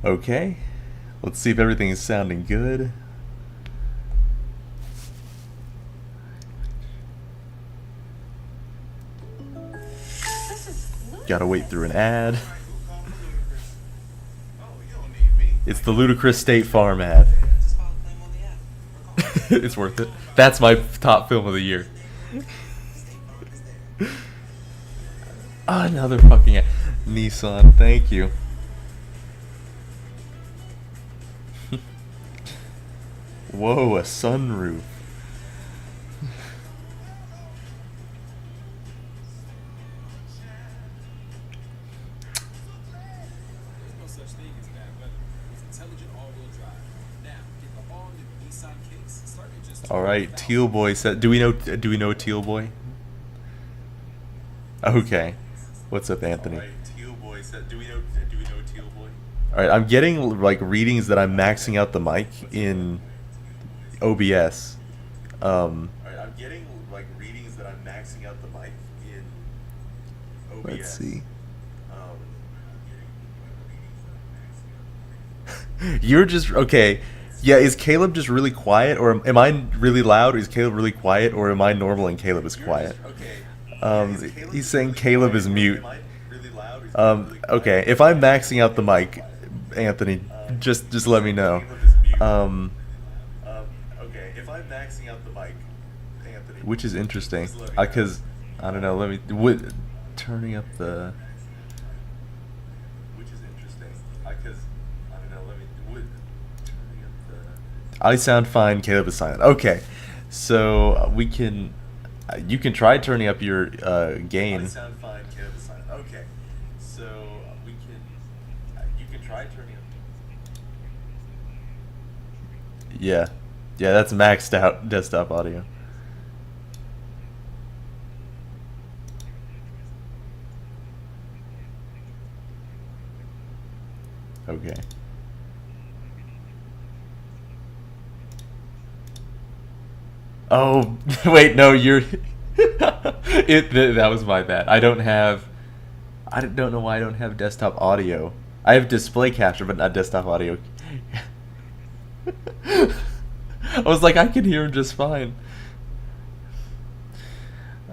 Okay, let's see if everything is sounding good. Gotta wait through an ad. It's the ludicrous State Farm ad. It's worth it. That's my top film of the year. Another fucking ad. Nissan, thank you. Whoa, a sunroof. All right, Teal Boy said. Do we know Teal Boy? Okay. What's up, Anthony? All right, Teal Boy said. Do we know Teal Boy? All right, I'm getting like readings that I'm maxing out the mic in OBS. All right, I'm getting like readings that I'm maxing out the mic in OBS. Let's see. You're just okay. Yeah, is Caleb just really quiet, or am I really loud? Or is Caleb really quiet, or am I normal and Caleb is quiet? He's saying Caleb is mute. Okay, if I'm maxing out the mic, Anthony, just let me know. Okay, if I'm maxing out the mic, Anthony, which is interesting, because I don't know. Let me turning up the. I sound fine. Caleb is silent. Okay, so we can. You can try turning up your gain. I sound fine. Caleb is silent. Okay, so we can. You can try turning up. Yeah, that's maxed out desktop audio. Okay. Oh, wait, no, you're... that was my bad. I don't know why I don't have desktop audio. I have display capture, but not desktop audio. I was like, I can hear him just fine.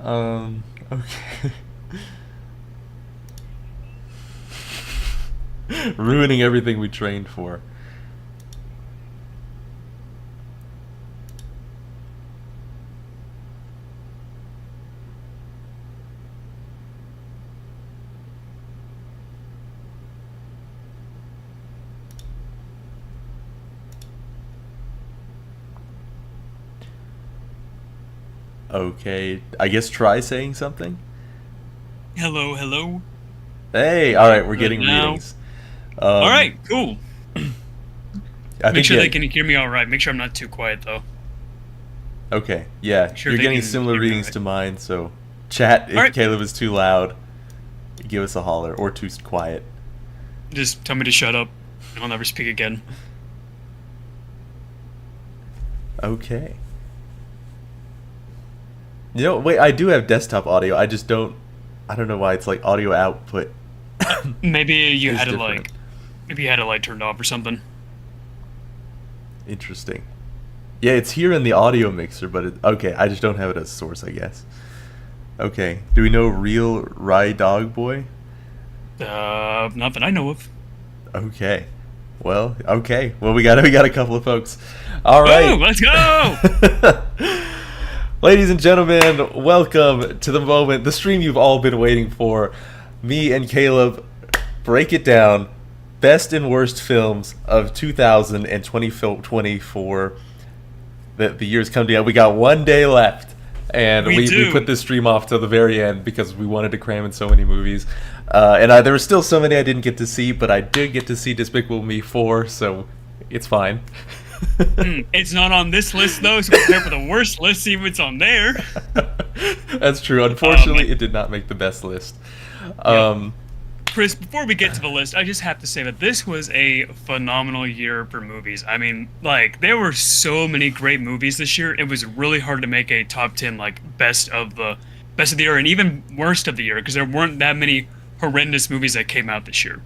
Okay. Ruining everything we trained for. Okay, I guess try saying something. Hello. Hey, all right, we're getting readings. All right, cool. Make sure they can hear me all right. Make sure I'm not too quiet though. Okay, yeah, you're getting similar readings to mine. So, chat if Caleb is too loud, give us a holler, or too quiet. Just tell me to shut up, and I'll never speak again. Okay. You know, wait, I do have desktop audio. I don't know why it's like audio output. Maybe you had it like turned off or something. Interesting. Yeah, it's here in the audio mixer, but okay, I just don't have it as source, I guess. Okay, do we know Real Rye Dog Boy? Not that I know of. Okay. Well, we got a couple of folks. All right. Ooh, let's go. Ladies and gentlemen, welcome to the moment, the stream you've all been waiting for. Me and Caleb break it down. Best and worst films of 2024. The year's come together. We got 1 day left, and we put this stream off till the very end because we wanted to cram in so many movies. And there were still so many I didn't get to see, but I did get to see Despicable Me 4, so it's fine. It's not on this list though, so prepare for the worst list, see if it's on there. That's true. Unfortunately, it did not make the best list. Chris, before we get to the list, I just have to say that this was a phenomenal year for movies. I mean, like, there were so many great movies this year. It was really hard to make a top 10, like, best of the year and even worst of the year, because there weren't that many horrendous movies that came out this year.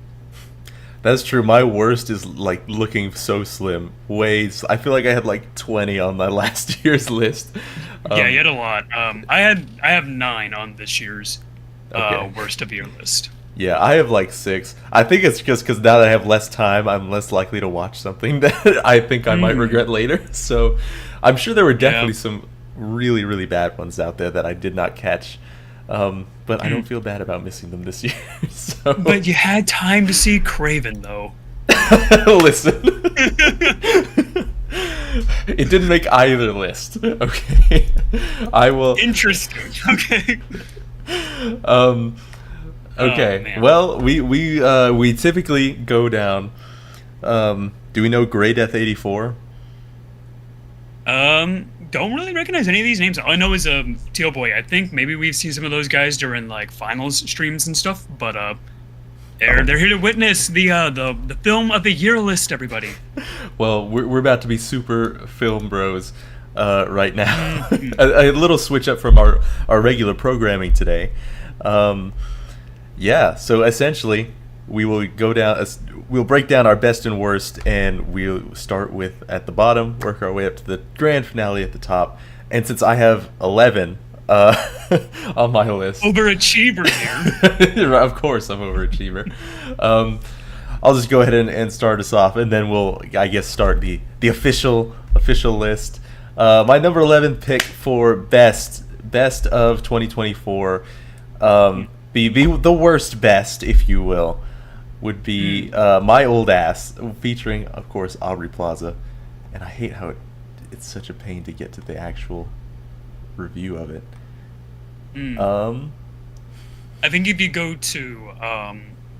That's true. My worst is like looking so slim. I feel like I had like 20 on my last year's list. Yeah, you had a lot. I have 9 on this year's Okay. worst of year list. Yeah, I have like 6. I think it's just because now that I have less time, I'm less likely to watch something that I think I might regret later. So I'm sure there were definitely some really, really bad ones out there that I did not catch. But I don't feel bad about missing them this year. So. But you had time to see Craven, though. Listen. It didn't make either list. Okay. I will. Interesting. Okay. Okay. Oh, well, we typically go down. Do we know Grey Death 84? Don't really recognize any of these names. All I know is Teal Boy. I think maybe we've seen some of those guys during like finals streams and stuff. But they're here to witness the film of the year list. Everybody. Well, we're about to be super film bros right now. a little switch up from our regular programming today. Yeah. So essentially, we will go down. We'll break down our best and worst, and we'll start with at the bottom, work our way up to the grand finale at the top. And since I have 11 on my list, Overachiever here. of course, I'm overachiever. I'll just go ahead and start us off, and then we'll, I guess, start the official list. My number 11 pick for best of 2024, be the worst best, if you will, would be My Old Ass, featuring, of course, Aubrey Plaza. And I hate how it's such a pain to get to the actual review of it. I think if you go to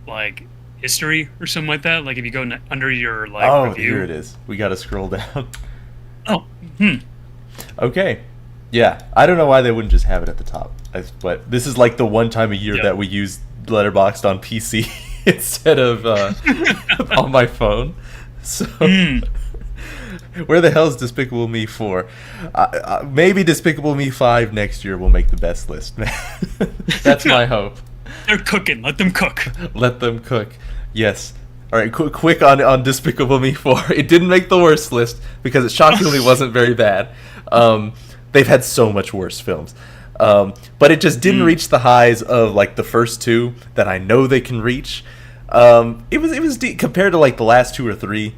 like history or something like that, like if you go under your like review. Here it is. We got to scroll down. Oh. Okay. Yeah, I don't know why they wouldn't just have it at the top. But this is like the one time a year that we use Letterboxd on PC instead of on my phone. So where the hell is Despicable Me 4? Maybe Despicable Me 5 next year will make the best list. That's my hope. They're cooking. Let them cook. Let them cook. Yes. All right, quick on Despicable Me 4. It didn't make the worst list because it shockingly wasn't very bad. They've had so much worse films. But it just didn't reach the highs of like the first 2 that I know they can reach. It was compared to like the last 2 or 3.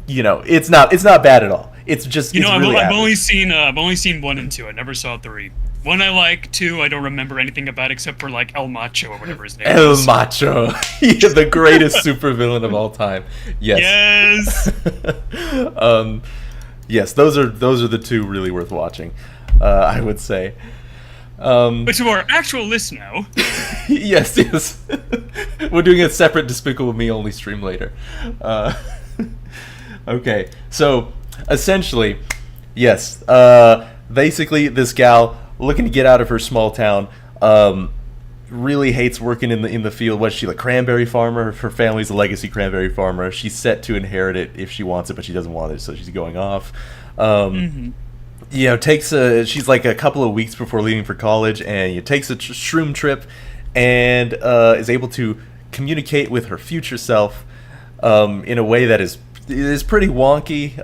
You know, it's not bad at all. It's just I've only seen 1 and 2. I never saw 3. 1 I like, 2 I don't remember anything about except for like El Macho or whatever his name is. El Macho, the greatest supervillain of all time. Yes. Yes. Yes, those are the 2 really worth watching. I would say. But to our actual list now. Yes. We're doing a separate Despicable Me only stream later. Okay, so essentially, yes. Basically, this gal looking to get out of her small town, really hates working in the field. What's she, like, cranberry farmer? Her family's a legacy cranberry farmer. She's set to inherit it if she wants it, but she doesn't want it, so she's going off. You know, she's like a couple of weeks before leaving for college, and takes a shroom trip, and is able to communicate with her future self in a way that is pretty wonky,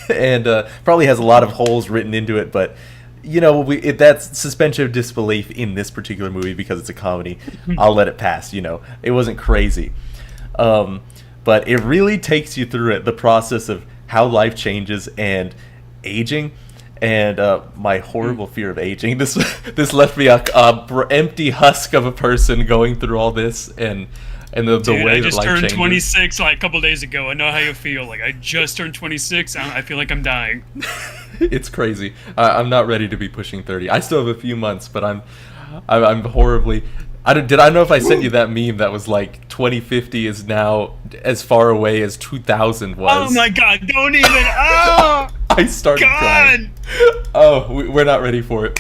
and probably has a lot of holes written into it, but you know, that's suspension of disbelief in this particular movie because it's a comedy. I'll let it pass. You know, it wasn't crazy, but it really takes you through the process of how life changes and aging, and my horrible fear of aging. This left me a empty husk of a person going through all this, and the way that life changes. I just turned 26 like a couple days ago. I know how you feel. Like I just turned 26. I feel like I'm dying. It's crazy. I'm not ready to be pushing 30. I still have a few months, but I'm horribly. I don't know if I sent you that meme that was like 2050 is now as far away as 2000 was. Oh my god! Don't even. Oh. I started crying. Oh, we're not ready for it.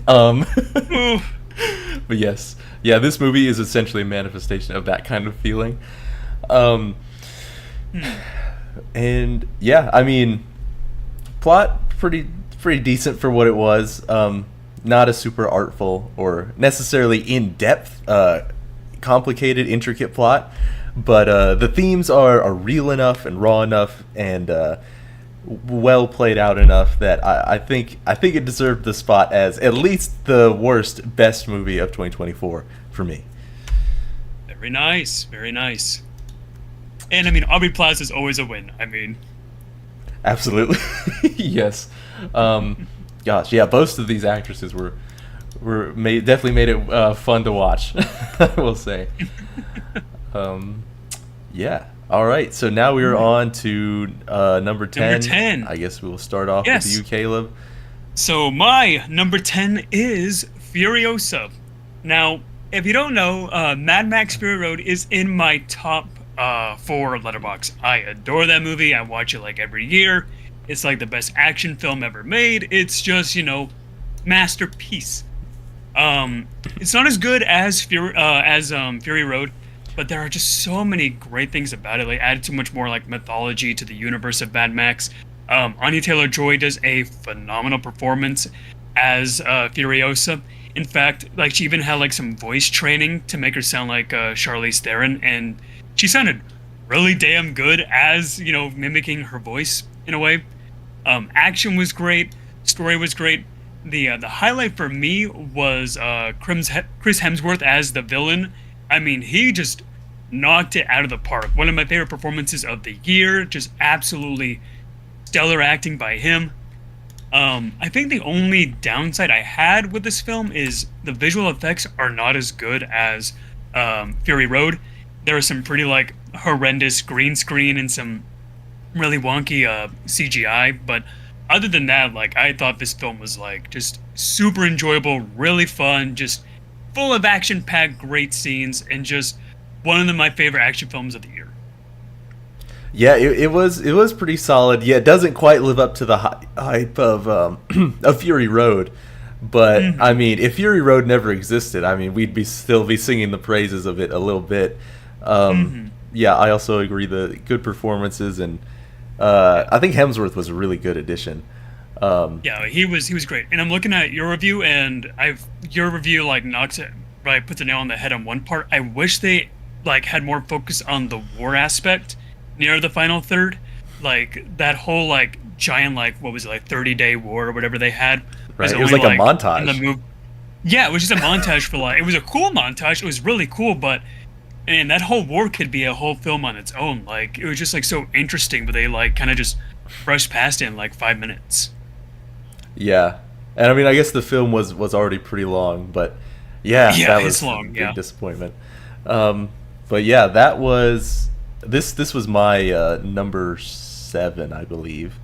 But yes, yeah, this movie is essentially a manifestation of that kind of feeling. And yeah, I mean, plot pretty decent for what it was. Not a super artful or necessarily in-depth, complicated, intricate plot. but the themes are real enough and raw enough and well played out enough that I think it deserved the spot as at least the worst best movie of 2024 for me. Very nice, very nice. And I mean, Aubrey Plaza is always a win. I mean, absolutely. Yes. Gosh, yeah, both of these actresses definitely made it fun to watch. I will say. Yeah. All right. So now we are on to number 10. Number 10. I guess we will start off Yes. with you, Caleb. So my number 10 is Furiosa. Now, if you don't know, Mad Max Fury Road is in my top 4 of Letterboxd. I adore that movie. I watch it like every year. It's like the best action film ever made. It's just, masterpiece. It's not as good as Fury Road, but there are just so many great things about it. Like, added so much more like mythology to the universe of Mad Max. Anya Taylor-Joy does a phenomenal performance as Furiosa. In fact, like, she even had like some voice training to make her sound like Charlize Theron, and she sounded really damn good as mimicking her voice in a way. Action was great, story was great. The highlight for me was Chris Hemsworth as the villain. I mean, he just knocked it out of the park. One of my favorite performances of the year. Just absolutely stellar acting by him. I think the only downside I had with this film is the visual effects are not as good as Fury Road. There are some pretty like horrendous green screen and some really wonky CGI, but other than that, like, I thought this film was like just super enjoyable, really fun, just full of action-packed great scenes, and just one of my favorite action films of the year. Yeah, it was pretty solid. Yeah, it doesn't quite live up to the hype of of Fury Road, but I mean, if Fury Road never existed, I mean, we'd still be singing the praises of it a little bit. Yeah, I also agree. The good performances, and I think Hemsworth was a really good addition. Yeah, he was great. And I'm looking at your review, and your review like knocks it right, puts a nail on the head on one part. I wish they like had more focus on the war aspect near the final third, like that whole like giant like what was it, like 30-day war or whatever they had. Right, it was like a montage. In the yeah, it was just a montage for like, it was a cool montage. It was really cool, but and that whole war could be a whole film on its own. Like, it was just like so interesting, but they like kind of just brushed past it in like 5 minutes. Yeah, and I mean, I guess the film was already pretty long, but yeah, that was long, a big disappointment. But yeah, that was this was my number 7, I believe,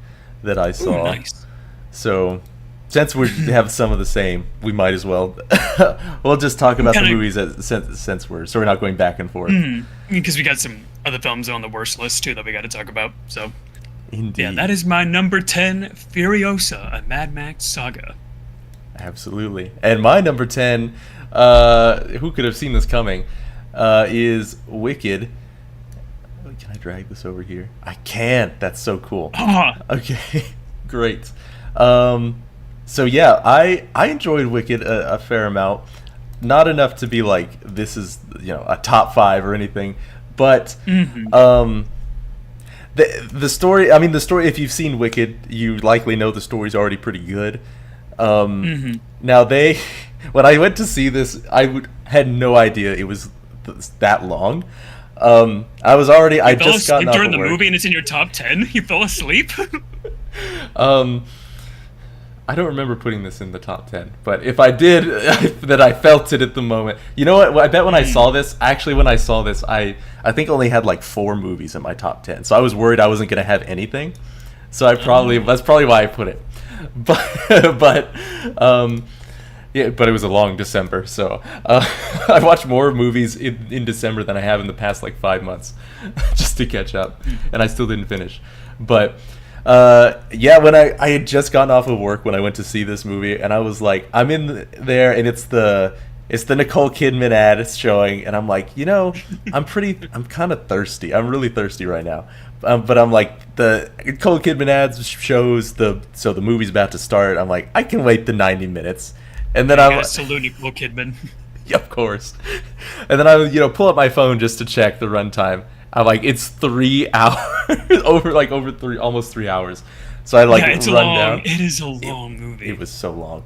that I saw. Ooh, nice. So since we have some of the same, we might as well we'll just talk about the movies since we're not going back and forth. Because we got some other films on the worst list too that we got to talk about. So indeed, yeah, that is my number 10, Furiosa, a Mad Max saga. Absolutely. And my number 10, who could have seen this coming, is Wicked. Can I drag this over here? I can't. That's so cool. Okay, great. So yeah, I enjoyed Wicked a fair amount. Not enough to be like, this is, a top 5 or anything, but the story. I mean, the story. If you've seen Wicked, you likely know the story's already pretty good. Now when I went to see this, had no idea it was that long. I just gotten off during of the work. movie, and it's in your top 10. You fell asleep. I don't remember putting this in the top 10, but if I did, that I felt it at the moment. You know what? I bet when I saw this, I think only had like 4 movies in my top 10. So I was worried I wasn't going to have anything. So that's probably why I put it. But it was a long December. So I watched more movies in December than I have in the past like 5 months just to catch up. And I still didn't finish. But when I had just gotten off of work when I went to see this movie, and I was like, I'm in there, and it's the Nicole Kidman ad showing, and I'm like, I'm kind of thirsty. I'm really thirsty right now. But I'm like, the Nicole Kidman ads shows so the movie's about to start. I'm like, I can wait the 90 minutes, and then I salute Nicole Kidman. Of course. And then I would, pull up my phone just to check the runtime. I'm like, it's 3 hours, over almost 3 hours. So I Yeah, it's run long. down. It is a long movie. It was so long.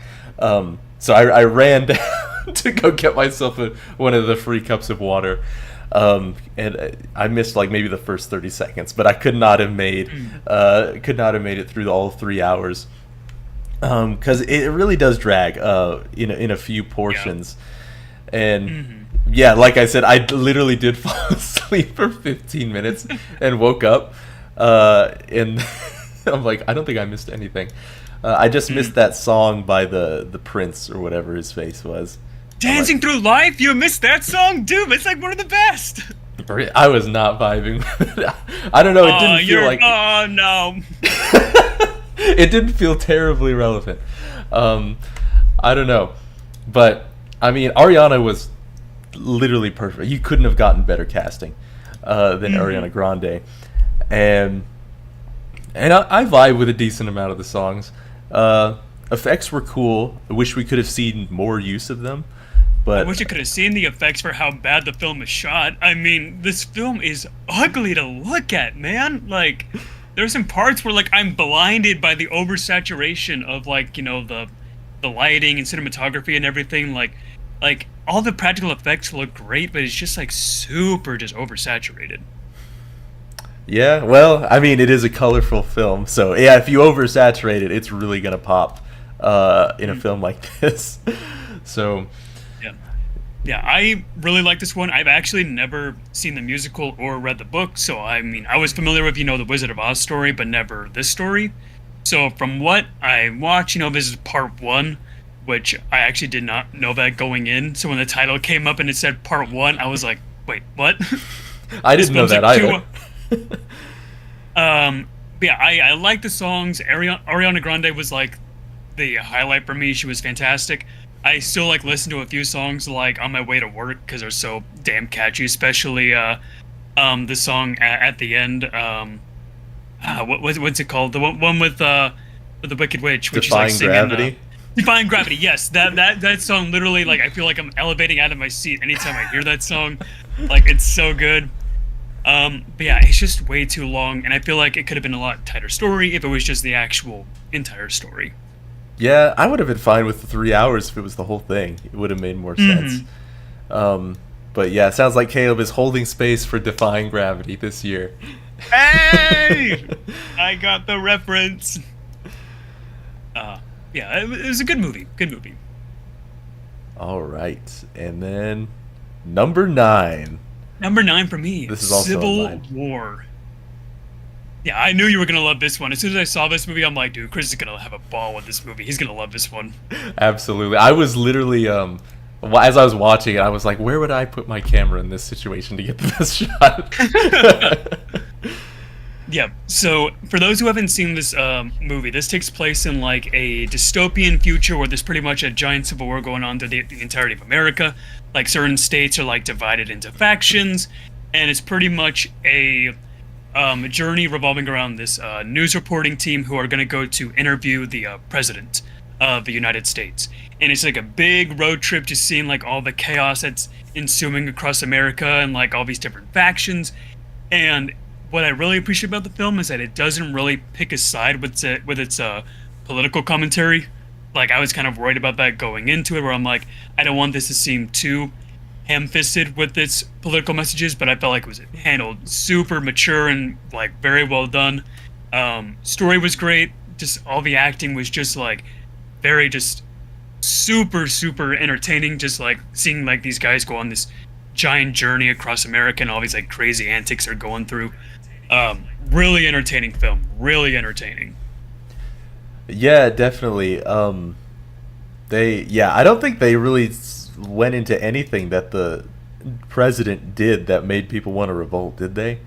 So I ran down to go get myself one of the free cups of water. And I missed like maybe the first 30 seconds, but I could not have made it through all 3 hours. Because it really does drag in a few portions. Yeah. And yeah, like I said, I literally did fall asleep for 15 minutes and woke up, and I'm like, I don't think I missed anything. I just missed that song by the Prince or whatever his face was. Dancing Through Life? You missed that song? Dude, it's like one of the best. I was not vibing with it. I don't know, it didn't feel like... Oh, no. It didn't feel terribly relevant. I don't know. But, I mean, Ariana was literally perfect. You couldn't have gotten better casting than Ariana Grande. And I vibe with a decent amount of the songs. Effects were cool. I wish we could have seen more use of them. But I wish I could have seen the effects for how bad the film is shot. I mean, this film is ugly to look at, man. Like, there's some parts where, like, I'm blinded by the oversaturation of, like, the lighting and cinematography and everything. Like all the practical effects look great, but it's just, like, super just oversaturated. Yeah, well, I mean, it is a colorful film, so yeah, if you oversaturate it, it's really gonna pop in a film like this. So yeah, I really like this one. I've actually never seen the musical or read the book, so I mean, I was familiar with, the Wizard of Oz story, but never this story. So from what I watched, this is part 1, which I actually did not know that going in. So when the title came up and it said part 1, I was like, wait, what? I didn't know that either. But yeah, I like the songs. Ariana Grande was like the highlight for me. She was fantastic. I still listen to a few songs on my way to work because they're so damn catchy, especially the song at the end. What's it called? The one with the Wicked Witch, which Defying is singing, Gravity. Defying Gravity. Yes, that song literally I feel like I'm elevating out of my seat anytime I hear that song. It's so good. But yeah, it's just way too long, and I feel like it could have been a lot tighter story if it was just the actual entire story. Yeah, I would have been fine with the 3 hours if it was the whole thing. It would have made more sense. But yeah, it sounds like Caleb is holding space for Defying Gravity this year. Hey! I got the reference. Yeah, it was a good movie. Good movie. All right, and then number 9. Number 9 for me. This is also Civil War. Yeah, I knew you were gonna love this one. As soon as I saw this movie, I'm like, dude, Chris is gonna have a ball with this movie. He's gonna love this one. Absolutely. I was literally, as I was watching it, I was like, where would I put my camera in this situation to get the best shot? Yeah, so for those who haven't seen this movie, this takes place in a dystopian future where there's pretty much a giant civil war going on through the entirety of America. Certain states are divided into factions, and it's pretty much a journey revolving around this news reporting team who are going to go to interview the president of the United States. And it's a big road trip just seeing all the chaos that's ensuing across America and all these different factions. And what I really appreciate about the film is that it doesn't really pick a side with its political commentary. I was kind of worried about that going into it, where I'm like, I don't want this to seem too ham-fisted with its political messages, but I felt like it was handled super mature and very well done. Story was great. Just all the acting was just very just super entertaining. Just seeing these guys go on this giant journey across America and all these crazy antics they're going through. Really entertaining film. Really entertaining. Yeah, definitely. I don't think they really went into anything that the president did that made people want to revolt, did they?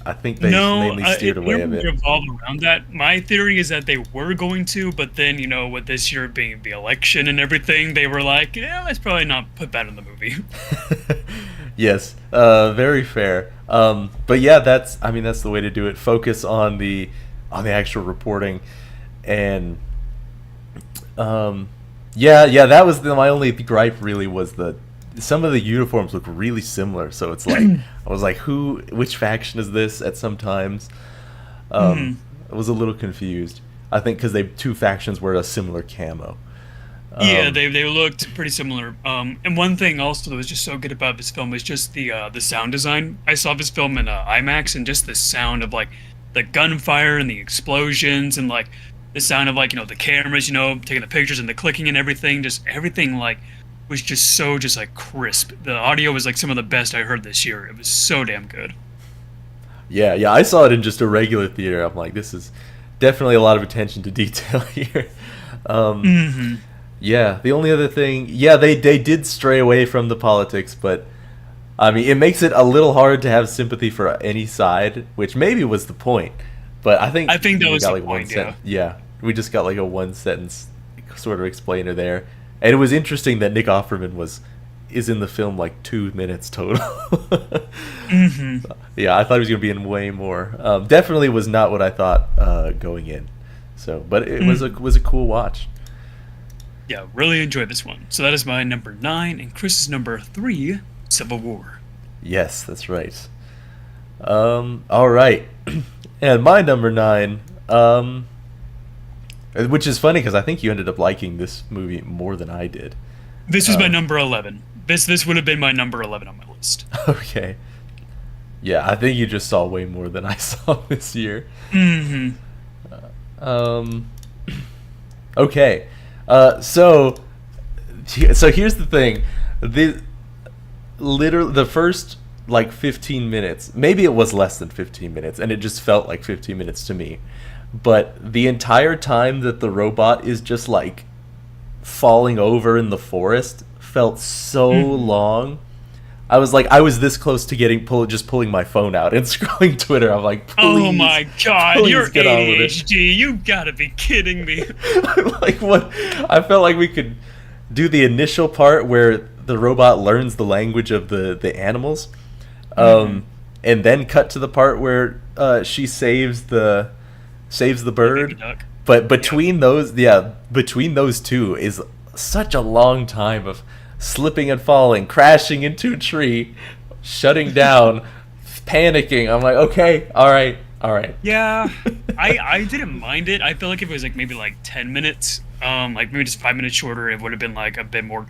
I think they mainly steered away of it. Revolved around that. My theory is that they were going to, but then, with this year being the election and everything, they were like, yeah, let's probably not put that in the movie. Yes, very fair. But yeah, that's the way to do it. Focus on the actual reporting, and Yeah, that was my only gripe. Really, was some of the uniforms look really similar. So it's like I was like, which faction is this? At some times, Hmm. I was a little confused. I think because they two factions were a similar camo. Yeah, Um, they looked pretty similar. And one thing also that was just so good about this film was just the sound design. I saw this film in IMAX, and just the sound of like the gunfire and the explosions, and like the sound of like the cameras, taking the pictures and the clicking and everything. Just everything like was just so just like crisp. The audio was like some of the best I heard this year. It was so damn good. yeah, I saw it in just a regular theater. I'm like, this is definitely a lot of attention to detail here. Um, Hmm. yeah, the only other thing, yeah, they did stray away from the politics, but I mean, it makes it a little hard to have sympathy for any side, which maybe was the point. But I think I think that we was got the like one point. Yeah. sentence. Yeah, we just got like a one sentence sort of explainer there, and it was interesting that Nick Offerman is in the film like 2 minutes total. Hmm. Yeah, I thought he was gonna be in way more. Definitely was not what I thought going in. So, but it was a cool watch. Yeah, really enjoyed this one. So that is my number 9, and Chris's number 3, Civil War. Yes, that's right. All right, and my number 9, which is funny because I think you ended up liking this movie more than I did. This was my Um, number 11. This would have been my number 11 on my list. okay, yeah, I think you just saw way more than I saw this year. Hmm. Um, okay, so here's the thing, the literally the first like 15 minutes, maybe it was less than 15 minutes, and it just felt like 15 minutes to me. But the entire time that the robot is just like falling over in the forest felt so Hmm. long. I was this close to just pulling my phone out and scrolling Twitter. I'm like, Oh please, my god, please you're get on with it. ADHD. You gotta be kidding me. Like what? I felt like we could do the initial part where the robot learns the language of the animals, Hmm. um, and then cut to the part where she saves the The baby bird. duck. But Yep. between those two is such a long time of slipping and falling, crashing into a tree, shutting down, panicking. I'm like, okay, all right. Yeah, I didn't mind it. I feel like if it was like maybe like 10 minutes, like maybe just 5 minutes shorter, it would have been like a bit more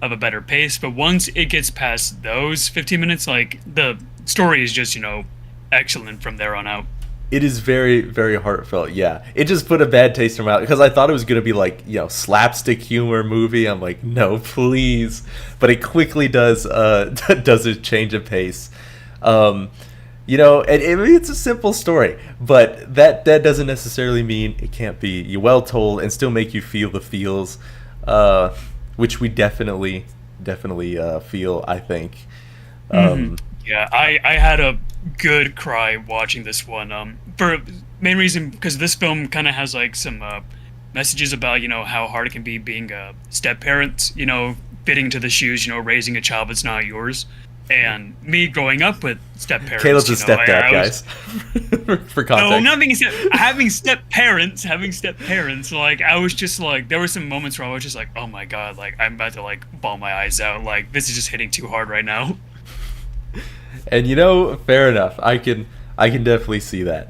of a better pace. But once it gets past those 15 minutes, like the story is just, excellent from there on out. It is very, very heartfelt. Yeah, it just put a bad taste in my mouth because I thought it was gonna be like slapstick humor movie. I'm like, no, please. But it quickly does does a change of pace. Um, and it's a simple story, but that doesn't necessarily mean it can't be well told and still make you feel the feels, which we definitely feel. I think. Hmm. Um, Yeah, I had a good cry watching this one. For main reason because this film kind of has like some messages about how hard it can be being a step parent. Fitting to the shoes. Raising a child that's not yours. And me growing up with step parents. Caleb's a stepdad, I was, guys. For no, context. not being step, having step parents. Like I was just like there were some moments where I was just like, oh my god, like I'm about to like bawl my eyes out. Like this is just hitting too hard right now. And fair enough. I can definitely see that.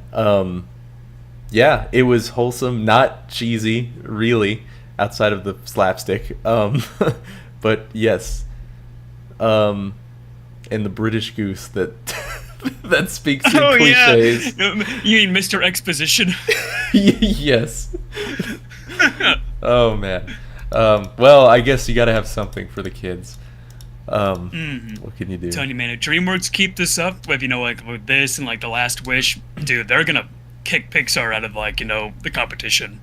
Yeah, it was wholesome, not cheesy, really, outside of the slapstick. But yes, and the British goose that that speaks in Oh yeah, cliches. you mean Mr. Exposition? Yes. Oh man. Well, I guess you got to have something for the kids. Hmm. What can you do? Telling you, man, if DreamWorks keep this up with like with this and like The Last Wish, dude, they're gonna kick Pixar out of like the competition.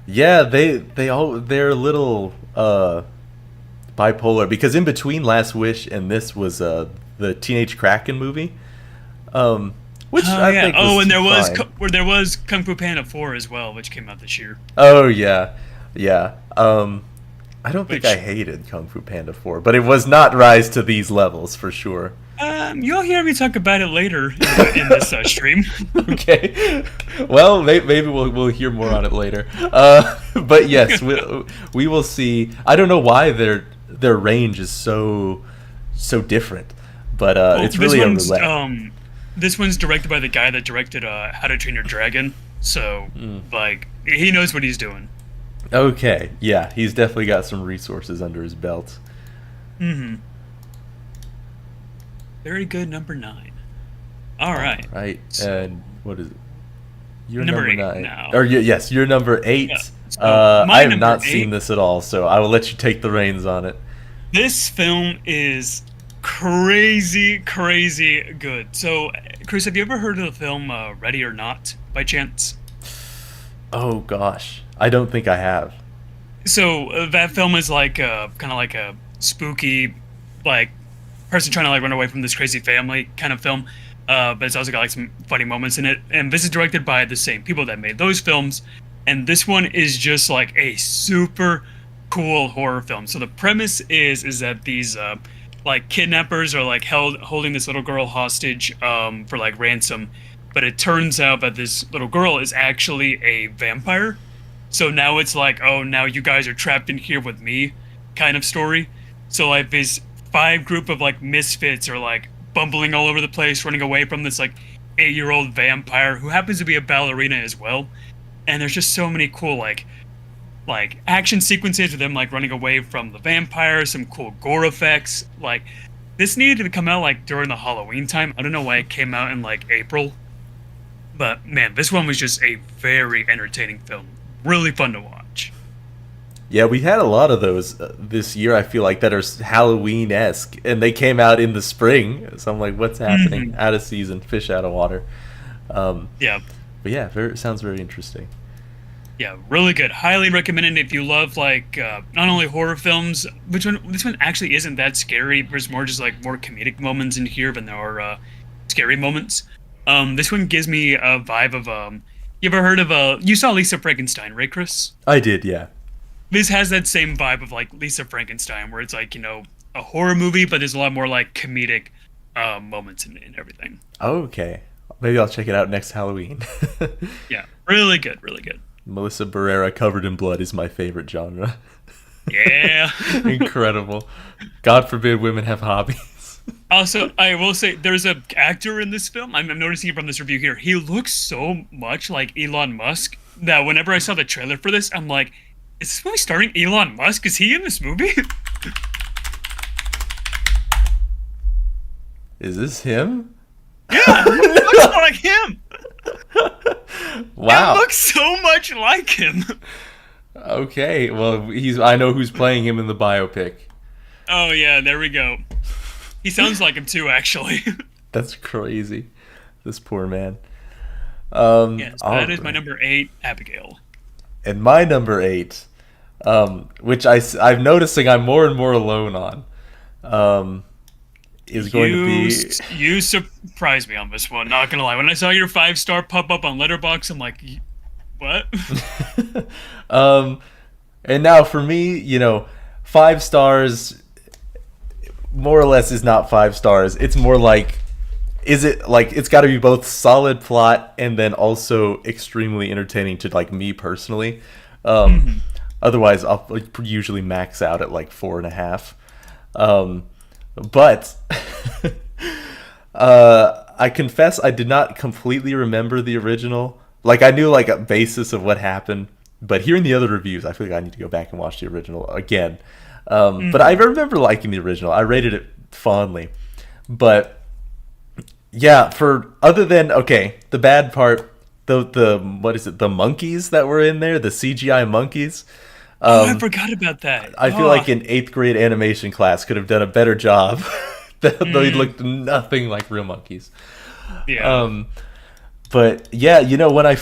Yeah, they're a little bipolar because in between Last Wish and this was the Teenage Kraken movie, which Oh I yeah. think Oh, was and there was fine. where there was Kung Fu Panda 4 as well, which came out this year. Oh yeah, yeah. I don't think I Which hated Kung Fu Panda 4, but it was not rise to these levels for sure. You'll hear me talk about it later in this stream. Okay. Well, maybe we'll hear more on it later. But yes, we will see. I don't know why their range is so different, but it's really a roulette. This one's directed by the guy that directed How to Train Your Dragon, so like he knows what he's doing. Okay, yeah, he's definitely got some resources under his belt. Mm-hmm. Very good, number 9. All right. Right, so, and what is it? You're number 8 9. now. Or yes, you're number 8. Yeah. So I have not seen this at all, so I will let you take the reins on it. This film is crazy good. So, Chris, have you ever heard of the film Ready or Not, by chance? Oh gosh, I don't think I have. So that film is like kind of like a spooky, like person trying to like run away from this crazy family kind of film. But it's also got like some funny moments in it. And this is directed by the same people that made those films. And this one is just like a super cool horror film. So the premise is that these like kidnappers are like holding this little girl hostage for like ransom. But it turns out that this little girl is actually a vampire. So now it's like, oh, now you guys are trapped in here with me kind of story. So like this 5 group of like misfits are like bumbling all over the place, running away from this like 8-year-old vampire who happens to be a ballerina as well. And there's just so many cool like action sequences with them like running away from the vampire, some cool gore effects. Like this needed to come out like during the Halloween time. I don't know why it came out in like April. But man, this one was just a very entertaining film. Really fun to watch. Yeah, we had a lot of those this year, I feel like, that are Halloween-esque, and they came out in the spring. So I'm like, what's happening? Out of season, fish out of water. Yeah. But yeah, sounds very interesting. Yeah, really good. Highly recommended if you love like not only horror films. This one actually isn't that scary. There's more just like more comedic moments in here than there are scary moments. This one gives me a vibe of you ever heard of you saw Lisa Frankenstein, right, Chris? I did, yeah. This has that same vibe of like Lisa Frankenstein, where it's like, you know, a horror movie, but there's a lot more like comedic moments in everything. Okay, maybe I'll check it out next Halloween. Yeah, really good, really good. Melissa Barrera covered in blood is my favorite genre. Yeah. Incredible. God forbid women have hobbies. Also, I will say there's an actor in this film. I'm noticing it from this review here. He looks so much like Elon Musk that whenever I saw the trailer for this, I'm like, is this movie starring Elon Musk? Is he in this movie? Is this him? Yeah, it looks like him. Wow. It looks so much like him. Okay, well, I know who's playing him in the biopic. Oh yeah, there we go. He sounds like him too, actually. That's crazy. This poor man. Yes, that is my number 8, Abigail. And my number 8, which I'm noticing I'm more and more alone on, is going to be... You surprised me on this one, not gonna lie. When I saw your 5-star pop up on Letterboxd, I'm like, what? And now for me, you know, 5 stars... more or less is not 5 stars. It's more like, is it like, it's got to be both solid plot and then also extremely entertaining to like me personally. Otherwise I'll usually max out at like 4.5. But I confess I did not completely remember the original. Like I knew like a basis of what happened, but hearing the other reviews, I feel like I need to go back and watch the original again. But I remember liking the original. I rated it fondly. But yeah, other than the bad part, the what is it? The monkeys that were in there, the CGI monkeys. I forgot about that. I feel like an 8th grade animation class could have done a better job. They looked nothing like real monkeys. Yeah. But yeah, you know, when I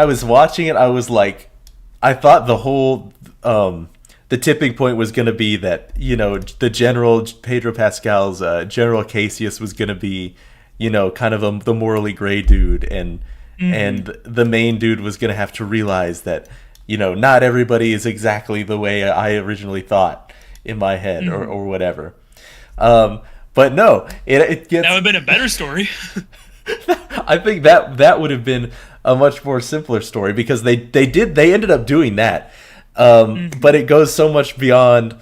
was watching it, I was like, I thought the whole the tipping point was going to be that, you know, the general, Pedro Pascal's General Cassius was going to be, you know, kind of the morally gray dude, and the main dude was going to have to realize that, you know, not everybody is exactly the way I originally thought in my head, or whatever. But no, it That gets. would have been a better story. I think that would have been a much more simpler story because they ended up doing that, but it goes so much beyond.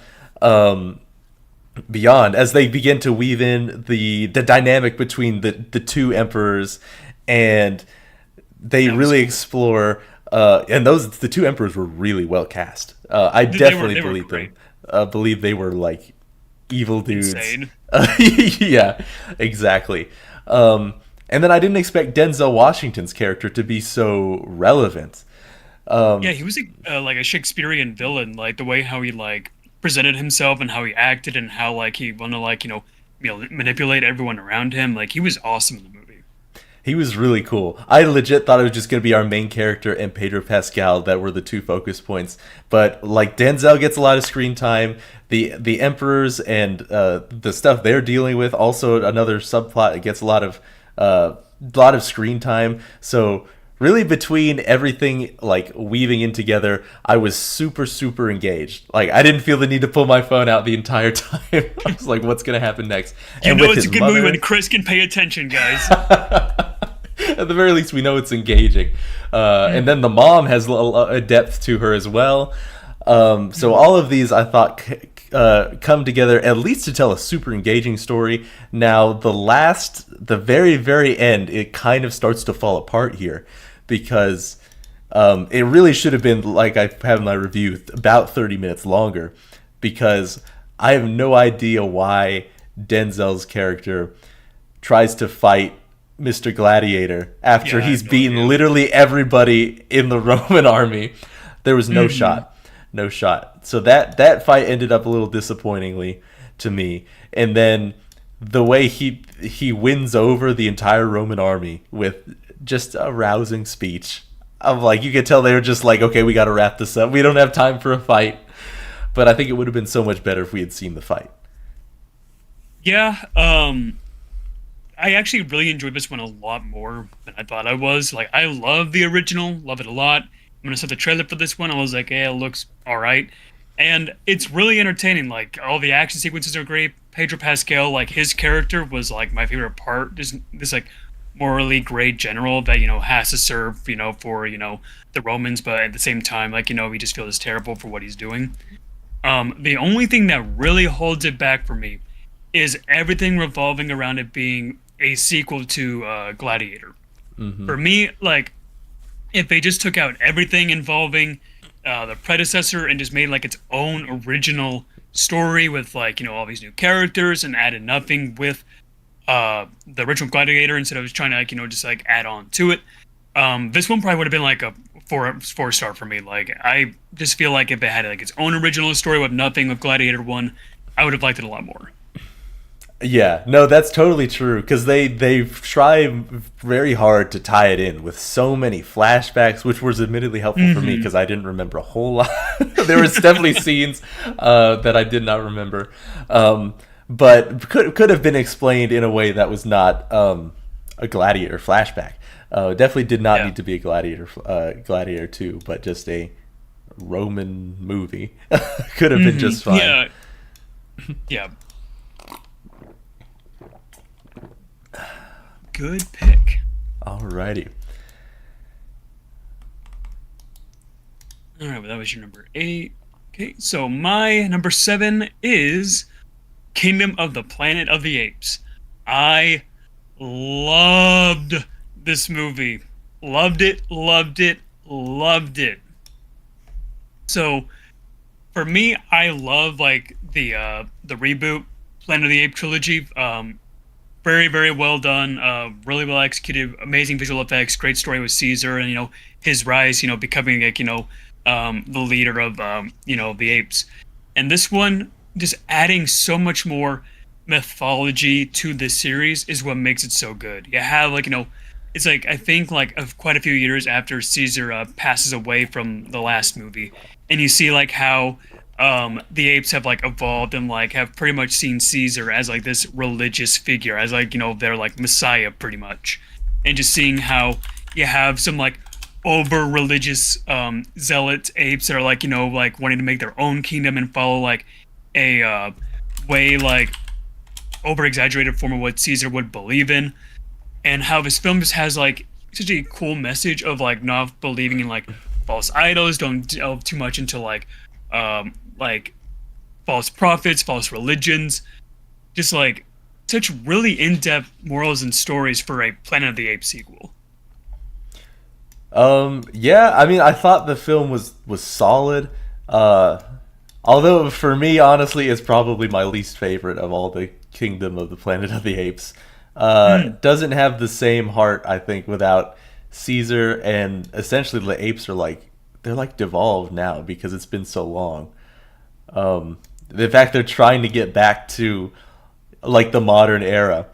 Beyond as they begin to weave in the dynamic between the two emperors, and they really explore and the two emperors were really well cast. I definitely believe them. Believe they were like evil dudes. Insane. Yeah, exactly. And then I didn't expect Denzel Washington's character to be so relevant. Yeah, he was like a Shakespearean villain, like the way how he like presented himself and how he acted and how like he wanted to like manipulate everyone around him. Like he was awesome in the movie. He was really cool. I legit thought it was just going to be our main character and Pedro Pascal that were the two focus points. But like Denzel gets a lot of screen time. The emperors and the stuff they're dealing with, also another subplot, it gets a lot of screen time. So really between everything like weaving in together, I was super engaged. Like I didn't feel the need to pull my phone out the entire time. I was like, what's going to happen next? You know it's a good movie when Chris can pay attention, guys. At the very least, we know it's engaging. And then the mom has a depth to her as well. So all of these, I thought, come together at least to tell a super engaging story. Now, the very end, it kind of starts to fall apart here because it really should have been, like I have in my review, about 30 minutes longer, because I have no idea why Denzel's character tries to fight Mr. Gladiator after he's beaten literally everybody in the Roman army. There was no shot. No shot. So that fight ended up a little disappointingly to me. And then the way he wins over the entire Roman army with just a rousing speech. I'm like, you could tell they were just like, okay, we got to wrap this up. We don't have time for a fight. But I think it would have been so much better if we had seen the fight. Yeah, I actually really enjoyed this one a lot more than I thought I was. Like, I love the original, love it a lot. When I saw the trailer for this one, I was like, yeah, it looks alright. And it's really entertaining. Like, all the action sequences are great. Pedro Pascal, like, his character was, like, my favorite part. This like, morally great general that, has to serve, for, the Romans, but at the same time, like, he just feels terrible for what he's doing. The only thing that really holds it back for me is everything revolving around it being a sequel to Gladiator. For me, like, if they just took out everything involving the predecessor and just made like its own original story with like all these new characters and added nothing with the original Gladiator instead of just trying to like just like add on to it, this one probably would have been like a four star for me. Like I just feel like if it had like its own original story with nothing with Gladiator 1, I would have liked it a lot more. Yeah, no, that's totally true, because they try very hard to tie it in with so many flashbacks, which was admittedly helpful for me because I didn't remember a whole lot. There was definitely scenes that I did not remember, but could have been explained in a way that was not a Gladiator flashback. Definitely did not need to be a Gladiator 2, but just a Roman movie could have been just fine. Yeah. Yeah. Good pick. Alrighty. All right, well, that was your number 8. Okay, so my number 7 is Kingdom of the Planet of the Apes. I loved this movie. Loved it. So, for me, I love like the reboot Planet of the Apes trilogy. Very, very well done. Really well executed. Amazing visual effects. Great story with Caesar and his rise. Becoming like the leader of the apes. And this one, just adding so much more mythology to this series is what makes it so good. You have like it's like I think like of quite a few years after Caesar passes away from the last movie, and you see like how the apes have like evolved and like have pretty much seen Caesar as like this religious figure, as like they're like messiah pretty much, and just seeing how you have some like over religious zealot apes that are like like wanting to make their own kingdom and follow like a way like over exaggerated form of what Caesar would believe in, and how this film just has like such a cool message of like not believing in like false idols, don't delve too much into like false prophets, false religions, just like such really in-depth morals and stories for a Planet of the Apes sequel. Yeah, I mean, I thought the film was solid. Uh, Although for me, honestly, it's probably my least favorite of all the Kingdom of the Planet of the Apes. Hmm. Doesn't have the same heart, I think, without Caesar, and essentially the apes are like they're like devolved now because it's been so long. The fact they're trying to get back to like the modern era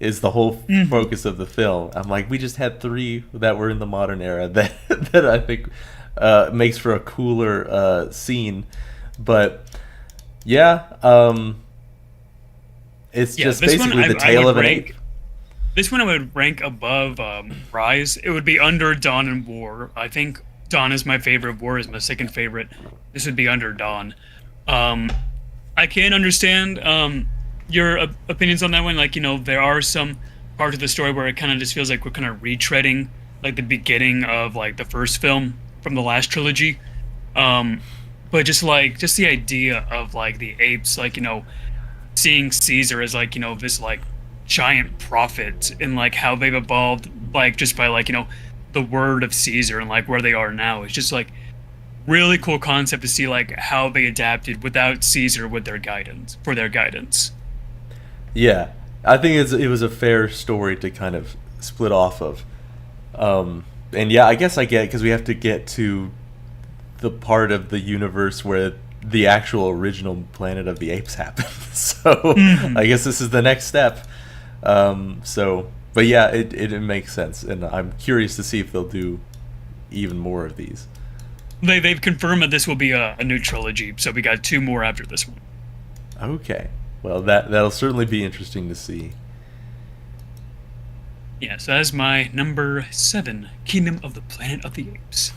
is the whole Hmm. focus of the film. I'm like, we just had three that were in the modern era that that I think makes for a cooler scene. But yeah, it's Yeah, just this one basically the I tale would of an ape. rank. This one I would rank above Rise. It would be under Dawn and War. I think Dawn is my favorite. War is my second favorite. This would be under Dawn. Um, I can understand your opinions on that one. Like, there are some parts of the story where it kind of just feels like we're kind of retreading like the beginning of like the first film from the last trilogy. Um, but just the idea of like the apes, like seeing Caesar as like this like giant prophet and like how they've evolved like just by like the word of Caesar and like where they are now. It's just like really cool concept to see like how they adapted without Caesar with their guidance. Yeah, I think it was a fair story to kind of split off of. And yeah, I guess I get because we have to get to the part of the universe where the actual original Planet of the Apes happened. So Hmm. I guess this is the next step. But yeah, it makes sense, and I'm curious to see if they'll do even more of these. They've confirmed that this will be a new trilogy, so we got two more after this one. Okay, well that'll certainly be interesting to see. Yeah, so that's my number 7, Kingdom of the Planet of the Apes.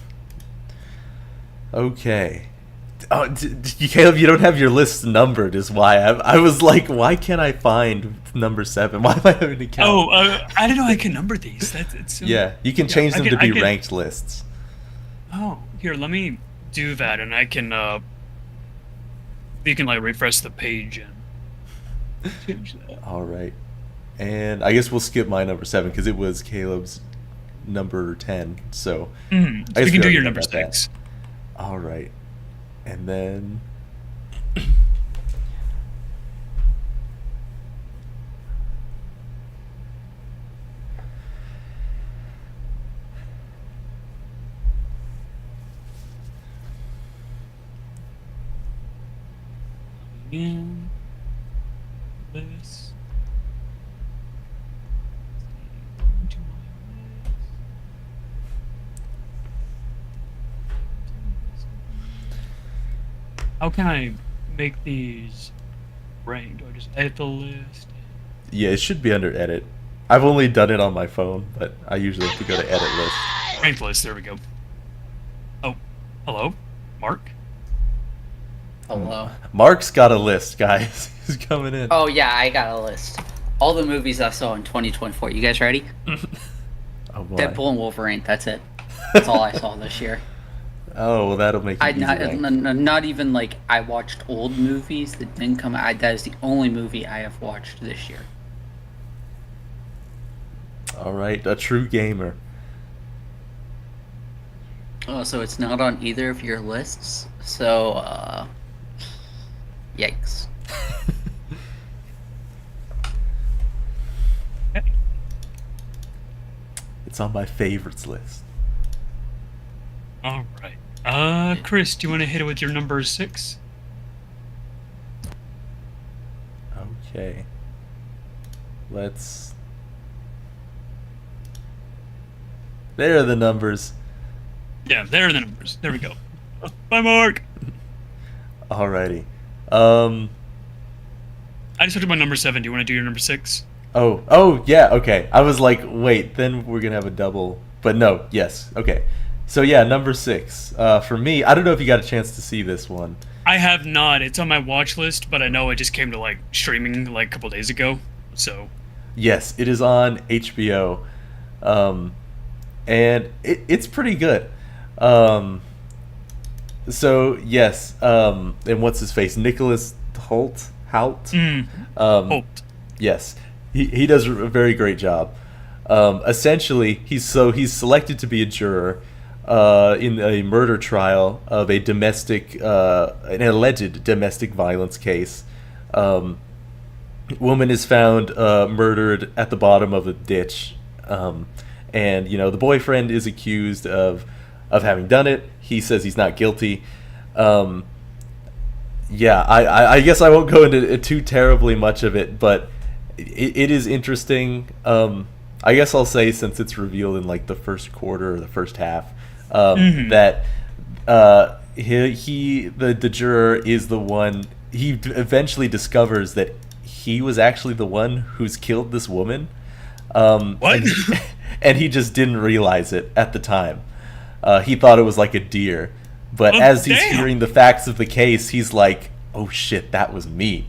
Okay. Oh, Caleb, you don't have your list numbered, is why I was like, why can't I find number 7? Why am I having to count? Oh, I didn't know I can number these. That's it's Yeah, you can yeah. change I them can to I be can. ranked lists. Oh, here, let me do that, and I can you can like refresh the page and change that. All right. And I guess we'll skip my number 7 because it was Caleb's number 10. So I So you guess can we do already your know number about that. 6. All right. And then Again, this. Into my list. How can I make these rank? Do I just edit the list? yeah, it should be under edit. I've only done it on my phone, but I usually have to go to edit list. Rank list, there we go. Oh, hello? Mark? Hello. Mark's got a list, guys. He's coming in. Oh yeah, I got a list. All the movies I saw in 2024. You guys ready? Oh boy. Deadpool and Wolverine. That's it. That's all I saw this year. Oh, well, that'll make it I easy not rank. not even like I watched old movies that didn't come out. That is the only movie I have watched this year. All right, a true gamer. Oh, so it's not on either of your lists. So, yikes. Okay. It's on my favorites list. All right. Chris, do you want to hit it with your number 6? Okay. Let's. There are the numbers. Yeah, there are the numbers. There we go. Bye, Mark. Alrighty. I just looked at my number 7. Do you want to do your number 6? Oh, yeah, okay. I was like, wait, then we're gonna have a double. But no, yes, okay. So yeah, number 6. For me, I don't know if you got a chance to see this one. I have not. It's on my watch list, but I know it just came to like streaming like a couple days ago. So Yes, it is on HBO, um, and it's pretty good. Um, so yes, and what's his face? Nicholas Hoult. Um, Holt. yes, he does a very great job. Essentially, he's selected to be a juror in a murder trial of an alleged domestic violence case. Woman is found murdered at the bottom of a ditch, and the boyfriend is accused of having done it. He says he's not guilty. Yeah, I guess I won't go into too terribly much of it, but it is interesting. I guess I'll say, since it's revealed in like the first quarter or the first half, that the juror is the one. He eventually discovers that he was actually the one who's killed this woman. What? And he just didn't realize it at the time. He thought it was like a deer. But as he's hearing the facts of the case, he's like, oh shit, that was me.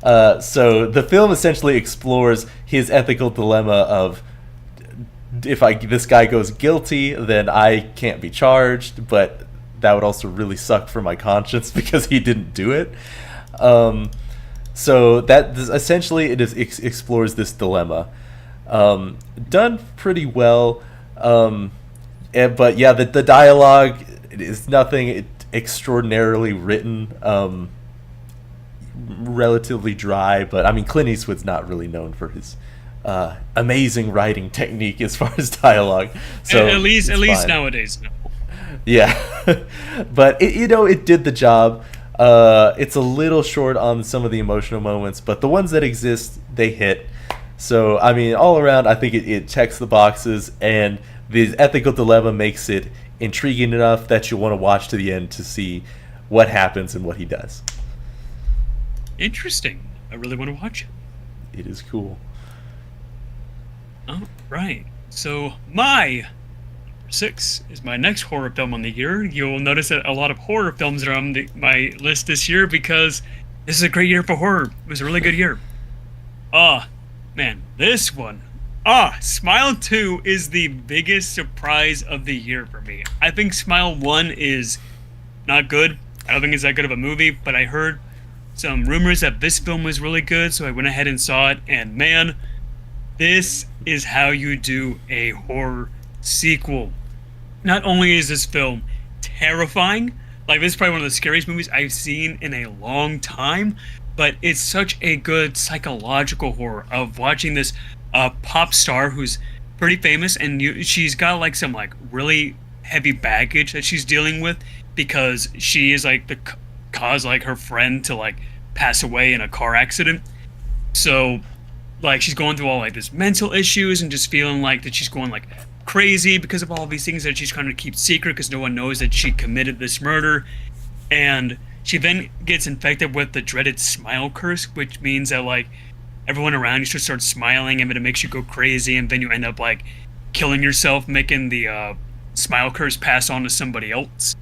So the film essentially explores his ethical dilemma of, if this guy goes guilty, then I can't be charged, but that would also really suck for my conscience because he didn't do it. So that essentially explores this dilemma. Done pretty well. But yeah, the dialogue is nothing extraordinarily written. Relatively dry, but I mean, Clint Eastwood's not really known for his amazing writing technique as far as dialogue. So at least fine. nowadays, no. Yeah, but it did the job. It's a little short on some of the emotional moments, but the ones that exist, they hit. So I mean, all around, I think it checks the boxes, and the ethical dilemma makes it intriguing enough that you want to watch to the end to see what happens and what he does. Interesting. I really want to watch it. It is cool. Oh, right. So my number 6 is my next horror film on the year. You'll notice that a lot of horror films are on my list this year because this is a great year for horror. It was a really good year. Man, this one. Smile 2 is the biggest surprise of the year for me. I think Smile 1 is not good. I don't think it's that good of a movie, but I heard some rumors that this film was really good, so I went ahead and saw it, and man, this is how you do a horror sequel. Not only is this film terrifying, like this is probably one of the scariest movies I've seen in a long time, but it's such a good psychological horror of watching this pop star who's pretty famous, and she's got like some like really heavy baggage that she's dealing with because she is like the cause like her friend to like pass away in a car accident. So like she's going through all like this mental issues and just feeling like that she's going like crazy because of all these things that she's trying to keep secret because no one knows that she committed this murder. And she then gets infected with the dreaded smile curse, which means that like everyone around you should start smiling and it makes you go crazy, and then you end up like killing yourself, making the smile curse pass on to somebody else.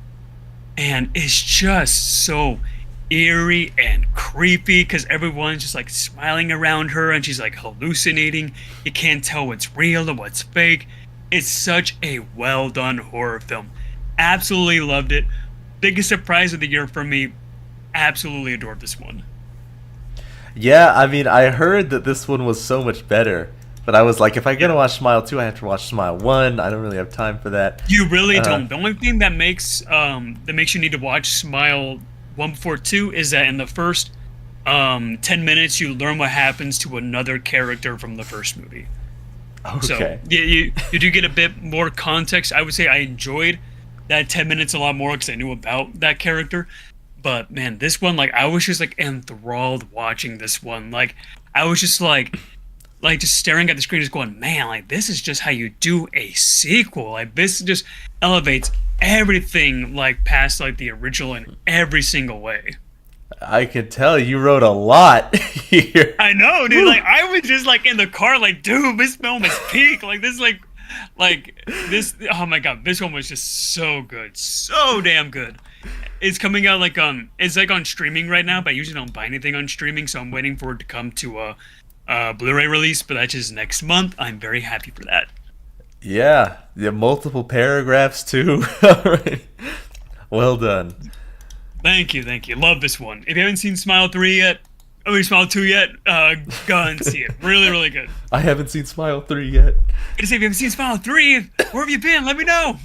And it's just so eerie and creepy because everyone's just like smiling around her and she's like hallucinating. You can't tell what's real and what's fake. It's such a well done horror film. Absolutely loved it. Biggest surprise of the year for me. Absolutely adored this one. Yeah, I mean, I heard that this one was so much better, but I was like, if I'm gonna watch Smile 2, I have to watch Smile 1. I don't really have time for that. You really don't. The only thing that makes you need to watch Smile 1 before 2 is that in the first 10 minutes you learn what happens to another character from the first movie. Okay. So you do get a bit more context. I would say I enjoyed that 10 minutes a lot more because I knew about that character. But man, this one, like, I was just like enthralled watching this one. Like, I was just like just staring at the screen, just going, man, like, this is just how you do a sequel. Like, this just elevates everything, like, past like the original in every single way. I could tell you wrote a lot here. I know, dude. Like, I was just like in the car, like, dude, this film is peak. Like, this, like this. Oh my god, this one was just so good, so damn good. it's coming out like it's like on streaming right now, but I usually don't buy anything on streaming, so I'm waiting for it to come to a Blu-ray release, but that's just next month. I'm very happy for that. Yeah, multiple paragraphs too. All right. Well done. Thank you. Love this one. If you haven't seen Smile 3 yet, Smile 2 yet, go and see it. Really, really good. I haven't seen Smile 3 yet. If you haven't seen Smile 3, where have you been? Let me know.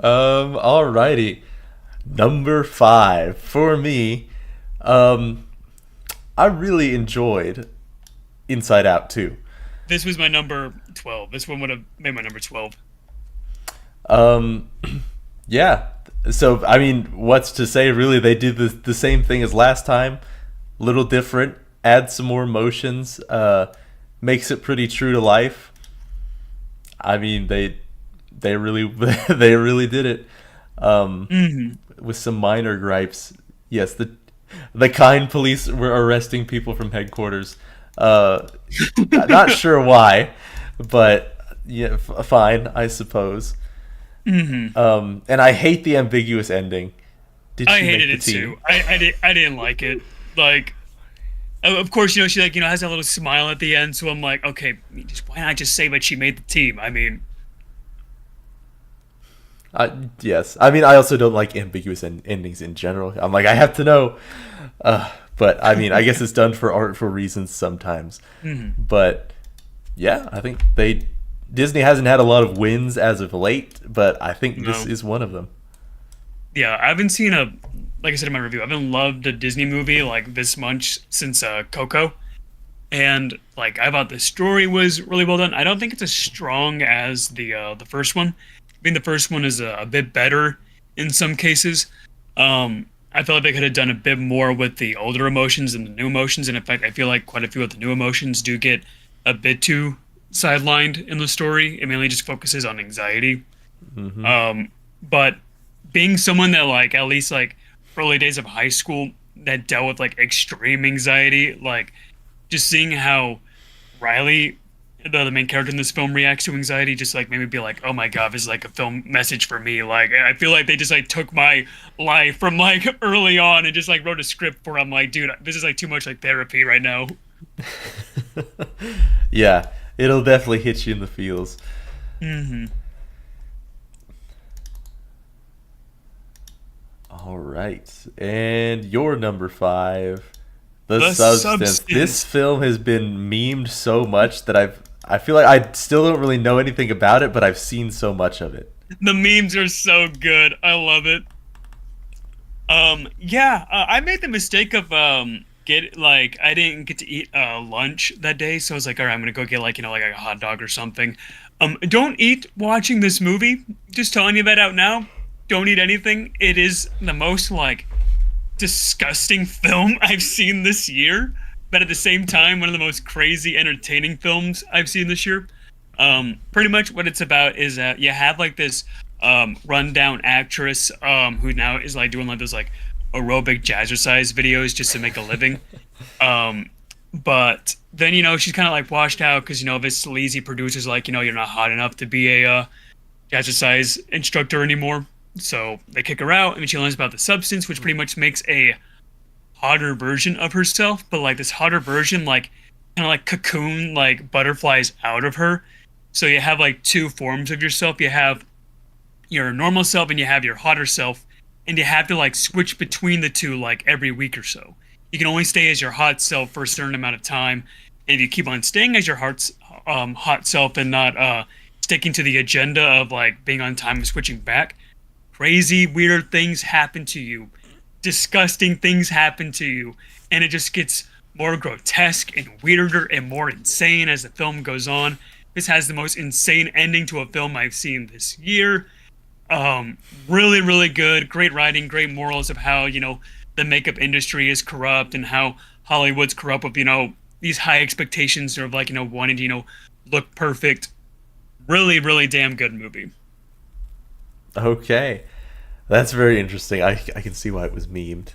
Alrighty. Number 5 for me. I really enjoyed Inside Out 2. This was my number 12. This one would have made my number 12. Yeah. So, I mean, what's to say, really? They did the same thing as last time. Little different. Add some more emotions. Makes it pretty true to life. I mean, they really they really did it. With some minor gripes. Yes, the kind police were arresting people from headquarters. Not sure why, but yeah, fine, I suppose. And I hate the ambiguous ending. I hated it too. I didn't like it. Like, of course, you know, she has that little smile at the end. So I'm like, okay, why not just say that she made the team? I mean, yes. I mean, I also don't like ambiguous endings in general. I'm like, I have to know. But I mean, I guess it's done for art for reasons sometimes. But yeah, I think Disney hasn't had a lot of wins as of late, but I think this is one of them. Yeah, I haven't seen like I said in my review, I haven't loved a Disney movie like this much since Coco. And like, I thought the story was really well done. I don't think it's as strong as the first one. I mean, the first one is a bit better in some cases. I feel like they could have done a bit more with the older emotions and the new emotions. And in fact, I feel like quite a few of the new emotions do get a bit too sidelined in the story. It mainly just focuses on anxiety. But being someone that like, at least like early days of high school, that dealt with like extreme anxiety, like just seeing how Riley, the main character in this film, reacts to anxiety just like made me be like, oh my god, this is like a film message for me. Like, I feel like they just like took my life from like early on and just like wrote a script for. I'm like, dude, this is like too much like therapy right now. Yeah, it'll definitely hit you in the feels. All right, and your number 5, The Substance. This film has been memed so much that I feel like I still don't really know anything about it, but I've seen so much of it. The memes are so good. I love it. I made the mistake of I didn't get to eat lunch that day, so I was like, all right, I'm gonna go get like a hot dog or something. Don't eat watching this movie. Just telling you that out now. Don't eat anything. It is the most like disgusting film I've seen this year, but at the same time, one of the most crazy entertaining films I've seen this year. Pretty much what it's about is that you have like this rundown actress who now is like doing like those like aerobic jazzercise videos just to make a living. But then she's kind of like washed out because this sleazy producer's like, you're not hot enough to be a jazzercise instructor anymore. So they kick her out, and she learns about the substance, which pretty much makes a hotter version of herself, but like this hotter version like kind of like cocoon like butterflies out of her. So you have like two forms of yourself. You have your normal self and you have your hotter self, and you have to like switch between the two like every week or so. You can only stay as your hot self for a certain amount of time, and if you keep on staying as your hot self and not sticking to the agenda of like being on time and switching back, crazy weird things happen to you. Disgusting things happen to you, and it just gets more grotesque and weirder and more insane as the film goes on. This has the most insane ending to a film I've seen this year. Really, really good. Great writing, great morals of how, the makeup industry is corrupt and how Hollywood's corrupt with, these high expectations of like, wanting to, look perfect. Really, really damn good movie. Okay. That's very interesting. I can see why it was memed.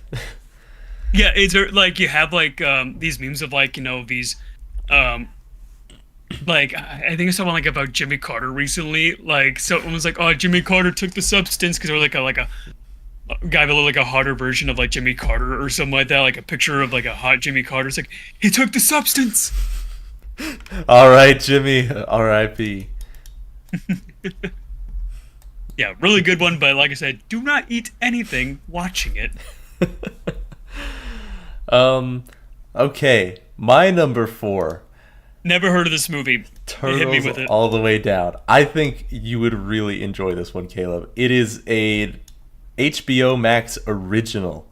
Yeah, it's like you have like these memes of like these like I think I saw one like about Jimmy Carter recently. Like someone was like, "Oh, Jimmy Carter took the substance," because they were like a guy that looked like a hotter version of like Jimmy Carter or something like that. Like a picture of like a hot Jimmy Carter. It's like he took the substance. All right, Jimmy. R.I.P. Yeah, really good one. But like I said, do not eat anything watching it. Okay, my number 4. Never heard of this movie. Hit me Turtles with it. All the Way Down. I think you would really enjoy this one, Caleb. It is a HBO Max original,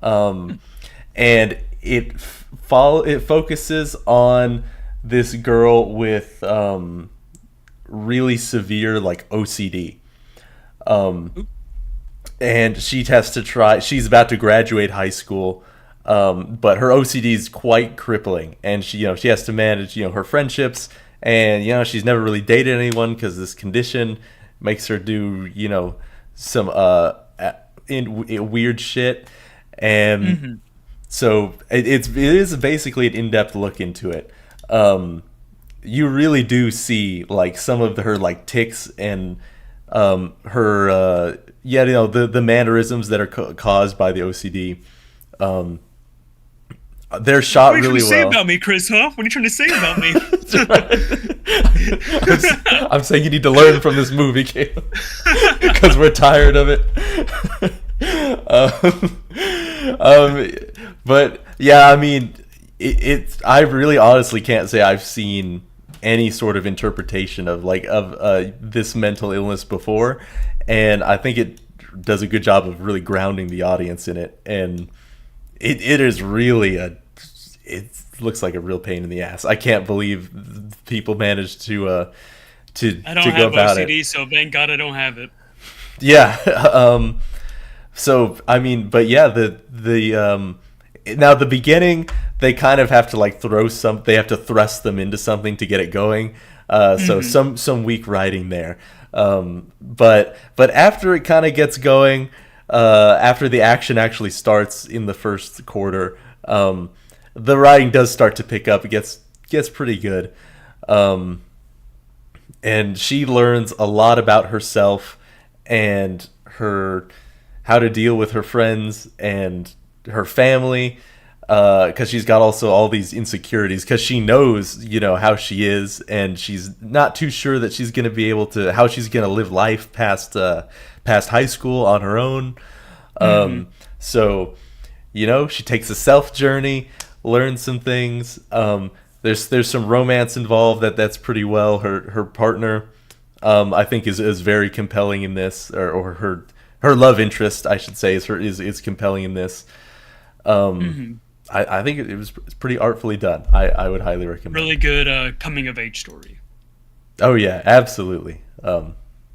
and it focuses on this girl with really severe like OCD, and she has to try. She's about to graduate high school. But her OCD is quite crippling, and she has to manage her friendships, and she's never really dated anyone because this condition makes her do some weird shit, and so it is basically an in-depth look into it. You really do see like some of her like tics and her the mannerisms that are caused by the OCD. They're shot really well. What are you trying to say about me, Chris, huh? What are you trying to say about me? I'm saying you need to learn from this movie, Caleb, because we're tired of it. But yeah, I mean, I really honestly can't say I've seen any sort of interpretation of this mental illness before, and I think it does a good job of really grounding the audience in it, and it is really it looks like a real pain in the ass. I can't believe people managed to I don't go have about OCD, it. so thank God I don't have it. Yeah. So I mean, but yeah, the now the beginning they kind of have to like they have to thrust them into something to get it going. So some weak writing there. But after it kind of gets going, after the action actually starts in the first quarter, the writing does start to pick up. It gets pretty good, and she learns a lot about herself and how to deal with her friends and her family, because she's got also all these insecurities because she knows how she is, and she's not too sure that she's going to be able to how she's going to live life past high school on her own. So she takes a self journey, learns some things. There's some romance involved that's pretty well. Her partner, I think is very compelling in this, or her love interest, I should say, is compelling in this. I think it was pretty artfully done. I would highly recommend. Really good coming of age story. Oh yeah, absolutely.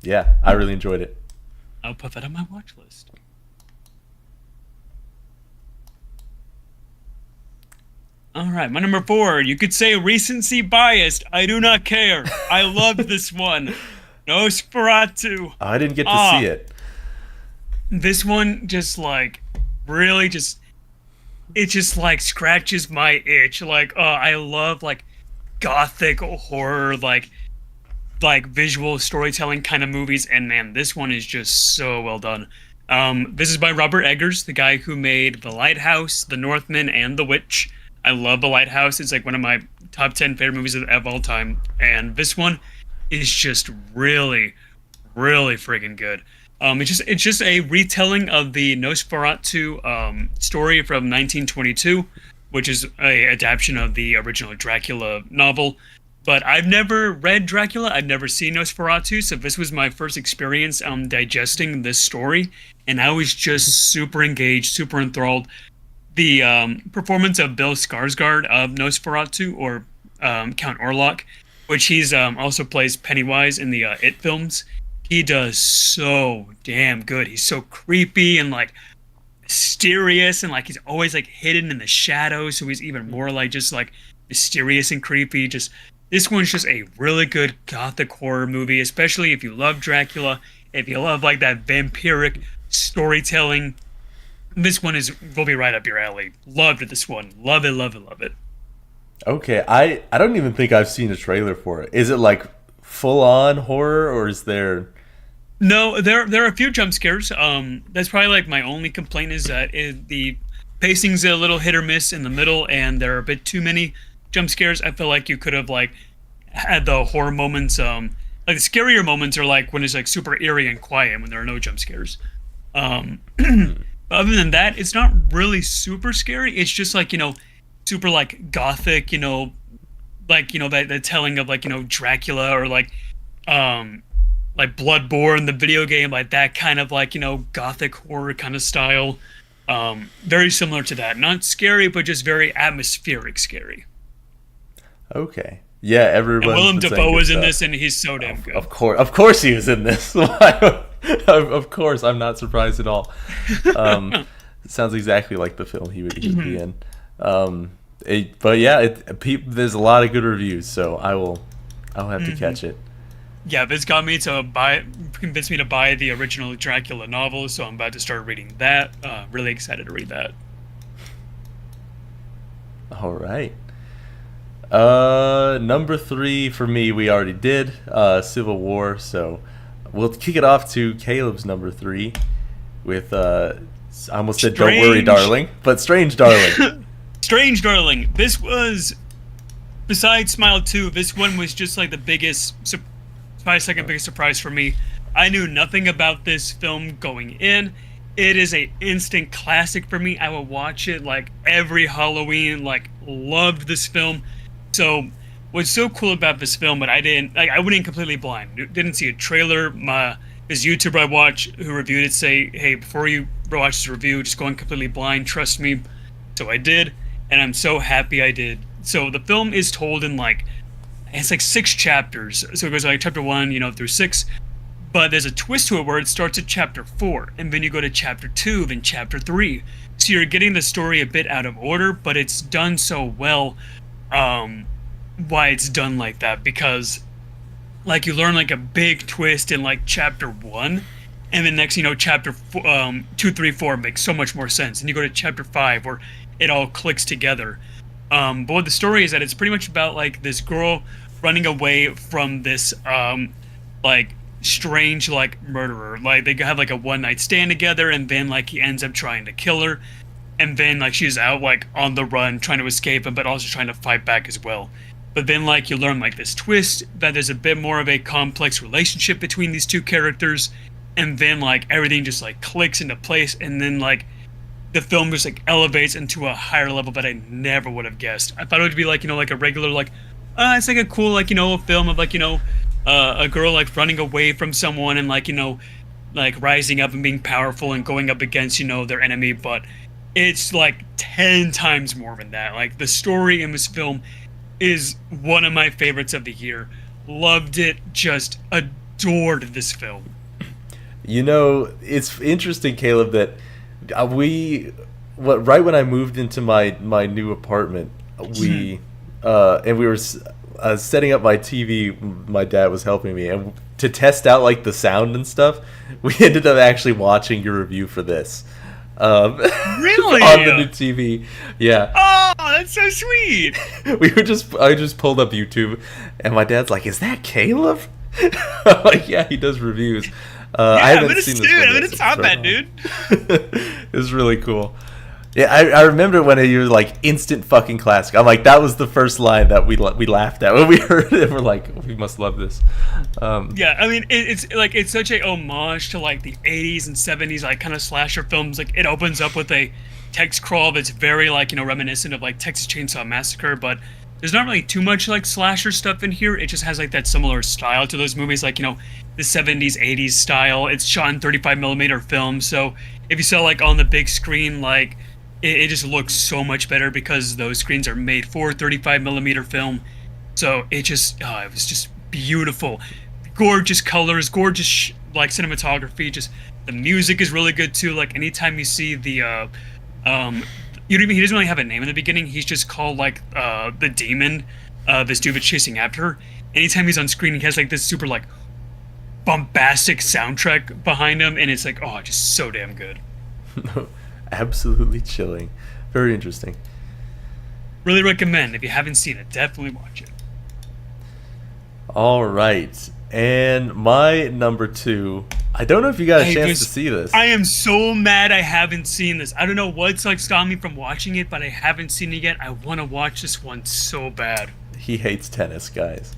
Yeah, I really enjoyed it. I'll put that on my watch list. All right, my number 4. You could say recency biased. I do not care. I loved this one. Nosferatu. I didn't get to see it. This one just like really just it just like scratches my itch. Like, I love like gothic horror, like visual storytelling kind of movies, and man, this one is just so well done. This is by Robert Eggers, the guy who made The Lighthouse, The Northman, and The Witch. I love The Lighthouse. It's like one of my top 10 favorite movies of all time, and this one is just really, really friggin' good. It's just a retelling of the Nosferatu story from 1922, which is a adaptation of the original Dracula novel. But I've never read Dracula. I've never seen Nosferatu, so this was my first experience digesting this story, and I was just super engaged, super enthralled. The performance of Bill Skarsgård of Nosferatu, or Count Orlok, which he's also plays Pennywise in the It films. He does so damn good. He's so creepy and like mysterious, and like he's always like hidden in the shadows, so he's even more like just like mysterious and creepy. Just this one's just a really good gothic horror movie, especially if you love Dracula, if you love like that vampiric storytelling. This one will be right up your alley. Loved this one. Love it, love it, love it. Okay, I don't even think I've seen a trailer for it. Is it like full on horror, or is there? No, there are a few jump scares. That's probably like my only complaint is that the pacing's a little hit or miss in the middle, and there are a bit too many jump scares. I feel like you could have like had the horror moments. Like the scarier moments are like when it's like super eerie and quiet when there are no jump scares. Um, other than that, it's not really super scary. It's just like super like gothic. Like that the telling of like Dracula or like Bloodborne, the video game, like that kind of like gothic horror kind of style. Very similar to that. Not scary, but just very atmospheric scary. Okay. Yeah, And everyone's Willem been saying Dafoe good was in stuff. this, and he's so damn good. Of course, he was in this. Of course, I'm not surprised at all. It sounds exactly like the film he would be in. But yeah, there's a lot of good reviews, so I'll have to catch it. Yeah, this convinced me to buy the original Dracula novel, so I'm about to start reading that. Really excited to read that. All right. Number 3 for me, we already did Civil War, so we'll kick it off to Caleb's number 3 with I almost said Don't Worry, Darling, but Strange Darling. Strange Darling. This was, besides Smile 2, this one was just like the biggest, my second biggest surprise for me. I knew nothing about this film going in. It is a instant classic for me. I will watch it like every Halloween. Like, loved this film. So what's so cool about this film, but I went in completely blind. Didn't see a trailer. This YouTuber I watch who reviewed it say, hey, before you watch this review, just go in completely blind, trust me. So I did, and I'm so happy I did. So the film is told in it's like 6 chapters. So it goes like chapter 1, through 6. But there's a twist to it where it starts at chapter 4, and then you go to chapter 2, then chapter 3. So you're getting the story a bit out of order, but it's done so well. Why it's done like that, because like you learn like a big twist in like chapter 1, and then next chapter 2, 3, 4 makes so much more sense, and you go to chapter 5 where it all clicks together. But what the story is that it's pretty much about like this girl running away from this like strange like murderer. Like they have like a one night stand together, and then like he ends up trying to kill her. And then, like, she's out, like, on the run, trying to escape him, but also trying to fight back as well. But then, like, you learn, like, this twist, that there's a bit more of a complex relationship between these two characters. And then, like, everything just, like, clicks into place. And then, like, the film just, like, elevates into a higher level that I never would have guessed. I thought it would be, like, like, a regular, like, it's, like, a cool, like, a film of, like, a girl, like, running away from someone and, like, like, rising up and being powerful and going up against, their enemy. But it's like 10 times more than that. Like the story in this film is one of my favorites of the year. Loved it, just adored this film. It's interesting, Caleb, that right when I moved into my new apartment, we were setting up my TV. My dad was helping me, and to test out like the sound and stuff, we ended up actually watching your review for this. Really? On the new TV, yeah. Oh, that's so sweet. I just pulled up YouTube, and my dad's like, "Is that Caleb?" I'm like, yeah, he does reviews. I haven't seen this. I'm gonna top that, dude. It was really cool. Yeah, I remember when you were like instant fucking classic. I'm like, that was the first line that we laughed at when we heard it. We're like, we must love this. Yeah, I mean, it's such a homage to like the 80s and 70s like kind of slasher films. Like it opens up with a text crawl that's very like reminiscent of like Texas Chainsaw Massacre, but there's not really too much like slasher stuff in here. It just has like that similar style to those movies, like the 70s 80s style. It's shot in 35mm film, so if you saw like on the big screen, like it just looks so much better because those screens are made for 35mm film. So it just it was just beautiful, gorgeous colors, gorgeous like cinematography. Just the music is really good too. Like anytime you see the he doesn't really have a name in the beginning. He's just called like the demon, this dude that's chasing after her. Anytime he's on screen, he has like this super like bombastic soundtrack behind him, and it's like just so damn good. Absolutely chilling. Very interesting. Really recommend. If you haven't seen it, definitely watch it. All right. And my number 2, I don't know if you got a chance to see this. I am so mad I haven't seen this. I don't know what's like stopped me from watching it, but I haven't seen it yet. I want to watch this one so bad. He hates tennis, guys.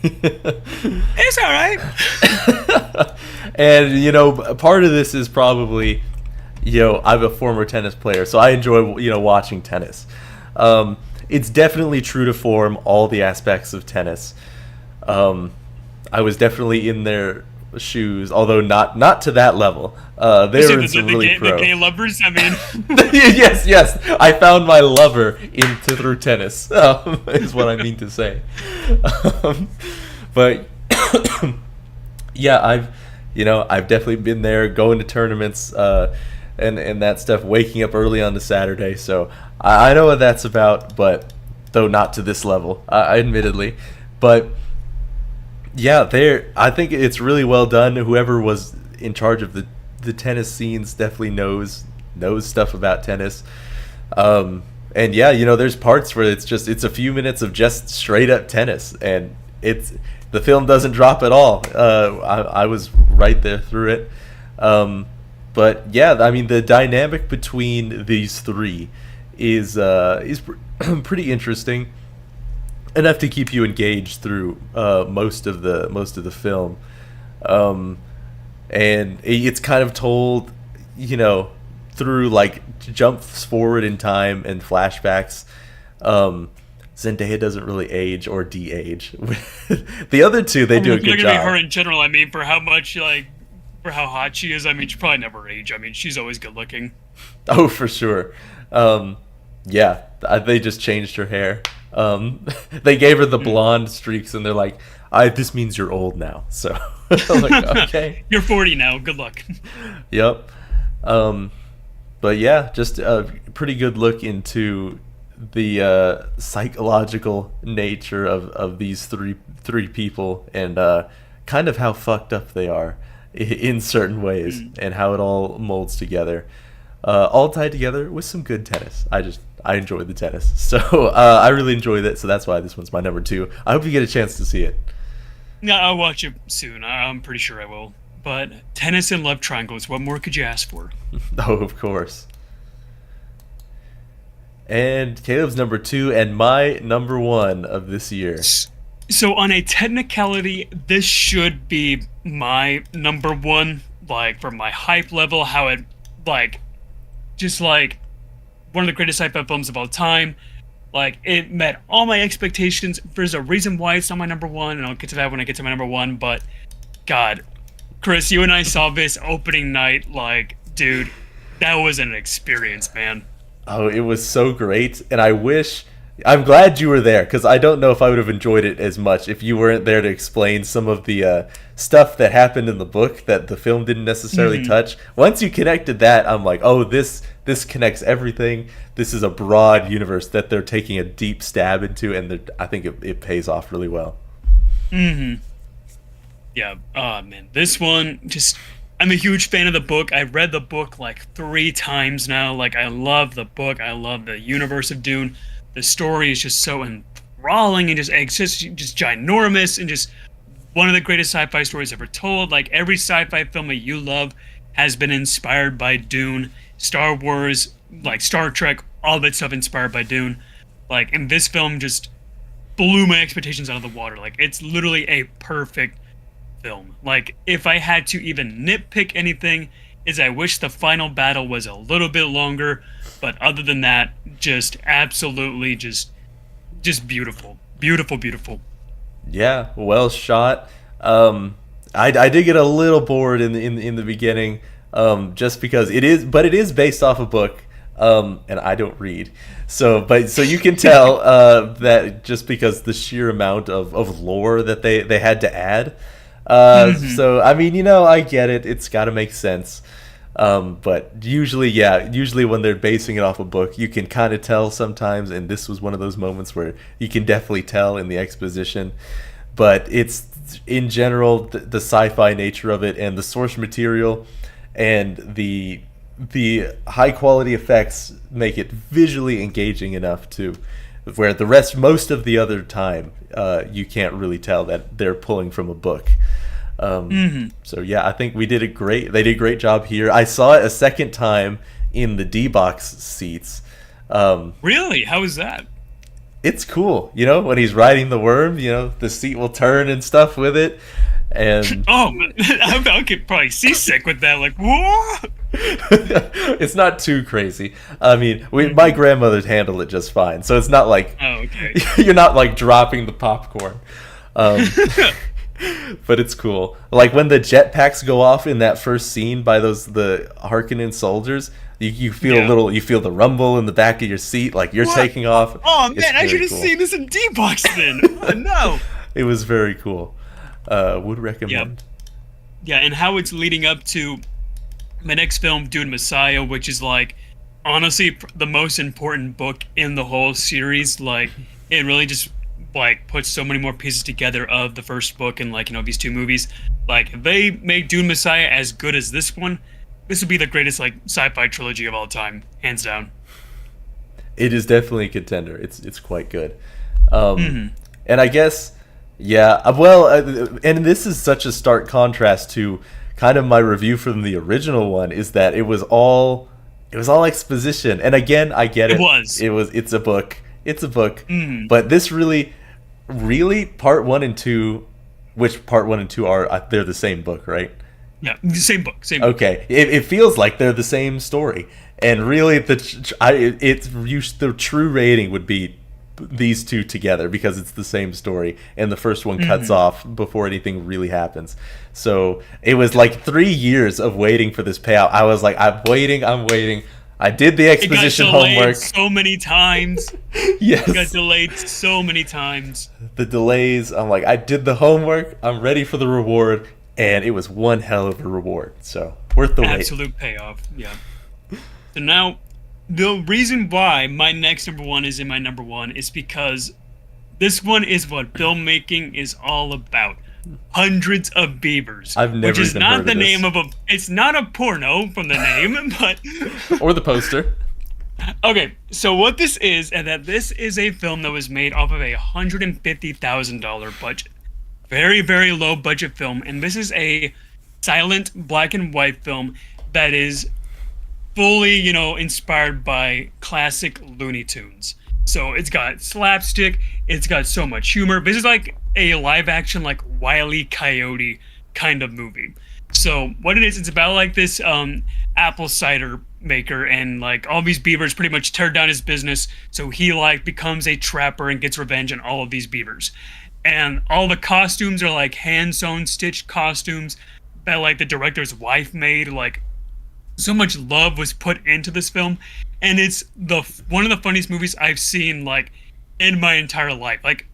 It's all right. And, you know, part of this is probably, you know, I'm a former tennis player, so I enjoy, you know, watching tennis. It's definitely true to form, all the aspects of tennis. I was definitely in their shoes, although not to that level. They were really pro. The gay lovers, I mean. yes. I found my lover through tennis, is what I mean to say. But yeah, I've definitely been there, going to tournaments, and that stuff, waking up early on the Saturday. So I know what that's about, but though not to this level, admittedly. But yeah, I think it's really well done. Whoever was in charge of the tennis scenes definitely knows stuff about tennis. And yeah, you know, there's parts where it's a few minutes of just straight up tennis, and the film doesn't drop at all. I was right there through it. But yeah, I mean, the dynamic between these three is pretty interesting. Enough to keep you engaged through most of the film, and it's kind of told, you know, through like jumps forward in time and flashbacks. Zendaya doesn't really age or de-age. The other two, they do a good job. Her in general, I mean, for how hot she is, I mean, she probably never age. I mean, she's always good looking. Oh, for sure. Yeah, they just changed her hair. They gave her the blonde streaks, and they're like, this means you're old now. So I'm like, okay. You're 40 now. Good luck. Yep. But yeah, just a pretty good look into the psychological nature of these three people, and kind of how fucked up they are in certain ways, and how it all molds together. All tied together with some good tennis. I enjoy the tennis, so I really enjoyed it. So that's why this one's my number 2. I hope you get a chance to see it. Yeah, I'll watch it soon. I'm pretty sure I will. But tennis and love triangles, what more could you ask for? Oh, of course. And Caleb's number 2 and my number 1 of this year. So on a technicality, this should be my number 1. Like, for my hype level, how it, like, just like one of the greatest sci-fi films of all time. Like, it met all my expectations. There's a reason why it's not my number 1, and I'll get to that when I get to my number 1. But God, Chris, you and I saw this opening night. Like, dude, that was an experience, man. Oh, it was so great, and I'm glad you were there, because I don't know if I would have enjoyed it as much if you weren't there to explain some of the stuff that happened in the book that the film didn't necessarily touch. Once you connected that, I'm like, oh, this connects everything. This is a broad universe that they're taking a deep stab into, and I think it pays off really well. Yeah, man, this one, just, I'm a huge fan of the book. I've read the book like 3 times now. Like, I love the book. I love the universe of Dune. The story is just so enthralling, and just ginormous, and just one of the greatest sci-fi stories ever told. Like, every sci-fi film that you love has been inspired by Dune. Star Wars, like Star Trek, all that stuff inspired by Dune. Like, and this film just blew my expectations out of the water. Like, it's literally a perfect film. Like, if I had to even nitpick anything, is I wish the final battle was a little bit longer, but other than that, just absolutely just beautiful. Beautiful. Yeah, well shot. I did get a little bored in the beginning, just because it is based off a book, and I don't read, so you can tell that just because the sheer amount of lore that they had to add. So I mean, you know, I get it. It's got to make sense. But usually when they're basing it off a book, you can kind of tell sometimes, and this was one of those moments where you can definitely tell in the exposition. But it's, in general, the sci-fi nature of it, and the source material, and the the high quality effects make it visually engaging enough to where most of the other time, you can't really tell that they're pulling from a book. So yeah, I think they did a great job here. I saw it a second time in the D-Box seats. Really? How is that? It's cool, when he's riding the worm, the seat will turn and stuff with it. And oh, I could probably seasick with that. Like, whoa! It's not too crazy. I mean, my grandmother handled it just fine, so it's not like okay. You're not like dropping the popcorn. But it's cool. Like when the jetpacks go off in that first scene by the Harkonnen soldiers, you feel you feel the rumble in the back of your seat, like you're taking off. Oh man, I should have seen this in D-Box then. Oh no! It was very cool. Would recommend. Yeah, and how it's leading up to my next film, Dune Messiah, which is like honestly the most important book in the whole series. Like it really just like puts so many more pieces together of the first book and like these two movies. Like if they make Dune Messiah as good as this one, this would be the greatest like sci-fi trilogy of all time, hands down. It is definitely a contender. It's quite good. And I guess. Yeah, well, and this is such a stark contrast to kind of my review from the original one, is that it was all exposition. And again, I get it. It's a book. But this really part 1 and 2, which part 1 and 2 are, they're the same book, right? Yeah, same book. Okay, it feels like they're the same story. And really the true rating would be these two together because it's the same story, and the first one cuts off before anything really happens. So it was like 3 years of waiting for this payout. I was like, I'm waiting. I did the exposition homework so many times. Yes, it got delayed so many times. The delays. I'm like, I did the homework. I'm ready for the reward, and it was one hell of a reward. So worth the wait. Absolute payoff. Yeah. So now, the reason why my next number one is in my number one is because this one is what filmmaking is all about. Hundreds of beavers. I've never which is even not heard the of this. name of a. It's not a porno from the name, but or the poster. Okay, so what this is, and that this is a film that was made off of a $150,000 budget. Very, very low budget film, and this is a silent black and white film that is fully, inspired by classic Looney Tunes. So it's got slapstick, it's got so much humor. This is like a live action, like Wile E. Coyote kind of movie. So what it is, it's about like this apple cider maker, and like all these beavers pretty much tear down his business. So he like becomes a trapper and gets revenge on all of these beavers. And all the costumes are like hand sewn, stitched costumes that like the director's wife made. Like so much love was put into this film, and it's one of the funniest movies I've seen like in my entire life. Like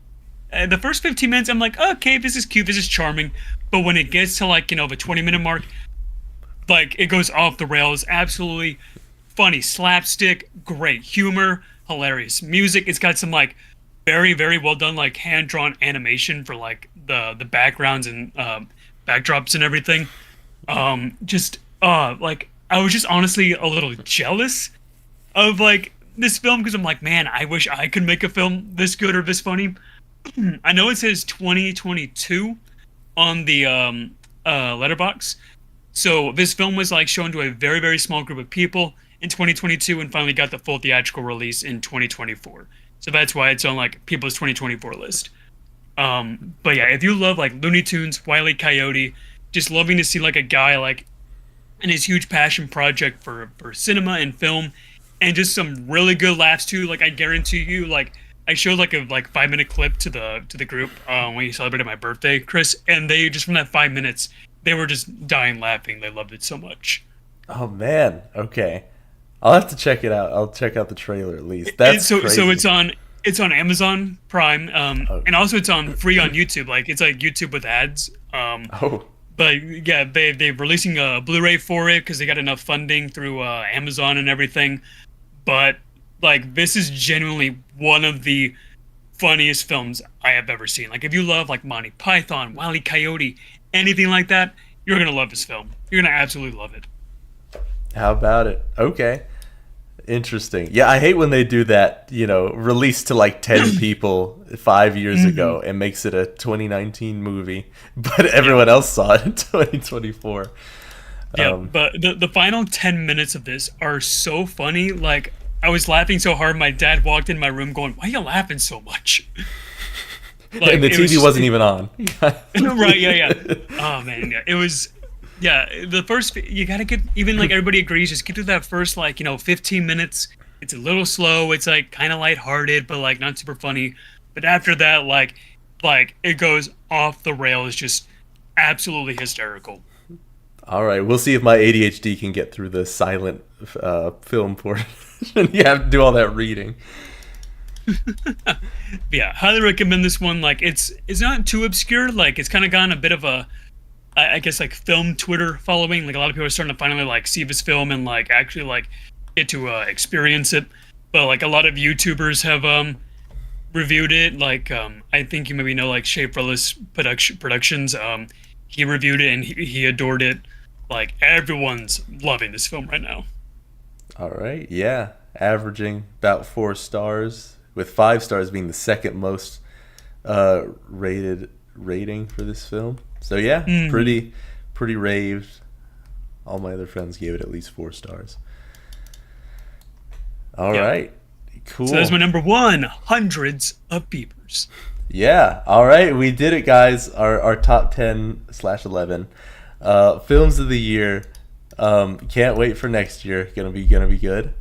the first 15 minutes, I'm like, okay, this is cute, this is charming. But when it gets to like the 20-minute mark, like it goes off the rails. Absolutely funny, slapstick, great humor, hilarious music. It's got some like very, very well done like hand drawn animation for like the backgrounds and backdrops and everything. Like I was just honestly a little jealous of like this film because I'm like, man, I wish I could make a film this good or this funny. I know it says 2022 on the letterbox. So this film was like shown to a very, very small group of people in 2022 and finally got the full theatrical release in 2024. So that's why it's on like people's 2024 list. But yeah, if you love like Looney Tunes, Wile E. Coyote, just loving to see like a guy like in his huge passion project for cinema and film, and just some really good laughs too. Like I guarantee you, like I showed like a 5-minute clip to the group when you celebrated my birthday, Chris, and they just from that 5 minutes they were just dying laughing. They loved it so much. Oh man, okay, I'll have to check it out. I'll check out the trailer at least. That's crazy. So it's on Amazon Prime, and also it's on free on YouTube. Like it's like YouTube with ads. But yeah, they're releasing a Blu-ray for it because they got enough funding through Amazon and everything. But like this is genuinely one of the funniest films I have ever seen. Like if you love like Monty Python, Wile E. Coyote, anything like that, you're gonna love this film. You're gonna absolutely love it. How about it? Okay. Interesting. Yeah, I hate when they do that, released to like 10 people 5 years ago and makes it a 2019 movie, but everyone else saw it in 2024. Yeah, but the final 10 minutes of this are so funny. Like, I was laughing so hard, my dad walked in my room going, "Why are you laughing so much?" Like, and the TV wasn't even on. Right, yeah. Oh, man, yeah. It was... Yeah, the first, you gotta get, even like everybody agrees, just get through that first 15 minutes. It's a little slow, it's like kind of lighthearted, but like not super funny. But after that, like it goes off the rails, just absolutely hysterical. All right, we'll see if my ADHD can get through the silent film portion. You have to do all that reading. Yeah, highly recommend this one. Like, it's not too obscure. Like, it's kind of gotten a bit of a, I guess, like, film Twitter following. Like, a lot of people are starting to finally like see this film and like actually like get to experience it. But like a lot of YouTubers have reviewed it. Like, I think you maybe know like Shaperless Productions. He reviewed it and he adored it. Like, everyone's loving this film right now. All right, yeah, averaging about 4 stars, with 5 stars being the second most rating for this film. So yeah, pretty raved. All my other friends gave it at least 4 stars. All right, cool. So that's my number 1, Hundreds of Beavers. Yeah, all right, we did it, guys. Our top 10/11 films of the year. Can't wait for next year. Gonna be good.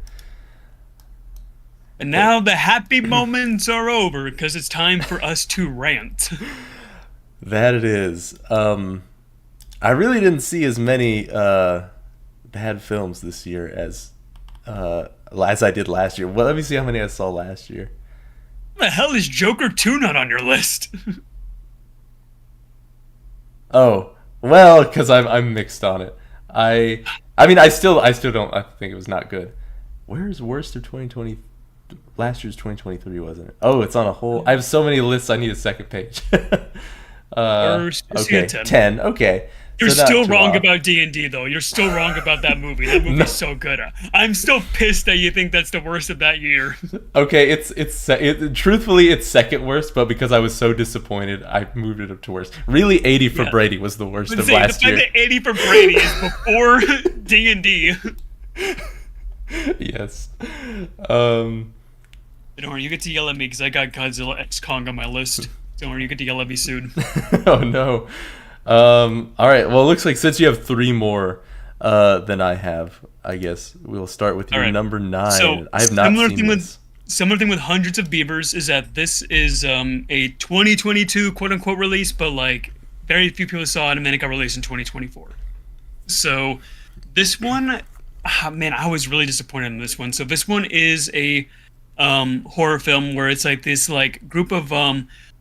And now the happy moments are over because it's time for us to rant. That it is. I really didn't see as many bad films this year as I did last year. Well, let me see how many I saw last year. What the hell is Joker 2 not on your list? Oh, well, because I'm mixed on it. I mean, I still don't. I think it was not good. Where is worst of 2020? Last year's 2023, wasn't it? Oh, it's on a whole. I have so many lists. I need a second page. Okay, 10. Okay. You're still wrong about D&D, though. You're still wrong about that movie. That movie's so good. I'm still pissed that you think that's the worst of that year. Okay, truthfully, it's second worst, but because I was so disappointed, I moved it up to worst. Really, 80 for Brady was the worst of last year. The fact that 80 for Brady is before D&D. Yes. Don't worry, you get to yell at me because I got Godzilla X Kong on my list. Don't worry, you get to yell at me soon. Oh no. All right. Well, it looks like since you have 3 more than I have, I guess we'll start with your number 9. So, I have not seen this. Similar thing with Hundreds of Beavers is that this is a 2022 quote unquote release, but like very few people saw it, and then it got released in 2024. So this one, man, I was really disappointed in this one. So this one is a horror film where it's like this like group of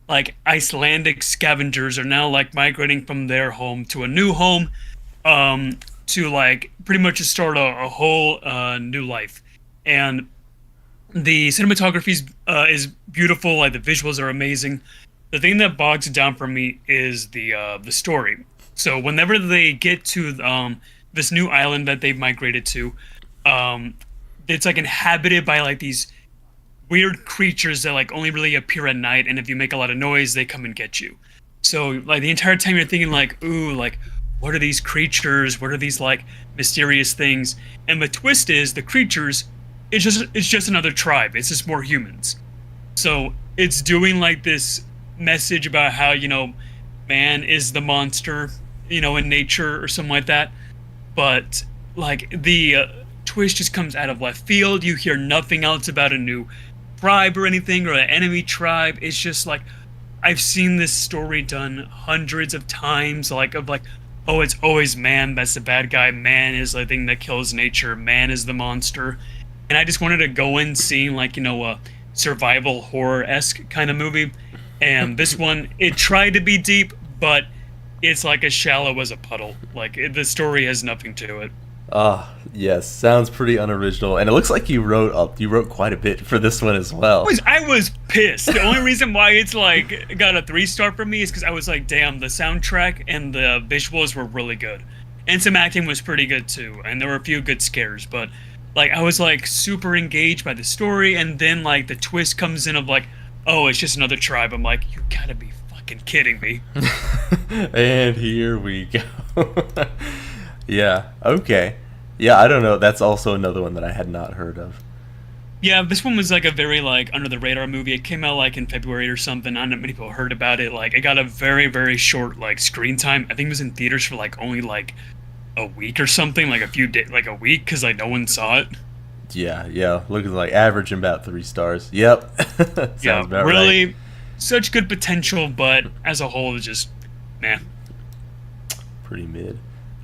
like Icelandic scavengers are now like migrating from their home to a new home to like pretty much just start a whole new life. And the cinematography is beautiful, like the visuals are amazing. The thing that bogs it down for me is the story. So whenever they get to this new island that they've migrated to, it's like inhabited by like these weird creatures that like only really appear at night, and if you make a lot of noise, they come and get you. So like the entire time you're thinking like, ooh, like what are these creatures? What are these like mysterious things? And the twist is the creatures, it's just another tribe. It's just more humans. So it's doing like this message about how, man is the monster, in nature or something like that. But like the twist just comes out of left field. You hear nothing else about a new tribe or anything, or an enemy tribe. It's just like, I've seen this story done hundreds of times, oh, it's always man that's the bad guy, man is the thing that kills nature, man is the monster. And I just wanted to go in seeing like, a survival horror-esque kind of movie. And this one, it tried to be deep, but it's like as shallow as a puddle. Like, the story has nothing to it. Yes, sounds pretty unoriginal, and it looks like you wrote quite a bit for this one as well. I was pissed. The only reason why it's like got a 3-star for me is because I was like, damn, the soundtrack and the visuals were really good, and some acting was pretty good too, and there were a few good scares. But like I was like super engaged by the story, and then like the twist comes in of like, oh, it's just another tribe. I'm like, you gotta be fucking kidding me. And here we go. Yeah. Okay. Yeah, I don't know. That's also another one that I had not heard of. Yeah, this one was like a very like under the radar movie. It came out like in February or something. Not many people heard about it. Like it got a very very short like screen time. I think it was in theaters for like only like a week or something, like a few days, like a week, because like no one saw it. Yeah. Looking like averaging about 3 stars. Yep. Sounds Yeah, about really, right. such good potential, but as a whole, it's just nah. Pretty mid.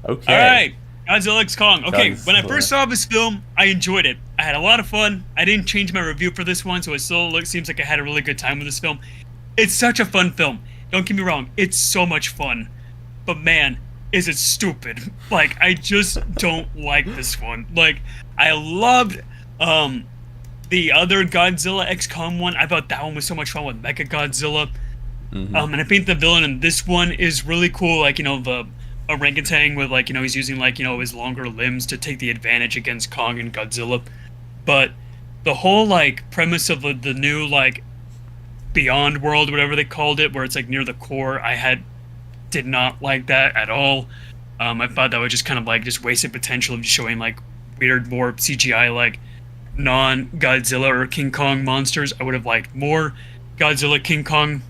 Okay. All right, Godzilla X Kong. Okay, when I Godzilla. first saw this film, I enjoyed it. I had a lot of fun. I didn't change my review for this one, so it still seems like I had a really good time with this film. It's such a fun film. Don't get me wrong, it's so much fun. But man, is it stupid. Like, I just don't like this one. Like, I loved the other Godzilla X Kong one. I thought that one was so much fun with Mecha Godzilla. Mhm. And I think the villain in this one is really cool. Like, you know, the orangutan with, like, you know, he's using, like, you know, his longer limbs to take the advantage against Kong and Godzilla. But the whole, like, premise of the new, like, Beyond World, whatever they called it, where it's, like, near the core, did not like that at all. I thought that was just kind of, like, just wasted potential of just showing, like, weird, more CGI, like, non-Godzilla or King Kong monsters. I would have liked more Godzilla King Kong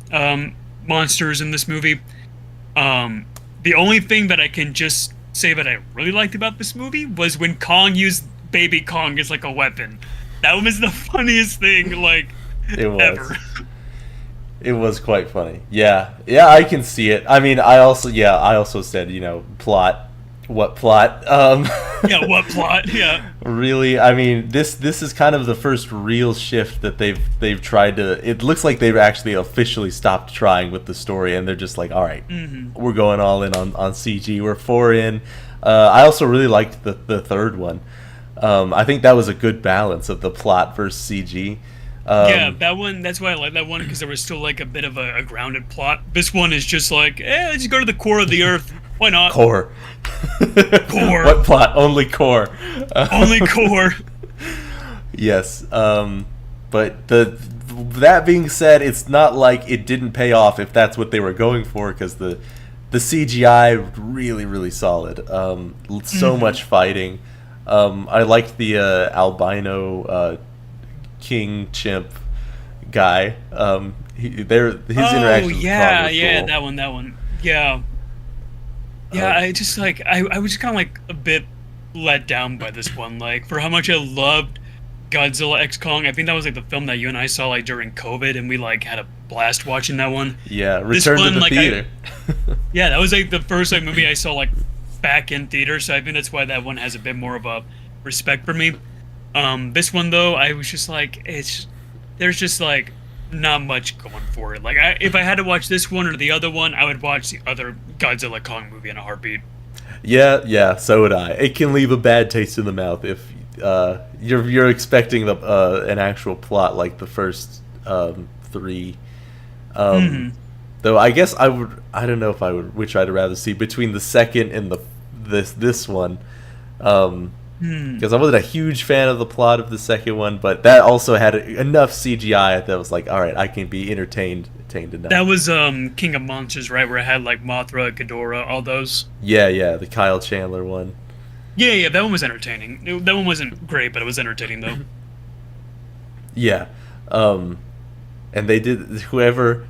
monsters in this movie. The only thing that I can just say that I really liked about this movie was when Kong used Baby Kong as like a weapon. That was the funniest thing like It was. ever. It was quite funny. Yeah, I can see it. I mean, I also said, you know, plot. What plot? Yeah, what plot? Yeah. Really, I mean, this is kind of the first real shift that they've tried to. It looks like they've actually officially stopped trying with the story, and they're just like, all right, we're going all in on CG. We're 4 in. I also really liked the third one. I think that was a good balance of the plot versus CG. Yeah, that one. That's why I like that one, because there was still like a bit of a grounded plot. This one is just like, let's go to the core of the Earth. Why not? Core. Core. What plot? Only core. Only core. Yes. But that being said, it's not like it didn't pay off if that's what they were going for, because the CGI really really solid. So much fighting. I liked the albino king chimp guy. His interaction. Yeah, was yeah, cool. that one. Yeah. Yeah, I just like I was just kind of like a bit let down by this one. Like for how much I loved Godzilla X Kong, I think that was like the film that you and I saw like during COVID, and we like had a blast watching that one. Yeah, Return to the theater. Yeah, that was like the first like movie I saw like back in theater, so I think that's why that one has a bit more of a respect for me. This one though, I was just like, there's just like not much going for it. Like if I had to watch this one or the other one, I would watch the other Godzilla Kong movie in a heartbeat. Yeah, so would I. It can leave a bad taste in the mouth if you're expecting an actual plot like the first 3. Though I guess I don't know if I would which I'd rather see between the second and this one. Because I wasn't a huge fan of the plot of the second one, but that also had enough CGI that was like, all right, I can be entertained enough. That was King of Monsters, right? Where it had like Mothra, Ghidorah, all those. Yeah, the Kyle Chandler one. Yeah, that one was entertaining. That one wasn't great, but it was entertaining though. Yeah, and they did whoever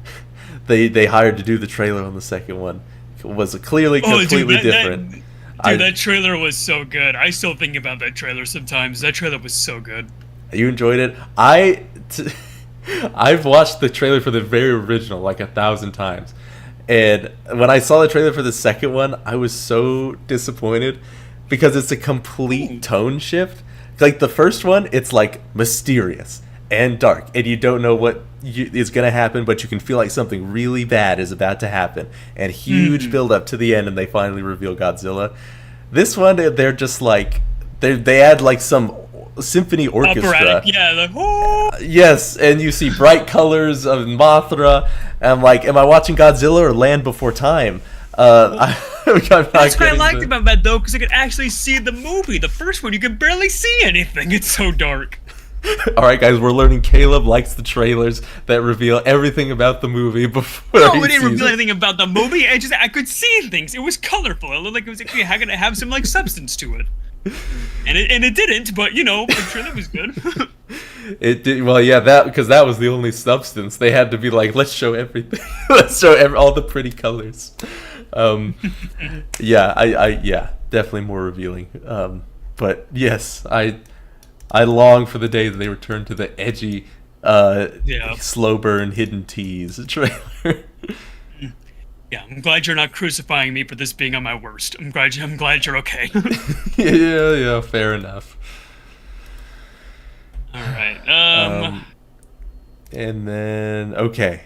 they hired to do the trailer on the second one was clearly completely different. That trailer was so good. I still think about that trailer sometimes. That trailer was so good. You enjoyed it? I've watched the trailer for the very original like 1,000 times. And when I saw the trailer for the second one, I was so disappointed because it's a complete tone shift. Like the first one, it's like mysterious and dark, and you don't know what is going to happen, but you can feel like something really bad is about to happen, and huge build up to the end, and they finally reveal Godzilla. This one, they're just like they add like some symphony orchestra. Operatic, yeah, like, oh! Yes, and you see bright colors of Mothra. And I'm like, am I watching Godzilla or Land Before Time? That's what I liked about that, though, because I could actually see the movie. The first one, you could barely see anything. It's so dark. All right, guys, we're learning Caleb likes the trailers that reveal everything about the movie before. No, it didn't reveal anything about the movie. I could see things. It was colorful. It looked like it was actually gonna have some like substance to it. And it didn't, but you know, the trailer was good. It did well, yeah. Because that was the only substance. They had to be like, let's show everything. Let's show all the pretty colors. Yeah, definitely more revealing. But yes, I long for the day that they return to the edgy, slow burn, hidden tease trailer. Yeah, I'm glad you're not crucifying me for this being on my worst. I'm glad you're okay. Yeah, fair enough. All right. And then okay.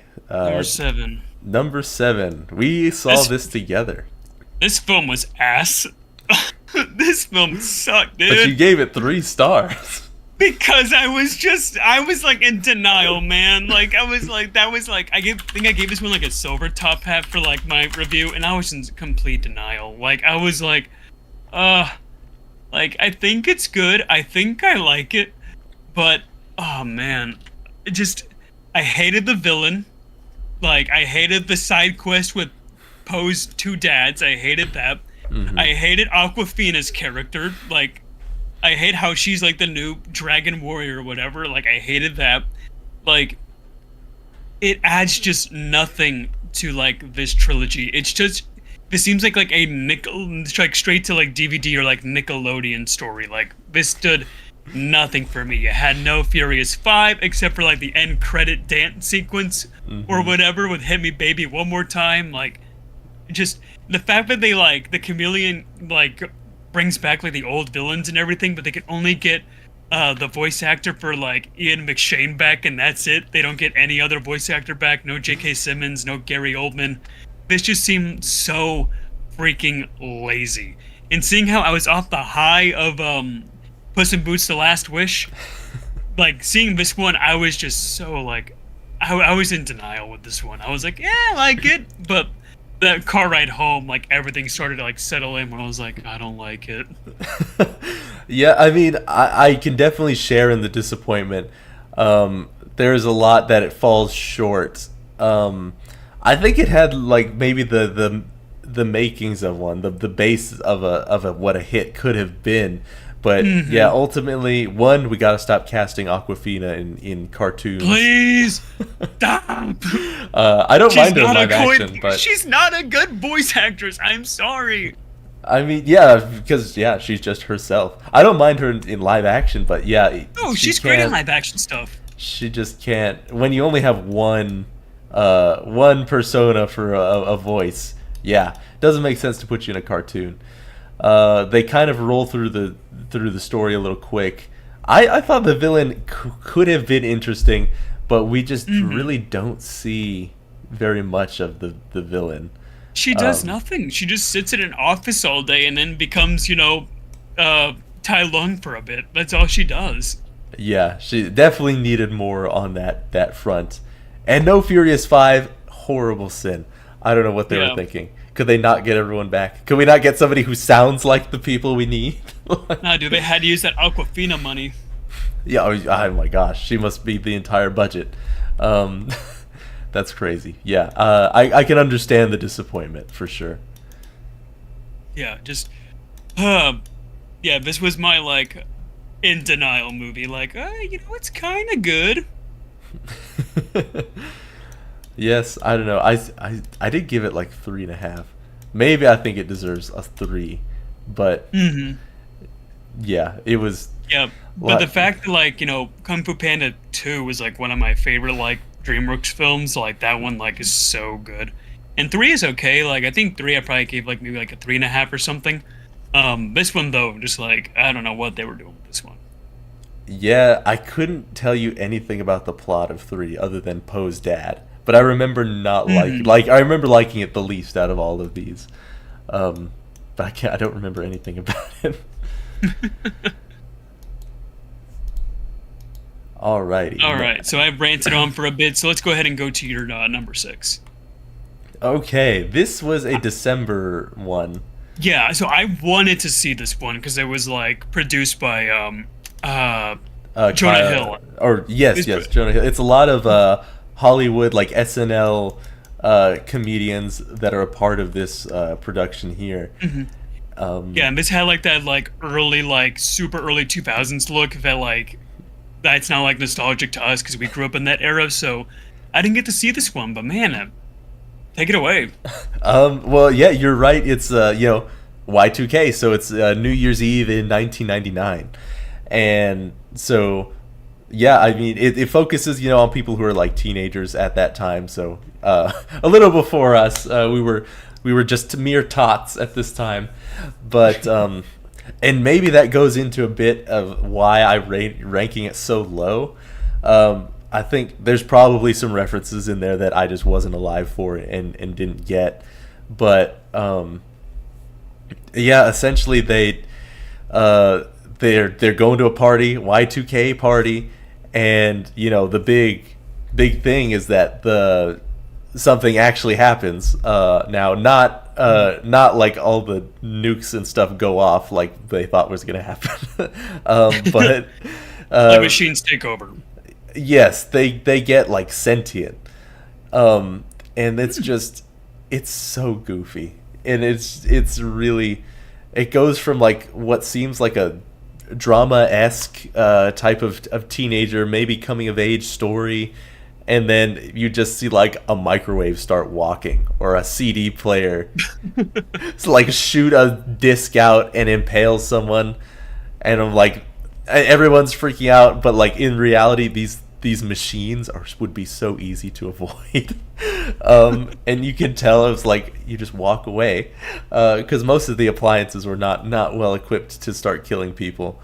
Number 7. We saw this together. This film was ass. This film sucked, dude. But you gave it 3 stars. Because I was like in denial, man. Like I think I gave this one like a silver top hat for like my review, and I was in complete denial. Like I was like I think it's good. I think I like it, but oh man, I hated the villain. Like I hated the side quest with Poe's 2 dads. I hated that. Mm-hmm. I hated Awkwafina's character. Like I hate how she's like the new dragon warrior or whatever. Like I hated that. Like it adds just nothing to like this trilogy. It's just this seems like a straight to like DVD or like Nickelodeon story. Like this did nothing for me. You had no Furious 5 except for like the end credit dance sequence or whatever with Hit Me Baby One More Time. Like just the fact that they like the chameleon like brings back like the old villains and everything, but they can only get the voice actor for like Ian McShane back, and that's it. They don't get any other voice actor back. No J.K. Simmons, no Gary Oldman. This just seemed so freaking lazy. And seeing how I was off the high of Puss in Boots: The Last Wish, like seeing this one, I was just so like I was in denial with this one. I was like, yeah, I like it, but that car ride home, like everything started to like settle in when I was like, I don't like it. Yeah, I mean, I can definitely share in the disappointment. There's a lot that it falls short. I think it had like maybe the makings of one, the base of a what a hit could have been. But yeah, ultimately, one, we gotta stop casting Awkwafina in cartoons. Please stop. I don't mind her in live action, but she's not a good voice actress. I'm sorry. I mean, yeah, because she's just herself. I don't mind her in live action, but yeah, no, she's great in live action stuff. She just can't. When you only have one persona for a voice, yeah, it doesn't make sense to put you in a cartoon. They kind of roll through the story a little quick. I thought the villain could have been interesting, but we just really don't see very much of the villain. She does nothing. She just sits in an office all day and then becomes, Tai Lung for a bit. That's all she does. Yeah, she definitely needed more on that front. And no Furious 5, horrible sin. I don't know what they were thinking. Could they not get everyone back? Could we not get somebody who sounds like the people we need? Nah, dude, they had to use that Awkwafina money. Yeah, oh my gosh, she must be the entire budget. That's crazy. Yeah, I can understand the disappointment for sure. Yeah, just, this was my like in denial movie. Like, it's kind of good. Yes, I don't know. I did give it like 3.5. Maybe I think it deserves a 3, but yeah, it was. Yeah, but the fact that Kung Fu Panda 2 was like one of my favorite like DreamWorks films. Like that one like is so good, and 3 is okay. Like I think 3 I probably gave like maybe like a 3.5 or something. This one though, just like I don't know what they were doing with this one. Yeah, I couldn't tell you anything about the plot of 3 other than Poe's dad. But I remember not I remember liking it the least out of all of these, but I don't remember anything about it. Alrighty. All right, so I've ranted on for a bit, so let's go ahead and go to your number 6. Okay, this was a December one. Yeah, so I wanted to see this one because it was like produced by Jonah Hill. Or yes, It's- Jonah Hill. It's a lot of Hollywood like SNL comedians that are a part of this production here. Yeah, and this had like that like early like super early 2000s look that like that's not like nostalgic to us because we grew up in that era. So I didn't get to see this one, but man, take it away. Well, yeah, you're right. It's Y2K, so it's New Year's Eve in 1999, and so yeah, I mean it focuses on people who are like teenagers at that time. So a little before us, we were just mere tots at this time, but and maybe that goes into a bit of why I ranking it so low. I think there's probably some references in there that I just wasn't alive for and didn't get. But yeah, essentially they're going to a party, Y2K party, and the big thing is that something actually happens. Now not like all the nukes and stuff go off like they thought was going to happen. But Like machines take over. yes, they get like sentient, and it's so goofy, and it's really, it goes from like what seems like a drama-esque type of teenager maybe coming of age story, and then you just see like a microwave start walking or a CD player like shoot a disc out and impale someone, and I'm like, everyone's freaking out, but like in reality these machines would be so easy to avoid. And you can tell it was like you just walk away because most of the appliances were not well equipped to start killing people.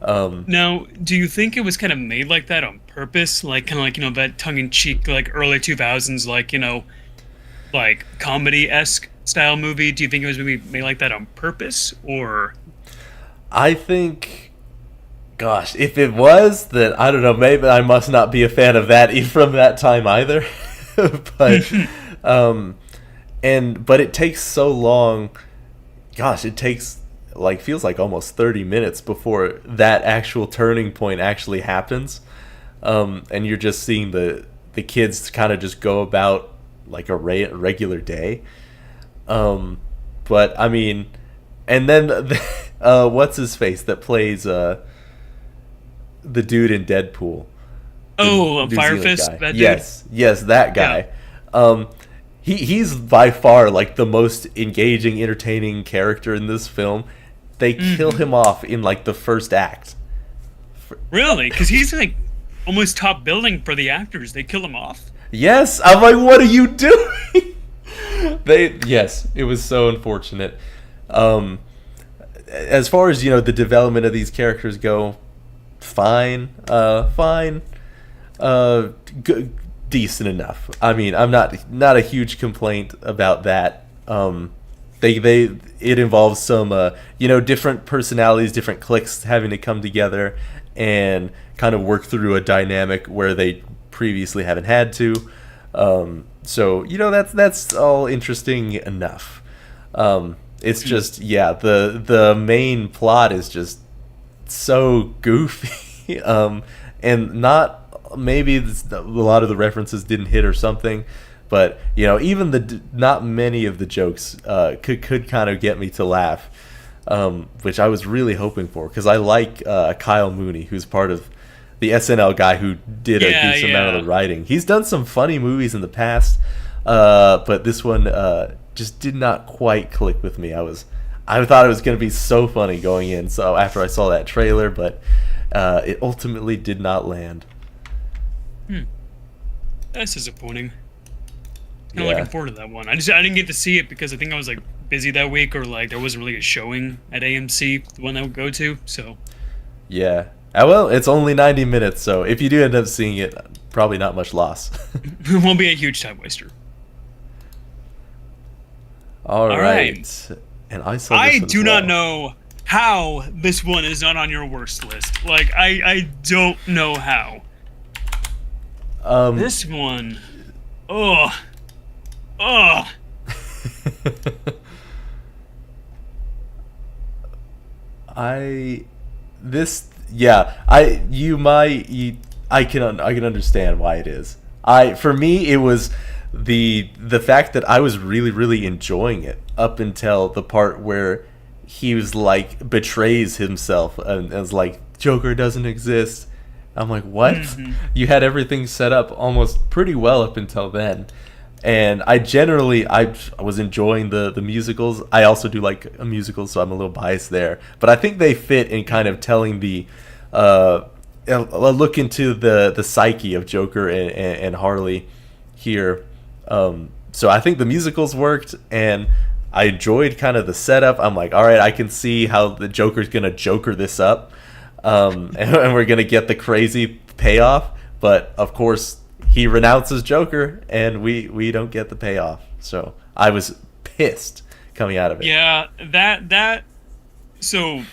Now, do you think it was kind of made like that on purpose? Like, kind of like, that tongue-in-cheek, like, early 2000s, like, like, comedy-esque style movie? Do you think it was maybe made like that on purpose, or...? I think, gosh, if it was, then I don't know, maybe I must not be a fan of that from that time either. But, but it takes so long. Gosh, it takes... like feels like almost 30 minutes before that actual turning point actually happens, and you're just seeing the kids kind of just go about like a regular day, but I mean, and then what's his face that plays the dude in Deadpool, Fire Fist, guy. that dude? Yes, that guy. Yeah. He's by far like the most engaging, entertaining character in this film. They kill him off in like the first act. Really? Because he's like almost top billing for the actors. They kill him off. Yes, I'm like, what are you doing? Yes, it was so unfortunate. As far as the development of these characters go, fine, good, decent enough. I mean, I'm not a huge complaint about that. It involves some different personalities, different cliques having to come together and kind of work through a dynamic where they previously haven't had to. So that's all interesting enough. It's just the main plot is just so goofy, and not maybe a lot of the references didn't hit or something. But even not many of the jokes could kind of get me to laugh, which I was really hoping for, because I like Kyle Mooney, who's part of the SNL guy who did a decent amount of the writing. He's done some funny movies in the past, but this one just did not quite click with me. I thought it was going to be so funny going in. So after I saw that trailer, but it ultimately did not land. That's disappointing. I'm looking forward to that one. I didn't get to see it because I think I was like busy that week, or like there wasn't really a showing at AMC, the one I would go to. So yeah, well, it's only 90 minutes, so if you do end up seeing it, probably not much loss. It won't be a huge time waster. All right. And I saw. I do not know how this one is not on your worst list. Like I don't know how. This one, Ugh. I this yeah I you might you, I can understand why it is. I For me it was the fact that I was really enjoying it up until the part where he was like betrays himself and is like Joker doesn't exist. I'm like, what? You had everything set up almost pretty well up until then. And I was enjoying the musicals. I also do like a musical, so I'm a little biased there. But I think they fit in kind of telling a look into the psyche of Joker and Harley here. So I think the musicals worked, and I enjoyed kind of the setup. I'm like, all right, I can see how the Joker's gonna Joker this up, and we're gonna get the crazy payoff. But of course, he renounces Joker, and we don't get the payoff. So I was pissed coming out of it. Yeah, that. So,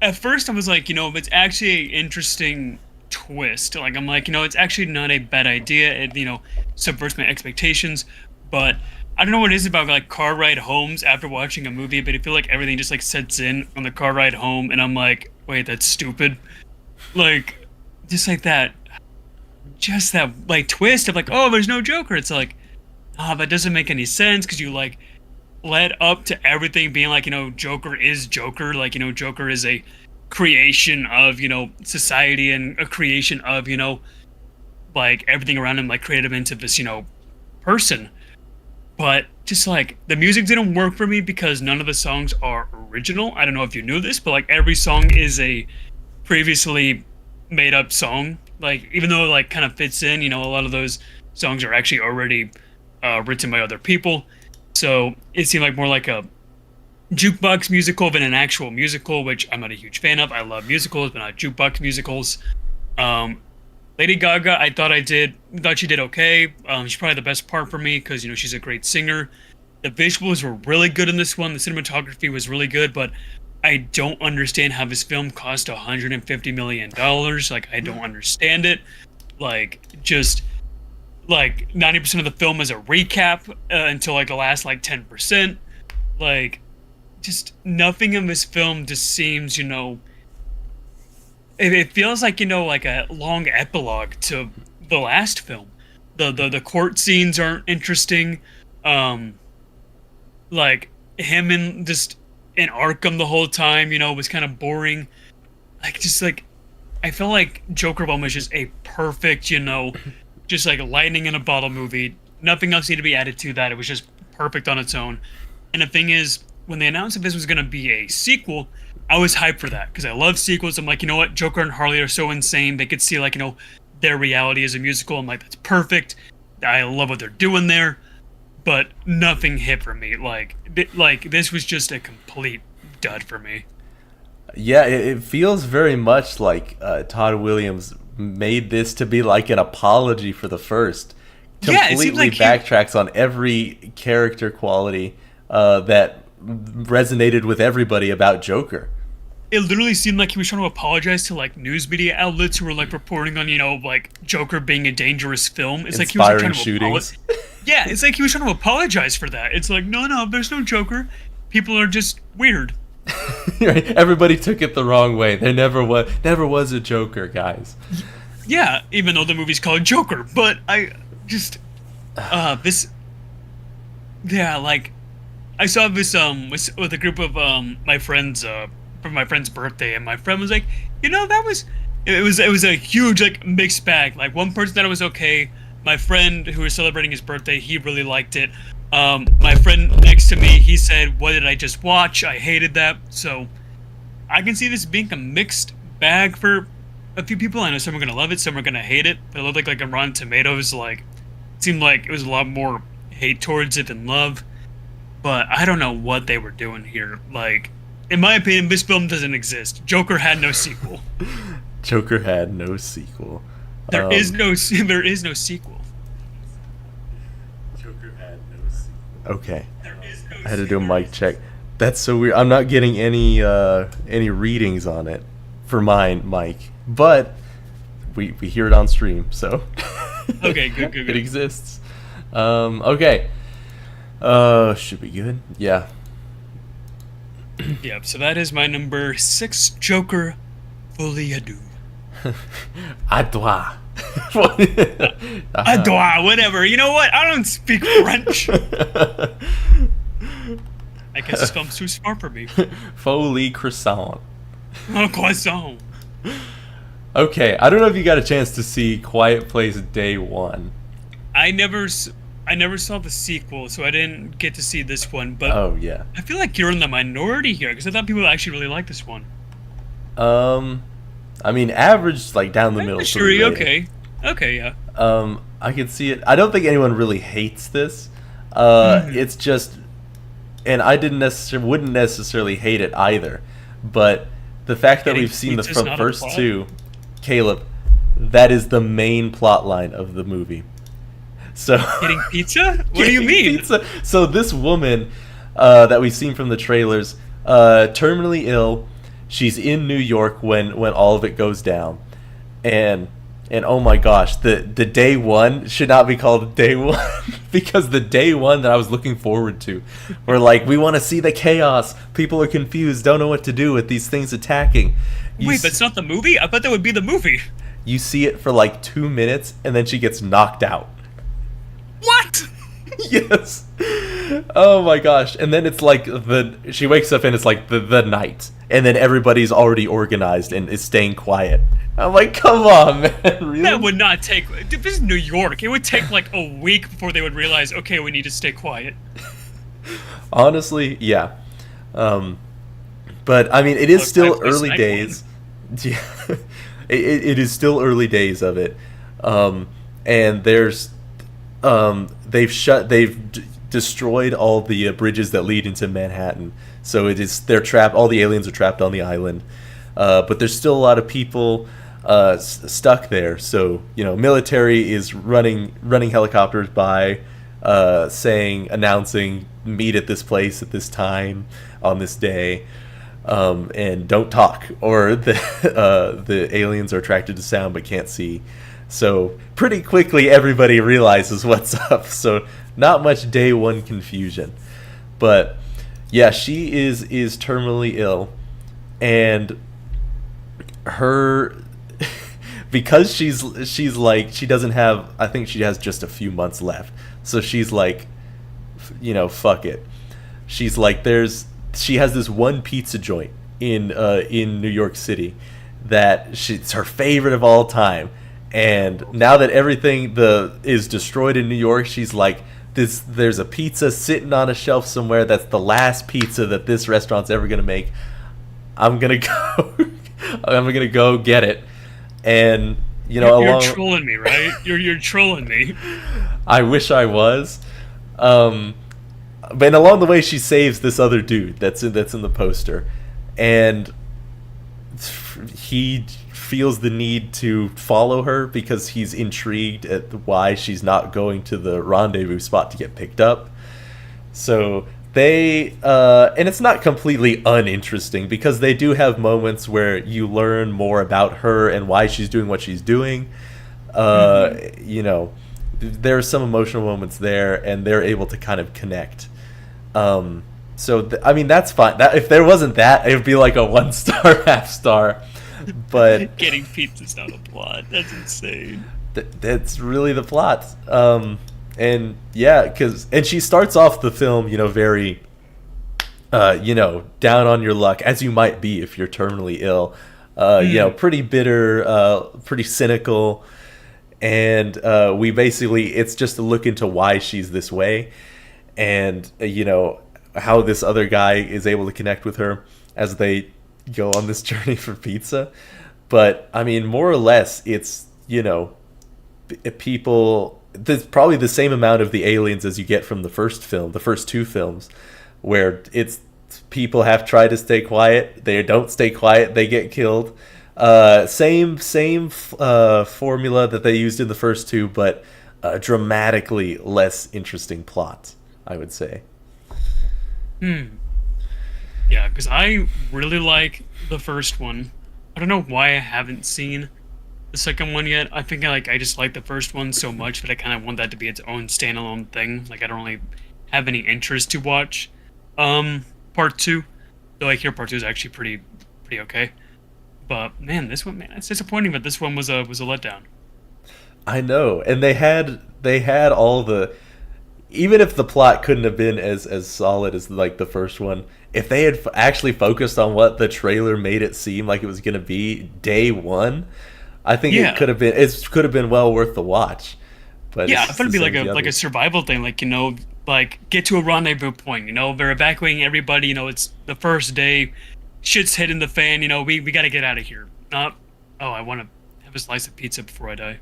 at first I was like, it's actually an interesting twist. Like, I'm like, it's actually not a bad idea. It, subverts my expectations. But I don't know what it is about like car ride homes after watching a movie, but I feel like everything just like sets in on the car ride home, and I'm like, wait, that's stupid. Like, just like that. Just that like twist of like, oh, there's no Joker. It's like, that doesn't make any sense because you like led up to everything being like, Joker is Joker. Like, Joker is a creation of, society and a creation of, like everything around him, like created him into this, person. But just like the music didn't work for me because none of the songs are original. I don't know if you knew this, but like every song is a previously made up song. Like, even though it like kind of fits in, a lot of those songs are actually already written by other people. So it seemed like more like a jukebox musical than an actual musical, which I'm not a huge fan of. I love musicals, but not jukebox musicals. Lady Gaga, I thought she did okay. She's probably the best part for me because, she's a great singer. The visuals were really good in this one. The cinematography was really good, but I don't understand how this film cost $150 million. Like, I don't understand it. Like, just, like, 90% of the film is a recap until, like, the last, like, 10%. Like, just nothing in this film just seems, it feels like, like a long epilogue to the last film. The court scenes aren't interesting. Like, him in just in Arkham the whole time, was kind of boring. Like, just like, I feel like Joker Bomb was just a perfect, just like lightning in a bottle movie. Nothing else needed to be added to that. It was just perfect on its own. And the thing is, when they announced that this was going to be a sequel, I was hyped for that because I love sequels. I'm like, you know what? Joker and Harley are so insane. They could see, like, their reality as a musical. I'm like, that's perfect. I love what they're doing there. But nothing hit for me. Like this was just a complete dud for me. Yeah, it feels very much like Todd Williams made this to be like an apology for the first. Yeah, it seems like backtracks on every character quality that resonated with everybody about Joker. It literally seemed like he was trying to apologize to like news media outlets who were like reporting on, like Joker being a dangerous film. It's Inspiring like he was like, trying to shootings. Yeah, it's like he was trying to apologize for that. It's like, no, there's no Joker. People are just weird. Right? Everybody took it the wrong way. There never was a Joker, guys. Yeah, even though the movie's called Joker, but I just like I saw this with a group of my friends for my friend's birthday, and my friend was like, it was a huge like mixed bag. Like, one person thought it was okay. My friend who was celebrating his birthday, he really liked it. My friend next to me, he said, "What did I just watch? I hated that." So I can see this being a mixed bag for a few people. I know some are gonna love it, some are gonna hate it. But it looked like on Rotten Tomatoes, like, it seemed like it was a lot more hate towards it than love. But I don't know what they were doing here. Like, in my opinion, this film doesn't exist. Joker had no sequel. Joker had no sequel. There is no sequel. Joker had no sequel. Okay. There is no I had to do a mic check. That's so weird. I'm not getting any readings on it for mine, Mike. But we hear it on stream, so Okay, good. it exists. Okay. Should be good. Yeah. Yep, so that is my number 6 Joker, Folie à Deux. À toi. Adwa, whatever. You know what? I don't speak French. I guess this film's too smart for me. Folie croissant. Oh, croissant. Okay, I don't know if you got a chance to see Quiet Place Day 1. I never saw the sequel, so I didn't get to see this one. But Oh, yeah. I feel like you're in the minority here because I thought people actually really like this one. I mean, average, like, down the middle. Sure, pretty rated. okay. Okay, yeah. I can see it. I don't think anyone really hates this. It's just, and I wouldn't necessarily hate it either. But the fact that Getting we've seen the pizza's not a first plot? two, Caleb, that is the main plot line of the movie. So Getting pizza? What do you getting mean? pizza. So this woman that we've seen from the trailers, terminally ill. She's in New York when all of it goes down, and oh my gosh, the day one should not be called day one because the day one that I was looking forward to, where like we want to see the chaos, people are confused, don't know what to do with these things attacking. Wait, that's not the movie? I thought that would be the movie. You see it for like 2 minutes, and then she gets knocked out. What? Yes. Oh my gosh. And then it's like she wakes up and it's like the night. And then everybody's already organized and is staying quiet. I'm like, come on, man. Really? That would not take. This is New York. It would take like a week before they would realize, okay, we need to stay quiet. Honestly, yeah. But I mean, it is Look, still I placed early night days. Yeah. It is still early days of it. And there's they've destroyed all the bridges that lead into Manhattan. So they're trapped. All the aliens are trapped on the island, but there's still a lot of people stuck there. So military is running helicopters by, announcing meet at this place at this time on this day, and don't talk, or the aliens are attracted to sound but can't see. So pretty quickly everybody realizes what's up. So not much day one confusion, but. Yeah, she is terminally ill, and her because she's like she doesn't have. I think she has just a few months left, so she's like, fuck it. She's like, she has this one pizza joint in New York City that it's her favorite of all time, and now that everything is destroyed in New York, she's like. There's a pizza sitting on a shelf somewhere that's the last pizza that this restaurant's ever gonna make. I'm gonna go get it, and you're trolling me, right? You're trolling me. I wish I was, but along the way she saves this other dude that's in the poster, and he feels the need to follow her because he's intrigued at why she's not going to the rendezvous spot to get picked up. So they and it's not completely uninteresting because they do have moments where you learn more about her and why she's doing what she's doing. There are some emotional moments there, and they're able to kind of connect. I mean, that's fine. If there wasn't that, it would be like a 1-star, half-star. But getting pizza's not a plot. That's insane. That's really the plot. And yeah, and she starts off the film, very, down on your luck, as you might be if you're terminally ill. Pretty bitter, pretty cynical, and it's just a look into why she's this way, and how this other guy is able to connect with her as they go on this journey for pizza. But I mean, more or less, it's people. There's probably the same amount of the aliens as you get from the first two films, where it's people have tried to stay quiet, they don't stay quiet, they get killed. Same formula that they used in the first two, but dramatically less interesting plot, I would say. Yeah, because I really like the first one. I don't know why I haven't seen the second one yet. I think I just like the first one so much that I kind of want that to be its own standalone thing. Like I don't really have any interest to watch part two. Though I hear part two is actually pretty okay. But man, this one, man, it's disappointing that this one was a letdown. I know, and they had all the, even if the plot couldn't have been as solid as like the first one, if they had actually focused on what the trailer made it seem like it was going to be day one, I think Yeah. it could have been well worth the watch. But Yeah, I it's thought it'd the be same as the like a others. survival thing, like like get to a rendezvous point. They're evacuating everybody. It's the first day, shit's hitting the fan. We got to get out of here. Not, oh, I want to have a slice of pizza before I die.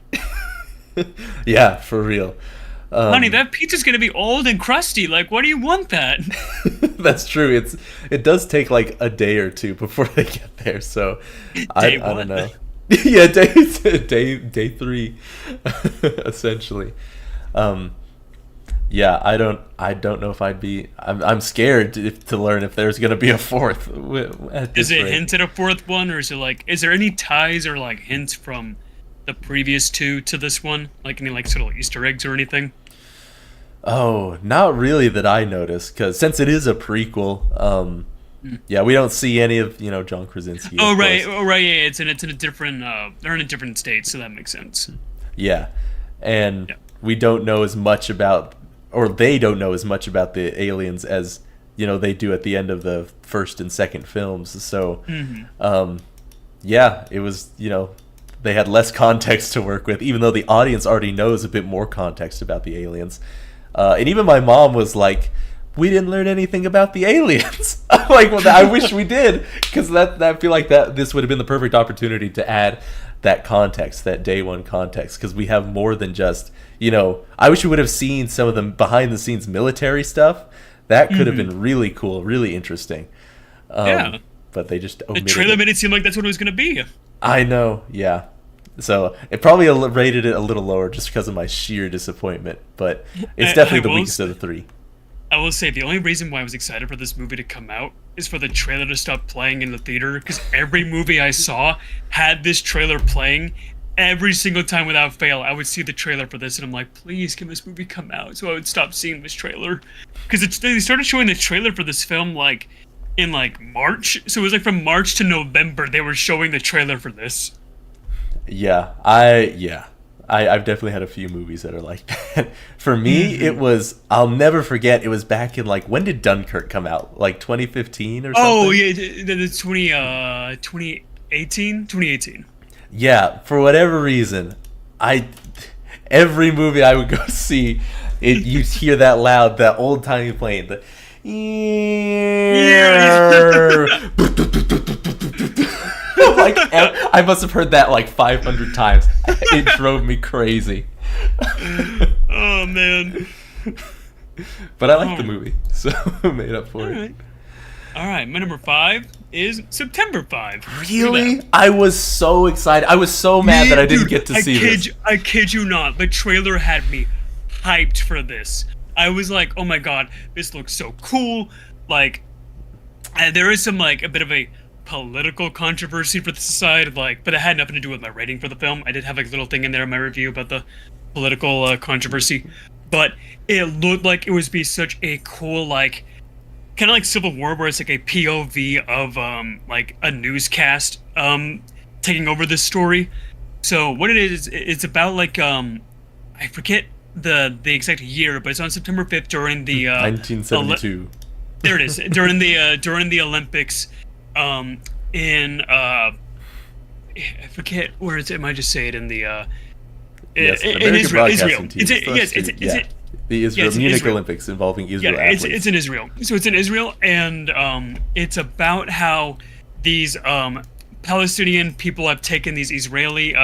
Yeah, for real. Honey, that pizza's gonna be old and crusty. Like, why do you want that? That's true. It does take like a day or two before they get there. So I Day don't one. know. Yeah, day three, essentially. Yeah, I don't know if I'd be. I'm scared to learn if there's gonna be a fourth. At Is this it rate. hinted a fourth one, or is there any ties or like hints from the previous two to this one? Like any like sort of Easter eggs or anything? Oh, not really that I noticed, because since it is a prequel, yeah, we don't see any of John Krasinski. Oh of right, course. oh right, yeah. It's in a different. They're in a different state, so that makes sense. Yeah, and Yeah. we don't know as much about, or they don't know as much about the aliens as they do at the end of the first and second films. So, yeah, it was they had less context to work with, even though the audience already knows a bit more context about the aliens. And even my mom was like, "We didn't learn anything about the aliens." I'm like, "Well, I wish we did, because I feel like that this would have been the perfect opportunity to add that context, that day one context, because we have more than just I wish we would have seen some of the behind the scenes military stuff. That could have been really cool, really interesting. Yeah. But they just The omitted trailer it. made it seem like that's what it was gonna be. I know, yeah. So it probably rated it a little lower just because of my sheer disappointment, but it's I definitely the will weakest of the three. I will say the only reason why I was excited for this movie to come out is for the trailer to stop playing in the theater, because every movie I saw had this trailer playing. Every single time without fail, I would see the trailer for this, and I'm like, please, can this movie come out? So I would stop seeing this trailer, because they started showing the trailer for this film like in like March. So it was like from March to November they were showing the trailer for this. I've definitely had a few movies that are like that. For me, it was, I'll never forget, it was back in like, when did Dunkirk come out? Like 2015 or something? Oh yeah, the 2018. Yeah, for whatever reason, every movie I would go see, you'd hear that loud, that old timey plane, the like I must have heard that like 500 times. It drove me crazy. Oh man. But I like the movie, so I made up for All it. right. All right, my number 5 is September 5. Really? I was so excited. I was so mad that I didn't get to see this. I kid you not. The trailer had me hyped for this. I was like, oh my god, this looks so cool. Like, there is some, like, a bit of a political controversy for this side, like, but it had nothing to do with my rating for the film. I did have, like, a little thing in there in my review about the political controversy. But it looked like it was be such a cool, like, kind of like Civil War, where it's like a POV of like a newscast taking over this story. So what it is, it's about like I forget the exact year, but it's on September 5th during the 1972. there it is, during the Olympics in I forget where it's, it might just say it in the Yes, in American Israel. Broadcasting Team. The Israel it's in Munich Israel. Olympics involving Israel Yeah, athletes. it's in Israel. So it's in Israel, and it's about how these Palestinian people have taken these Israeli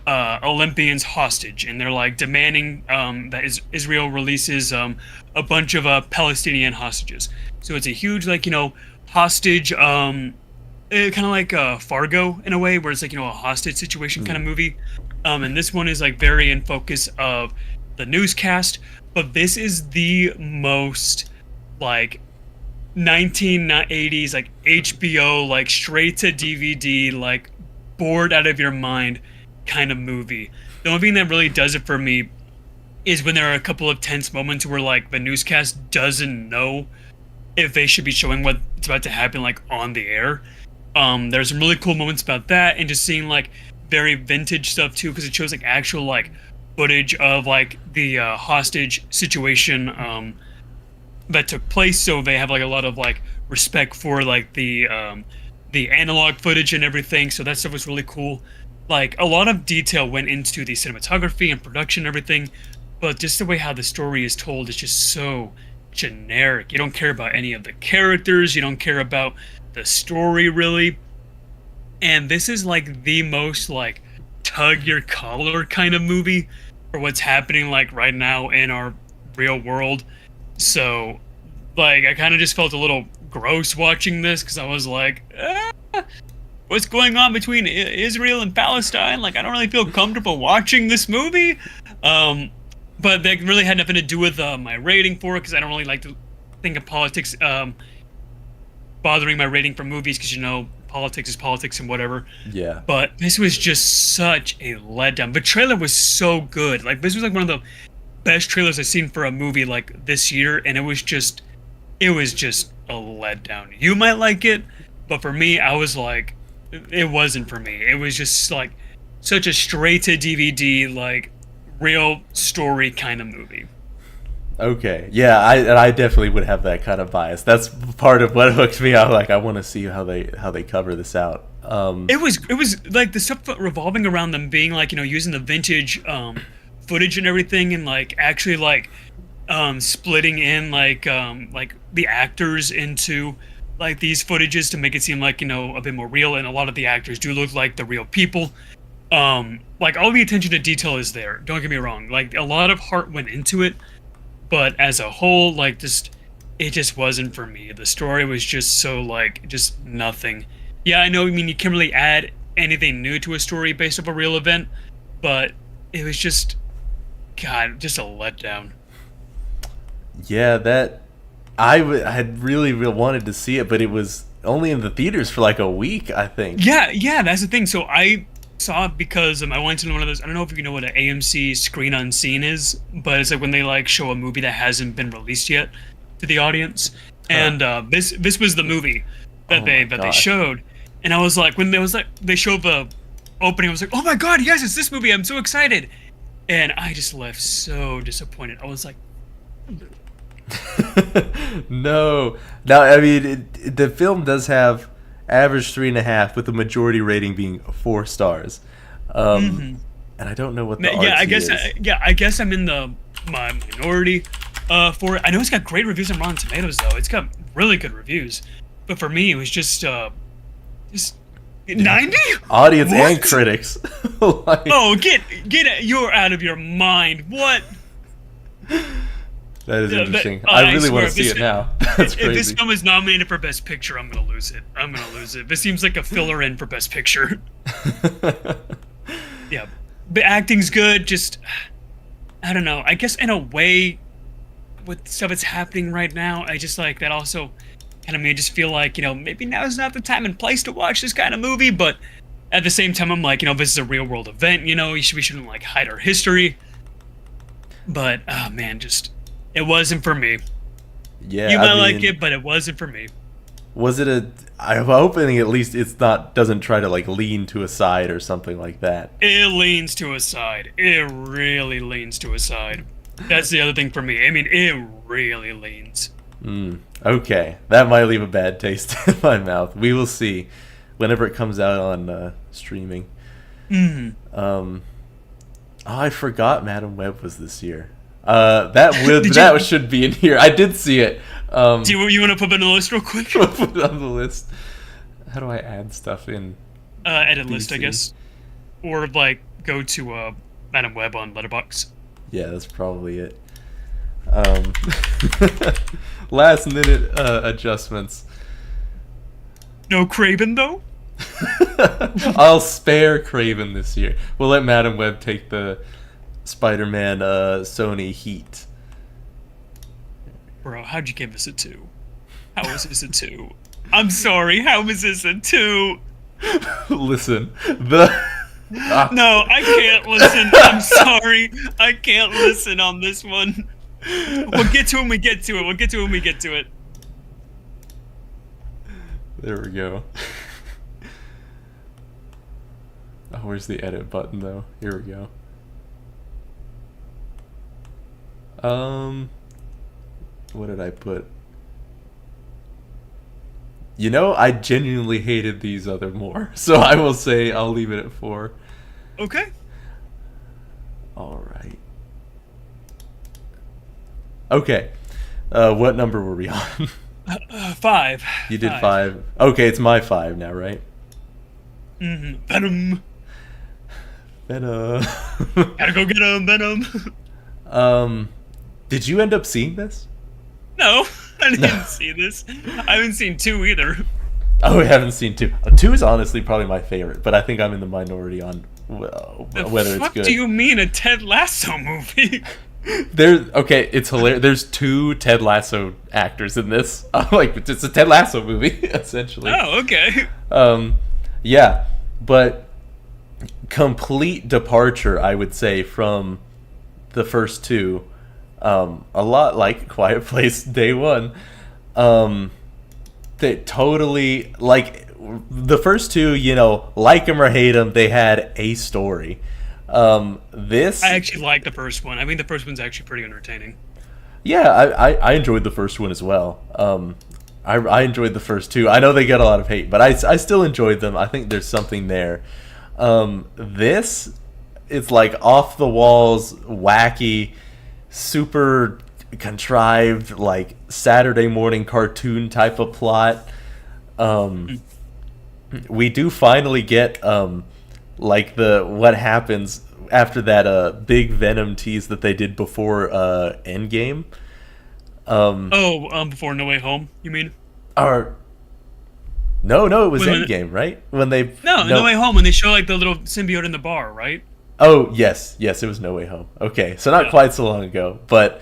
Olympians hostage, and they're like demanding that Israel releases a bunch of Palestinian hostages. So it's a huge, like, hostage, kind of like Fargo in a way, where it's like, a hostage situation kind of movie. And this one is like very in focus of the newscast, but this is the most like 1980s like HBO, like straight to DVD, like bored out of your mind kind of movie. The only thing that really does it for me is when there are a couple of tense moments where like the newscast doesn't know if they should be showing what's about to happen like on the air. There's some really cool moments about that, and just seeing like very vintage stuff too, because it shows like actual like footage of like the hostage situation that took place. So they have like a lot of like respect for like the analog footage and everything. So that stuff was really cool. Like a lot of detail went into the cinematography and production and everything, but just the way how the story is told is just so generic. You don't care about any of the characters. You don't care about the story really. And this is like the most like tug your collar kind of movie for what's happening like right now in our real world. So like I kind of just felt a little gross watching this, because I was like, what's going on between Israel and Palestine? Like I don't really feel comfortable watching this movie. But that really had nothing to do with my rating for it, because I don't really like to think of politics bothering my rating for movies, because, you know, politics is politics and whatever. Yeah. But this was just such a letdown. The trailer was so good. Like, this was like one of the best trailers I've seen for a movie like this year, and it was just a letdown. You might like it, but for me, I was like, it wasn't for me. It was just like such a straight to DVD, like, real story kind of movie. Okay, yeah, I definitely would have that kind of bias. That's part of what hooked me out. Like, I want to see how they cover this out. It was like the stuff revolving around them being like, you know, using the vintage footage and everything, and like actually like splitting in like the actors into like these footages to make it seem like, you know, a bit more real. And a lot of the actors do look like the real people. Like all the attention to detail is there. Don't get me wrong. Like a lot of heart went into it, but as a whole, like it just wasn't for me. The story was just so like just nothing. Yeah, I know. I mean, you can't really add anything new to a story based off a real event, but it was just, God, just a letdown. Yeah, that I had really wanted to see it, but it was only in the theaters for like a week, I think. Yeah, that's the thing. So I saw it because I went to one of those. I don't know if you know what an AMC Screen Unseen is, but it's like when they like show a movie that hasn't been released yet to the audience. And this was the movie that they showed, and I was like, when they showed the opening, I was like, oh my God, yes, it's this movie! I'm so excited, and I just left so disappointed. I was like, no. Now, I mean, the film does have average 3.5, with the majority rating being 4 stars. And I don't know what the RT is. I guess I'm in the minority for it. I know it's got great reviews on Rotten Tomatoes, though. It's got really good reviews. But for me, it was just 90? Audience what? And critics. Like, oh, you're out of your mind. What? That is interesting. I really want to see it now. That's crazy. If this film is nominated for Best Picture, I'm going to lose it. This seems like a filler in for Best Picture. Yeah. The acting's good, just, I don't know. I guess in a way, with stuff that's happening right now, I just like that also kind of made me just feel like, you know, maybe now is not the time and place to watch this kind of movie, but at the same time, I'm like, you know, this is a real world event, you know, we shouldn't like hide our history. But, oh man, it wasn't for me. Yeah, you might like it, but it wasn't for me. Was it I'm hoping at least doesn't try to like lean to a side or something like that. It leans to a side. It really leans to a side. That's the other thing for me. I mean, it really leans. Okay, that might leave a bad taste in my mouth. We will see whenever it comes out on streaming. I forgot Madam Web was this year. That should be in here. I did see it. Do you want to put it on the list real quick? Put it on the list. How do I add stuff in? Edit list, I guess, or like go to Madam Web on Letterboxd. Yeah, that's probably it. Last minute adjustments. No Craven though. I'll spare Craven this year. We'll let Madam Web take the Spider-Man Sony heat. Bro, how'd you give this a 2? How is this a 2? I'm sorry, how is this a 2? Listen, No, I can't listen. I'm sorry. I can't listen on this one. We'll get to it when we get to it. We'll get to it when we get to it. There we go. Oh, where's the edit button though? Here we go. What did I put? You know, I genuinely hated these other more, so I will say I'll leave it at 4. Okay. All right. Okay. What number were we on? 5. You did 5. Okay, it's my 5 now, right? Mm-hmm. Venom. Venom. Gotta go get him, Venom. Did you end up seeing this? No, I didn't see this. I haven't seen 2 either. Oh, I haven't seen 2. 2 is honestly probably my favorite, but I think I'm in the minority on whether it's good. What do you mean a Ted Lasso movie? Okay, it's hilarious. There's 2 Ted Lasso actors in this. Like, it's a Ted Lasso movie, essentially. Oh, okay. Yeah, but complete departure, I would say, from the first 2. A lot like Quiet Place Day One. They totally, like, the first 2, you know, like them or hate them, they had a story. This, I actually like the first one. I mean, the first one's actually pretty entertaining. yeah, I enjoyed the first one as well. I enjoyed the first 2. I know they get a lot of hate, but I still enjoyed them. I think there's something there. This, it's like off the walls, wacky, super contrived, like Saturday morning cartoon type of plot. We do finally get like what happens after that big Venom tease that they did before Endgame. Before No Way Home, you mean? No, it was Endgame, right? When they No Way Home, when they show like the little symbiote in the bar, right? Oh, yes, it was No Way Home. Okay, so not quite so long ago, but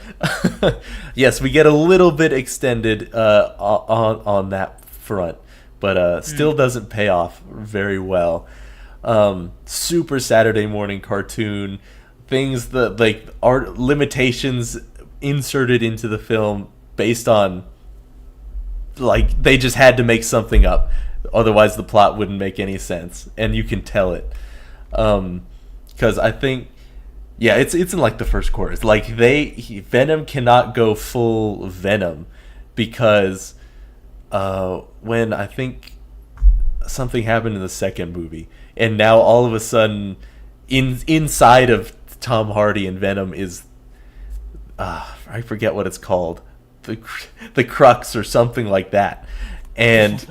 yes, we get a little bit extended on that front, but still doesn't pay off very well. Super Saturday morning cartoon, things that, like, are limitations inserted into the film based on, like, they just had to make something up, otherwise the plot wouldn't make any sense, and you can tell it. Because I think, yeah, it's in like the first quarter. It's like Venom cannot go full Venom because when I think something happened in the second movie, and now all of a sudden, inside of Tom Hardy and Venom is, I forget what it's called, the Crux or something like that, and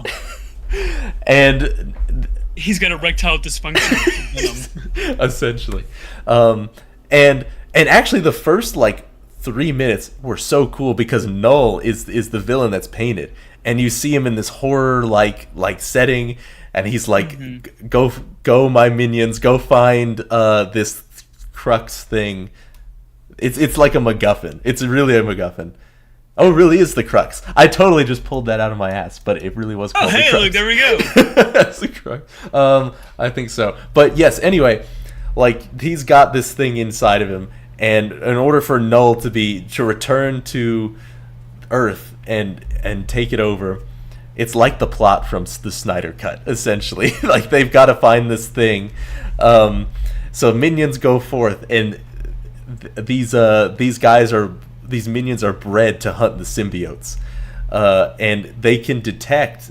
and. He's got erectile dysfunction. Essentially. And actually the first, like, 3 minutes were so cool because Null is the villain that's painted. And you see him in this horror like setting, and he's like, go my minions, go find this Crux thing. It's like a MacGuffin. It's really a MacGuffin. Oh, it really is the Crux. I totally just pulled that out of my ass, but it really was called the Crux. Look, there we go. That's the Crux. I think so. But yes, anyway, like, he's got this thing inside of him, and in order for Null to return to Earth and take it over, it's like the plot from the Snyder Cut, essentially. Like, they've got to find this thing. So minions go forth, and these minions are bred to hunt the symbiotes, and they can detect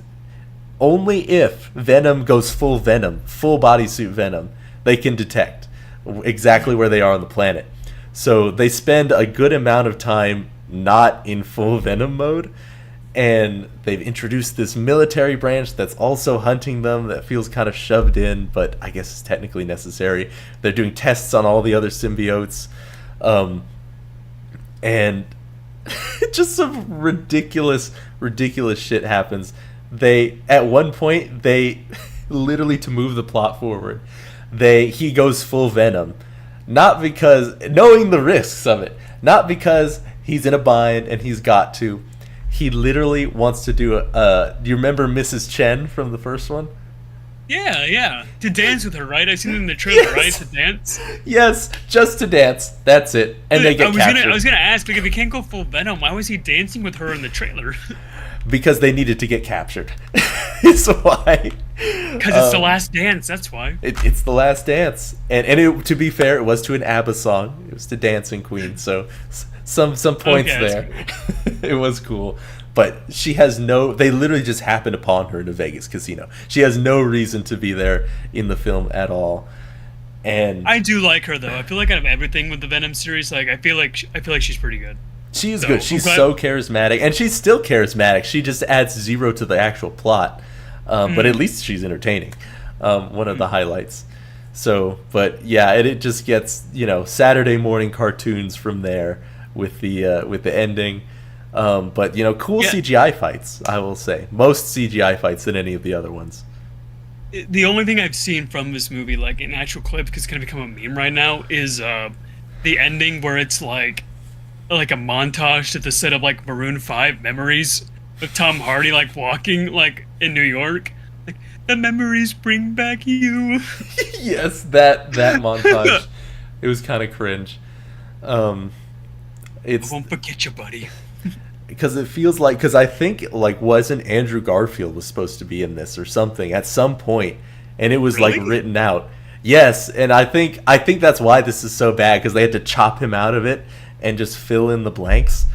only if Venom goes full Venom, full bodysuit Venom. They can detect exactly where they are on the planet. So they spend a good amount of time not in full Venom mode, and they've introduced this military branch that's also hunting them that feels kind of shoved in, but I guess it's technically necessary. They're doing tests on all the other symbiotes. And just some ridiculous shit happens. At one point, literally, to move the plot forward, he goes full Venom, not because, knowing the risks of it, not because he's in a bind and he's got to. He literally wants to do do you remember Mrs. Chen from the first one? Yeah. To dance with her, right? I've seen it in the trailer, right? To dance. Yes, just to dance. That's it. And they get captured. I was gonna ask, like, if he can't go full Venom, why was he dancing with her in the trailer? Because they needed to get captured. Is why. Because it's the last dance. That's why. It's the last dance, and to be fair, it was to an ABBA song. It was to Dancing Queen, so some points there. It was cool, but she has no. They literally just happened upon her in a Vegas casino. She has no reason to be there in the film at all. And I do like her though. I feel like out of everything with the Venom series, like I feel like she's pretty good. She is good. She's so charismatic, and she's still charismatic. She just adds zero to the actual plot, but at least she's entertaining. One of the highlights. So, but yeah, it just gets Saturday morning cartoons from there with the ending. But cool CGI fights. I will say most CGI fights than any of the other ones. The only thing I've seen from this movie, like in actual clip, because it's gonna become a meme right now, is the ending where it's like a montage to the set of like Maroon 5 Memories with Tom Hardy like walking like in New York, like the memories bring back you. Yes, that montage. It was kind of cringe. I won't forget you, buddy. Because it feels like, because I think like wasn't Andrew Garfield was supposed to be in this or something at some point, and it was Really? like written out. Yes, and I think that's why this is so bad, because they had to chop him out of it and just fill in the blanks.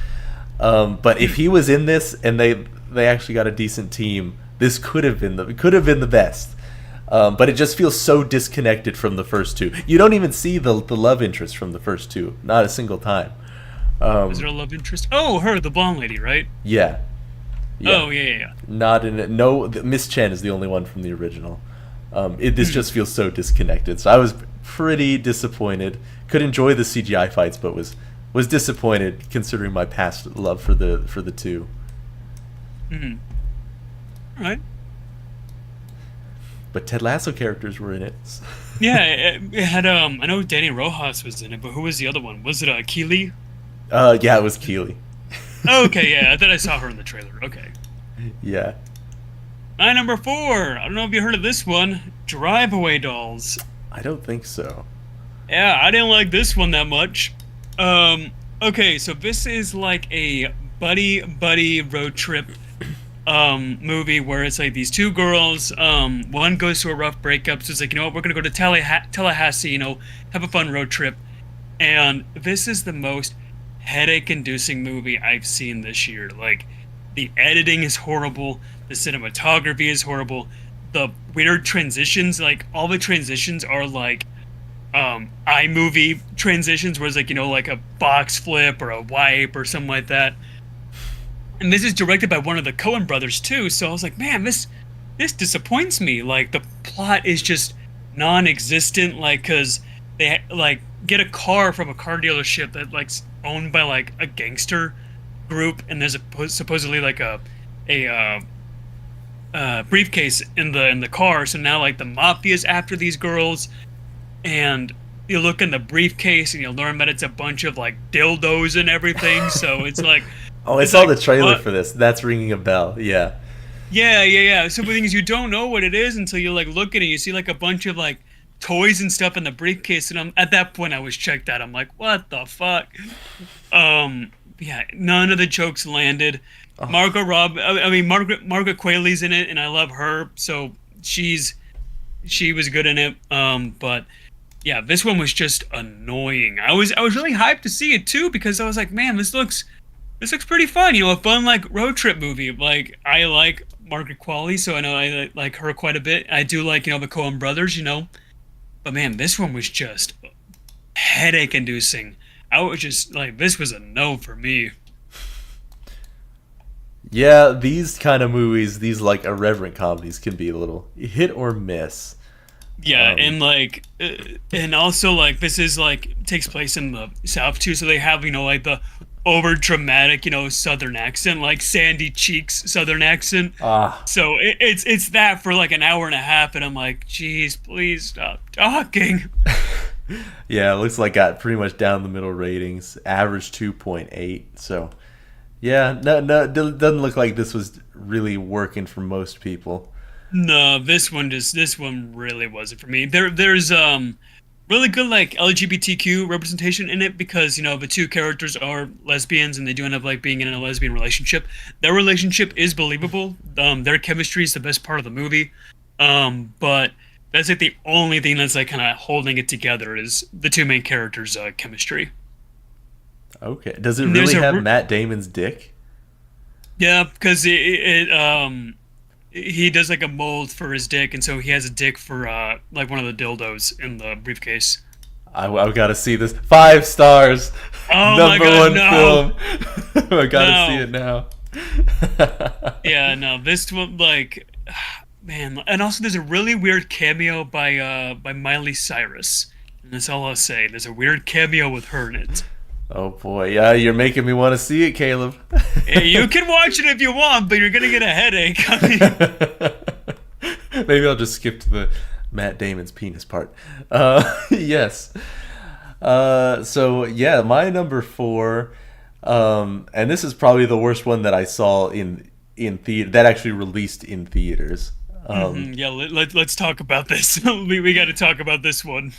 But if he was in this and they actually got a decent team, this could have been the best. But it just feels so disconnected from the first two. You don't even see the love interest from the first two, not a single time. Was there a love interest? Oh, her, the blonde lady, right? Yeah. Oh, yeah. Not in it. No, Miss Chen is the only one from the original. This just feels so disconnected. So I was pretty disappointed. Could enjoy the CGI fights, but was disappointed considering my past love for the two. Mm-hmm. All right. But Ted Lasso characters were in it. Yeah, it had I know Danny Rojas was in it, but who was the other one? Was it Keely? Yeah, it was Keely. Oh, okay, yeah, I thought I saw her in the trailer. Okay. Yeah. My number 4. I don't know if you heard of this one. Drive-Away Dolls. I don't think so. Yeah, I didn't like this one that much. Okay, so this is like a buddy road trip movie where it's like these two girls, one goes through a rough breakup, so it's like, what, we're gonna go to Tallahassee, have a fun road trip. And this is the most headache-inducing movie I've seen this year. Like, the editing is horrible, the cinematography is horrible, the weird transitions, like all the transitions are like iMovie transitions, where it's like, like a box flip or a wipe or something like that. And this is directed by one of the Coen brothers too, so I was like, man, this disappoints me. Like, the plot is just non-existent, like, because they like get a car from a car dealership that like's owned by like a gangster group, and there's supposedly like a briefcase in the car. So now like the mafia's after these girls, and you look in the briefcase and you learn that it's a bunch of like dildos and everything. So it's like, oh, I saw the trailer for this. That's ringing a bell. Yeah. Yeah. So the thing is, you don't know what it is until you like look at it. You see like a bunch of like toys and stuff in the briefcase, and at that point I was checked out. I'm like, what the fuck? Yeah, none of the jokes landed. Oh. Margot Qualley's in it, and I love her, so she was good in it. But yeah, this one was just annoying. I was really hyped to see it too, because I was like, man, this looks pretty fun. A fun like road trip movie. Like, I like Margaret Qualley, so I know I like her quite a bit. I do like the Coen brothers, But man, this one was just headache inducing. I was just like, this was a no for me. Yeah, these kind of movies, these like irreverent comedies, can be a little hit or miss. Yeah, and like, and also like, this is like takes place in the South too, so they have like the over dramatic Southern accent, like Sandy Cheeks Southern accent. So it's that for like an hour and a half, and I'm like, geez, please stop talking. Yeah, it looks like got pretty much down the middle ratings, average 2.8. So yeah, no, it doesn't look like this was really working for most people. No, this one really wasn't for me. There's really good like LGBTQ representation in it because the two characters are lesbians and they do end up like being in a lesbian relationship. Their relationship is believable. Their chemistry is the best part of the movie. But that's like the only thing that's like kind of holding it together is the two main characters' chemistry. Okay. Does it And there's really a have Matt Damon's dick? Yeah, because he does like a mold for his dick, and so he has a dick for like one of the dildos in the briefcase. I've got to see this. 5 stars. Oh my Number God, one no. film. I got to No. see it now. Yeah, no, this one like man, and also there's a really weird cameo by Miley Cyrus. And that's all I'll say. There's a weird cameo with her in it. Oh boy, yeah, you're making me want to see it, Caleb. Hey, you can watch it if you want, but you're gonna get a headache. I mean, Maybe I'll just skip to the Matt Damon's penis part. Yes. So yeah, my number 4, and this is probably the worst one that I saw in theater that actually released in theaters. yeah, let's talk about this. We got to talk about this one.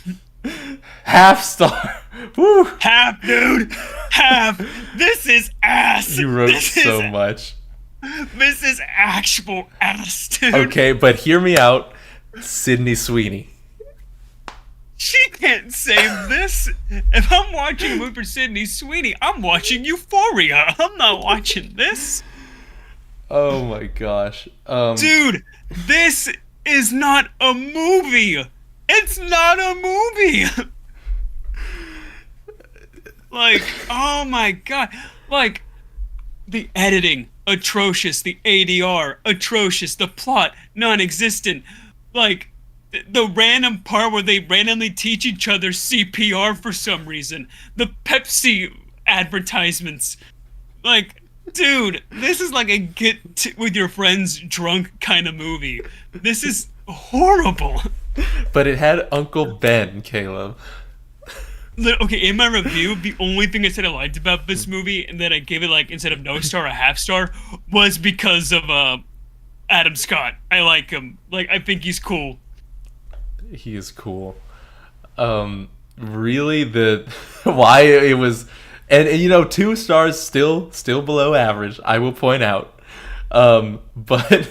Half star. Woo! Half, dude. Half. This is ass. You wrote This so is, much. This is actual ass, dude. Okay, but hear me out. Sydney Sweeney. She can't save this. If I'm watching a movie for Sydney Sweeney, I'm watching Euphoria. I'm not watching this. Oh my gosh. Dude, this is not a movie. It's not a movie. Like, oh my god. Like, the editing, atrocious. The ADR, atrocious. The plot, non-existent. Like, the random part where they randomly teach each other CPR for some reason. The Pepsi advertisements. Like, dude, this is like a with your friends drunk kind of movie. This is horrible. But it had Uncle Ben, Caleb. Okay, in my review, the only thing I said I liked about this movie, and then I gave it like instead of no star a half star, was because of Adam Scott. I like him. Like I think he's cool. He is cool. Really, the why it was, and 2 stars still below average. I will point out, but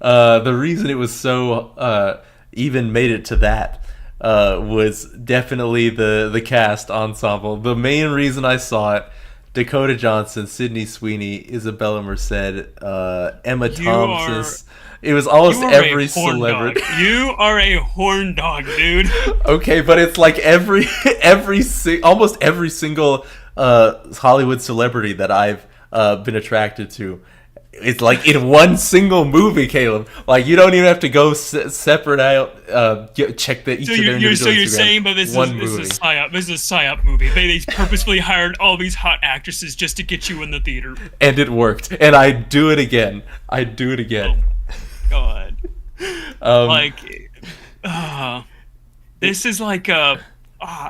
the reason it was so even made it to that was definitely the cast ensemble. The main reason I saw it: Dakota Johnson, Sydney Sweeney, Isabella Merced, Emma Thompson. It was almost every celebrity. You are a horn dog, dude. Okay, but it's like almost every single Hollywood celebrity that I've been attracted to. It's like in one single movie, Caleb. Like you don't even have to go separate out. Check the each of their individual So you're Instagram. saying, but this is a psyop. This is a psyop movie. They purposefully hired all these hot actresses just to get you in the theater. And it worked. And I'd do it again. I'd do it again. God. This is like a.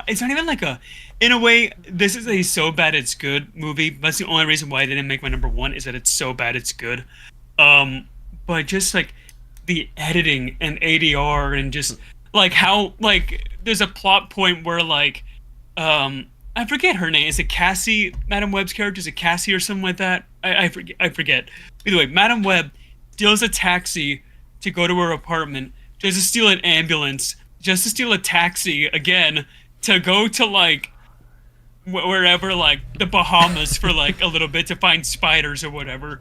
It's not even like a. In a way, this is a so bad it's good movie. That's the only reason why I didn't make my number 1 is that it's so bad it's good. But just like the editing and ADR and just like how like there's a plot point where like I forget her name. Is it Cassie? Madam Web's character, is it Cassie or something like that? I forget. Either way, Madam Web steals a taxi to go to her apartment, just to steal an ambulance, just to steal a taxi again to go to like wherever, like the Bahamas for like a little bit to find spiders or whatever,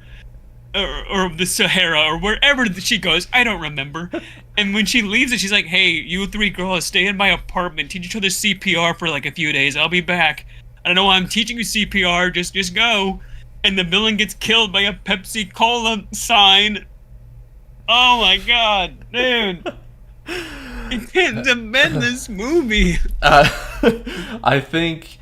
or the Sahara or wherever she goes. I don't remember. And when she leaves it, she's like, "Hey, you 3 girls, stay in my apartment, teach each other CPR for like a few days. I'll be back. I don't know why I'm teaching you CPR. Just go." And the villain gets killed by a Pepsi Cola sign. Oh my god, dude. I can't defend this movie. I think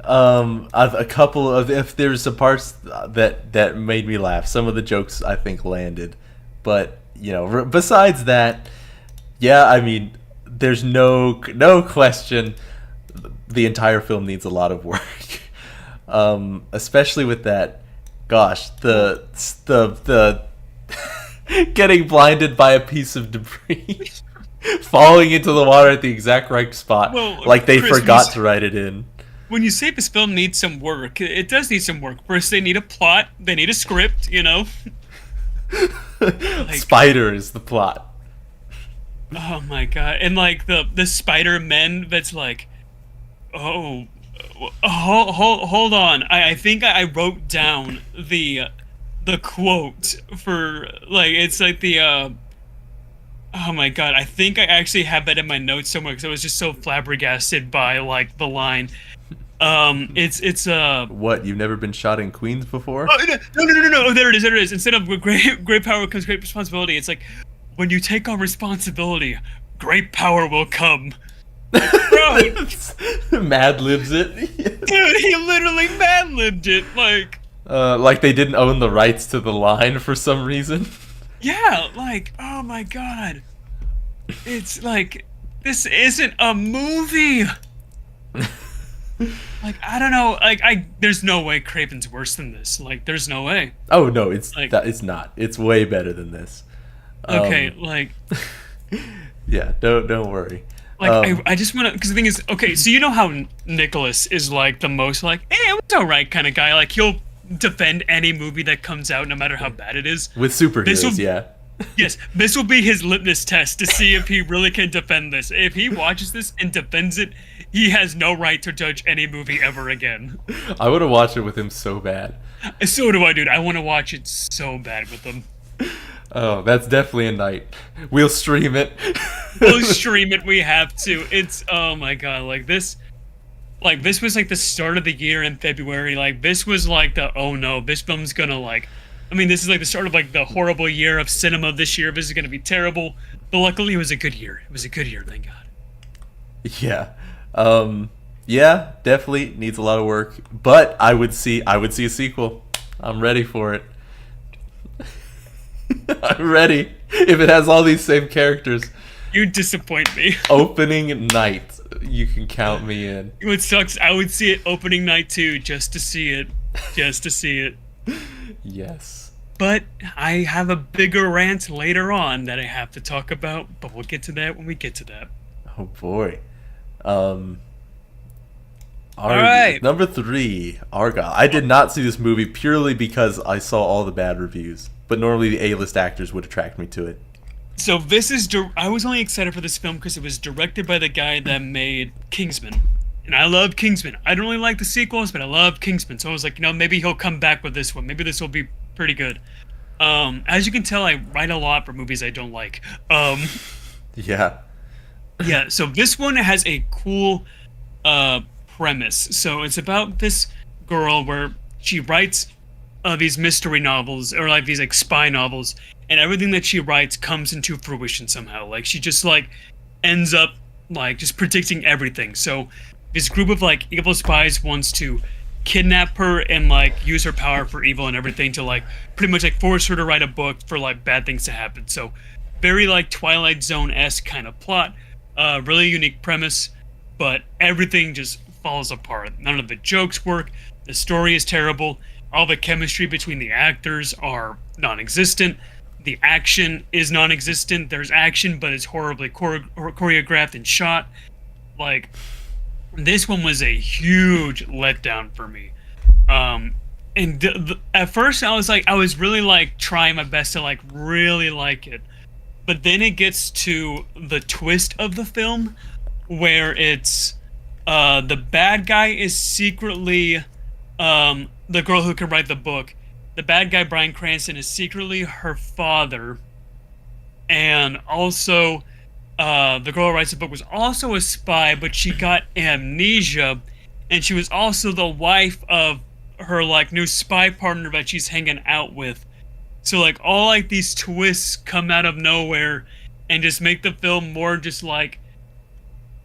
a couple of, if there's some parts that made me laugh, some of the jokes I think landed, but besides that, yeah, I mean, there's no question the entire film needs a lot of work. Especially with that, gosh, the getting blinded by a piece of debris, falling into the water at the exact right spot, Well, like they Chris, forgot to write it in. When you say this film needs some work, it does need some work. First, they need a plot. They need a script. Spider is the plot. Oh my god! And like the Spider Men, that's like, oh, hold on. I think I wrote down the quote for like it's like the oh my god! I think I actually have that in my notes somewhere because I was just so flabbergasted by like the line. It's What, you've never been shot in Queens before? Oh, no. Oh, there it is. Instead of great power comes great responsibility. It's like, when you take on responsibility, great power will come. Bro, Mad libs it. dude, he literally mad-libbed it. Like they didn't own the rights to the line for some reason. Yeah, like, oh my god. It's like, this isn't a movie. Like, I don't know, like, there's no way Craven's worse than this. Like, there's no way. Oh no, it's like, it's not. It's way better than this. Okay, like, yeah, don't worry. Like, I just want to, because the thing is, okay, so you know how Nicholas is like the most like, it was alright kind of guy. Like, he'll defend any movie that comes out, no matter how bad it is. With superheroes, yeah. Yes, this will be his litmus test to see if he really can defend this. If he watches this and defends it, he has no right to judge any movie ever again. I would have watched it with him so bad. So do I, dude. I want to watch it so bad with him. Oh, that's definitely a night. We'll stream it. We'll stream it. We have to. It's, oh my god, like this was like the start of the year in February. Like, this was like the, oh no, this film's gonna like, I mean, this is like the start of like the horrible year of cinema this year. This is gonna be terrible. But luckily, it was a good year. It was a good year, thank God. Yeah. Yeah, definitely needs a lot of work. But I would see a sequel. I'm ready for it. I'm ready. If it has all these same characters. You disappoint me. Opening night. You can count me in. What sucks, I would see it opening night too, just to see it. Just to see it. Yes. But I have a bigger rant later on that I have to talk about, but we'll get to that when we get to that. Oh boy. All right. Number 3, Argyle. I did not see this movie purely because I saw all the bad reviews, but normally the A-list actors would attract me to it. So this is, I was only excited for this film because it was directed by the guy that made Kingsman. And I love Kingsman. I don't really like the sequels, but I love Kingsman. So I was like, maybe he'll come back with this one. Maybe this will be pretty good. As you can tell, I write a lot for movies I don't like. Yeah. Yeah, so this one has a cool premise. So it's about this girl where she writes these mystery novels, or like these like spy novels, and everything that she writes comes into fruition somehow. Like, she just like ends up like just predicting everything. So this group of like evil spies wants to kidnap her and like use her power for evil and everything to like pretty much like force her to write a book for like bad things to happen. So very like Twilight Zone-esque kind of plot, really unique premise, but everything just falls apart. None of the jokes work. The story is terrible. All the chemistry between the actors are non-existent. The action is non-existent. There's action, but it's horribly choreographed and shot. Like, this one was a huge letdown for me. And at first I was really like trying my best to like really like it. But then it gets to the twist of the film where it's the bad guy is secretly the girl who can write the book. The bad guy, Bryan Cranston, is secretly her father. And also, the girl who writes the book was also a spy, but she got amnesia. And she was also the wife of her, like, new spy partner that she's hanging out with. So, like, all, like, these twists come out of nowhere and just make the film more just, like,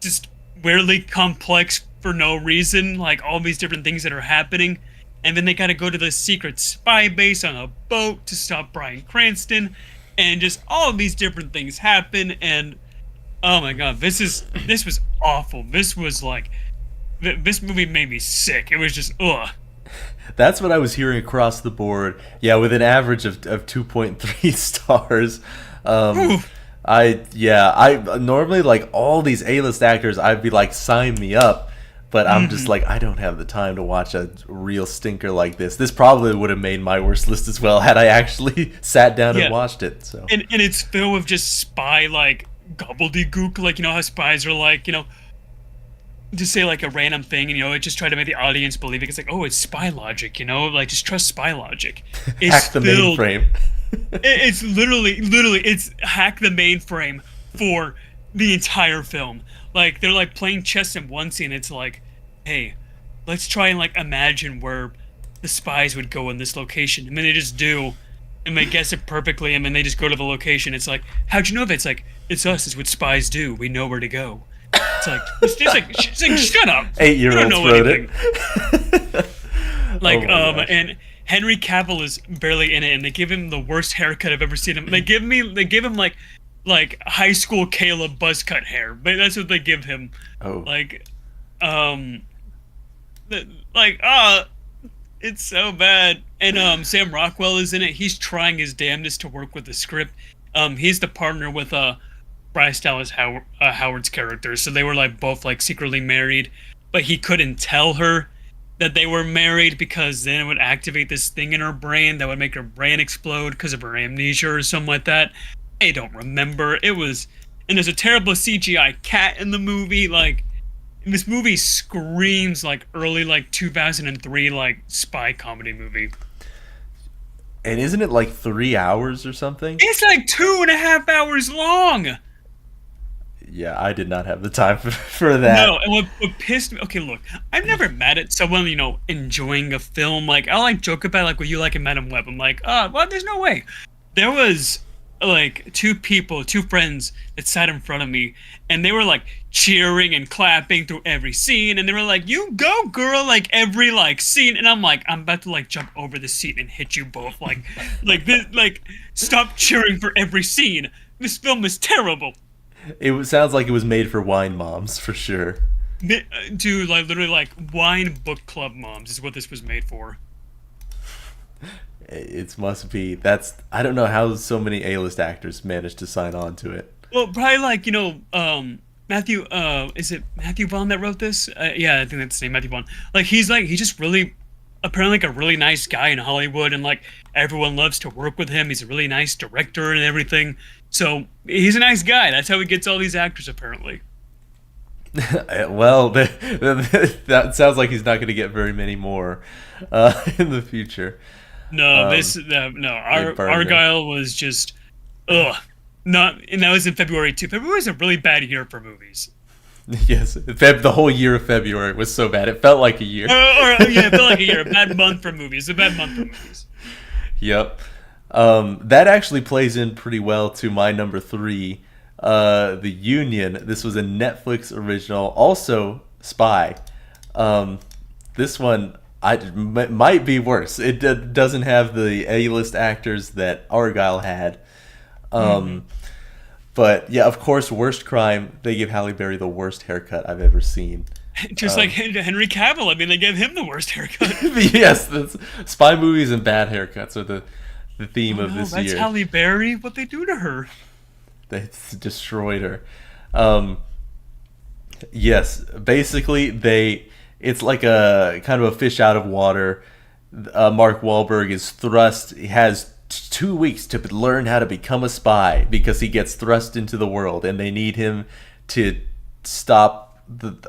just weirdly complex for no reason. Like, all these different things that are happening. And then they gotta go to the secret spy base on a boat to stop Bryan Cranston. And just all of these different things happen. And, oh my god, this was awful. This was, like, this movie made me sick. It was just, ugh. That's what I was hearing across the board. Yeah, with an average of 2.3 stars. Um, Oof. I normally like all these A-list actors. I'd be like, sign me up, but I'm just like, I don't have the time to watch a real stinker like this. This probably would have made my worst list as well had I actually sat down Yeah. and watched it. So And it's filled with just spy like gobbledygook, like how spies are like, just say like a random thing, and it just try to make the audience believe it. It's like, oh, it's spy logic, like just trust spy logic. It's hack the filled. mainframe. It's literally, it's hack the mainframe for the entire film. Like they're like playing chess in one scene. It's like, hey, let's try and like imagine where the spies would go in this location, and then they just do, and they guess it perfectly, and then they just go to the location. It's like, how'd you know that? It's like, it's us. It's what spies do. We know where to go. It's just like, shut up. You don't Eight-year-olds know wrote anything. it. Like, Oh my gosh. and Henry Cavill is barely in it, and they give him the worst haircut I've ever seen him. They give him like high school Caleb buzz cut hair, but that's what they give him. Oh. Like, um, like it's so bad. And Sam Rockwell is in it. He's trying his damnedest to work with the script. He's the partner with Bryce Dallas Howard's character, so they were like both like secretly married, but he couldn't tell her that they were married because then it would activate this thing in her brain that would make her brain explode because of her amnesia or something like that. I don't remember. And there's a terrible CGI cat in the movie. Like, this movie screams like early like 2003 like spy comedy movie. And isn't it like 3 hours or something? It's like 2.5 hours long. Yeah, I did not have the time for that. No, and what pissed me. Okay, look, I'm never mad at someone enjoying a film. Like, I like joke about like what you like in Madam Web. I'm like, well, there's no way. There was like two friends that sat in front of me, and they were like cheering and clapping through every scene, and they were like, "You go, girl!" Like every like scene, and I'm like, I'm about to like jump over the seat and hit you both. Like this, like stop cheering for every scene. This film is terrible. It sounds like it was made for wine moms for sure. Dude, like literally like wine book club moms is what this was made for. It must be. I don't know how so many A-list actors managed to sign on to it. Well, probably like Matthew. Is it Matthew Vaughn that wrote this? Yeah, I think that's his name, Matthew Vaughn. Like he's just really apparently like a really nice guy in Hollywood, and like everyone loves to work with him. He's a really nice director and everything. So he's a nice guy. That's how he gets all these actors apparently. Well, that sounds like he's not going to get very many more in the future. No, Argyle was just ugh. Not, and that was in February too. February was a really bad year for movies. Yes, the whole year of February was so bad. It felt like a year. Yeah, it felt like a year. A bad month for movies. A bad month for movies. Yep. That actually plays in pretty well to my number 3, The Union. This was a Netflix original, also spy. This one might be worse. It doesn't have the A-list actors that Argyle had. But yeah, of course, worst crime. They give Halle Berry the worst haircut I've ever seen. Just like Henry Cavill. I mean, they gave him the worst haircut. Yes, spy movies and bad haircuts are the theme of this that's year. Halle Berry. What they do to her? They destroyed her. Yes, basically it's like a kind of a fish out of water. Mark Wahlberg is thrust. He has 2 weeks to learn how to become a spy because he gets thrust into the world, and they need him to stop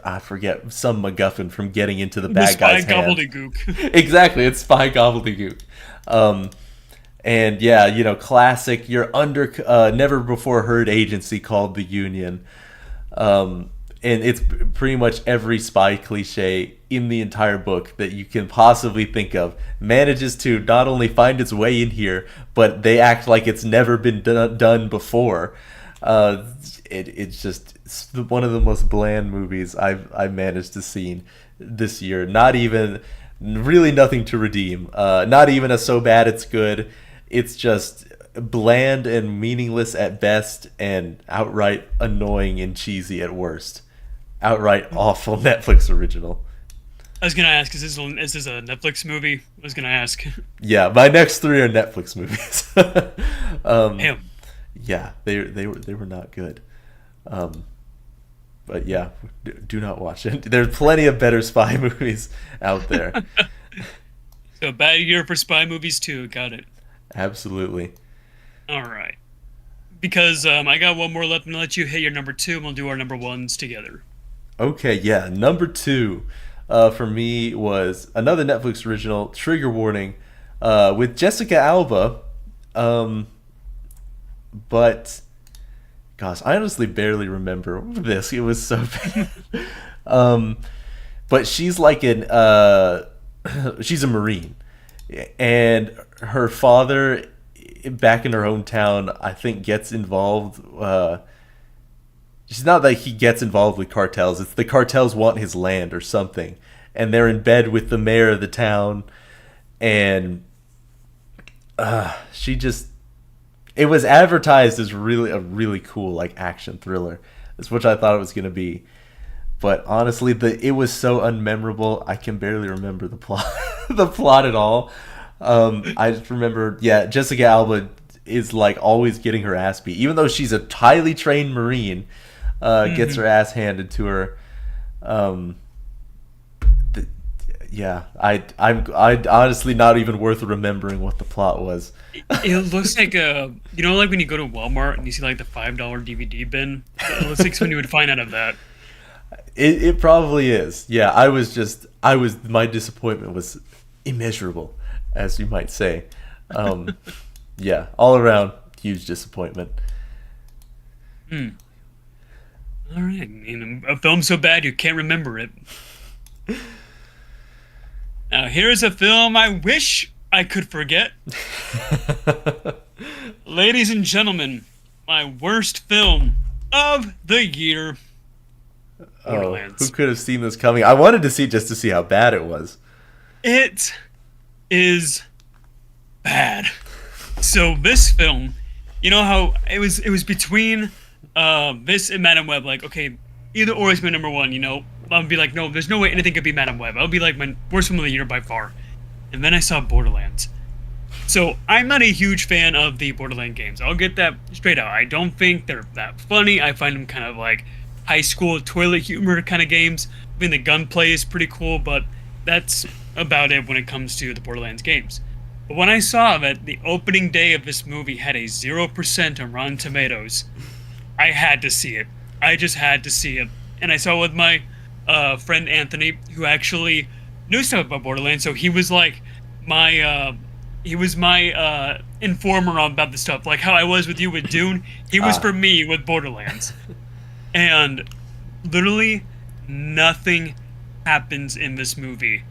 I forget some MacGuffin from getting into the bad guy's spy hands. gobbledygook. Exactly, it's spy gobbledygook. And yeah, classic. You're under never before heard agency called the Union. And it's pretty much every spy cliche in the entire book that you can possibly think of manages to not only find its way in here, but they act like it's never been done before. It's one of the most bland movies I've managed to see this year. Really nothing to redeem. Not even a so bad it's good. It's just bland and meaningless at best, and outright annoying and cheesy at worst. Outright awful Netflix original. I was gonna ask, is this a Netflix movie? I was gonna ask. Yeah, my next three are Netflix movies. Him. Yeah, they were not good. But yeah, do not watch it. There's plenty of better spy movies out there. So bad year for spy movies too. Got it. Absolutely. All right. Because I got one more left, and I'll let you hit your number two, and we'll do our number ones together. Okay, yeah. Number two for me was another Netflix original, Trigger Warning, with Jessica Alba. But, gosh, I honestly barely remember this. It was so bad. But she's like she's a Marine. And her father, back in her hometown, I think gets involved. It's not that he gets involved with cartels. It's the cartels want his land or something. And they're in bed with the mayor of the town. And she just... It was advertised as really a really cool like action thriller. That's what I thought it was going to be. But honestly, it was so unmemorable. I can barely remember the plot, the plot at all. I just remember, yeah, Jessica Alba is like always getting her ass beat, even though she's a highly trained Marine. Gets her ass handed to her. Yeah, I'm honestly not even worth remembering what the plot was. It looks like like when you go to Walmart and you see like the $5 DVD bin. It looks like something you would find out of that. It probably is. Yeah, my disappointment was immeasurable, as you might say. Yeah, all around huge disappointment. All right, I mean, a film so bad you can't remember it. Now here's a film I wish I could forget. Ladies and gentlemen, my worst film of the year. Borderlands. Who could have seen this coming? I wanted to see just to see how bad it was. It is bad. So this film, you know how it was between this and Madam Web. Like, okay, either or is my number one. You know, I'll be like, no, there's no way anything could be Madam Web. I'll be like my worst film of the year by far. And then I saw Borderlands. So I'm not a huge fan of the Borderlands games. I'll get that straight out. I don't think they're that funny. I find them kind of like high school toilet humor kind of games. I mean, the gunplay is pretty cool, but that's about it when it comes to the Borderlands games. But when I saw that the opening day of this movie had a 0% on Rotten Tomatoes, I had to see it. I just had to see it. And I saw it with my friend Anthony, who actually knew stuff about Borderlands, so he was like my informer about the stuff. Like how I was with you with Dune, he was for me with Borderlands. And literally nothing happens in this movie.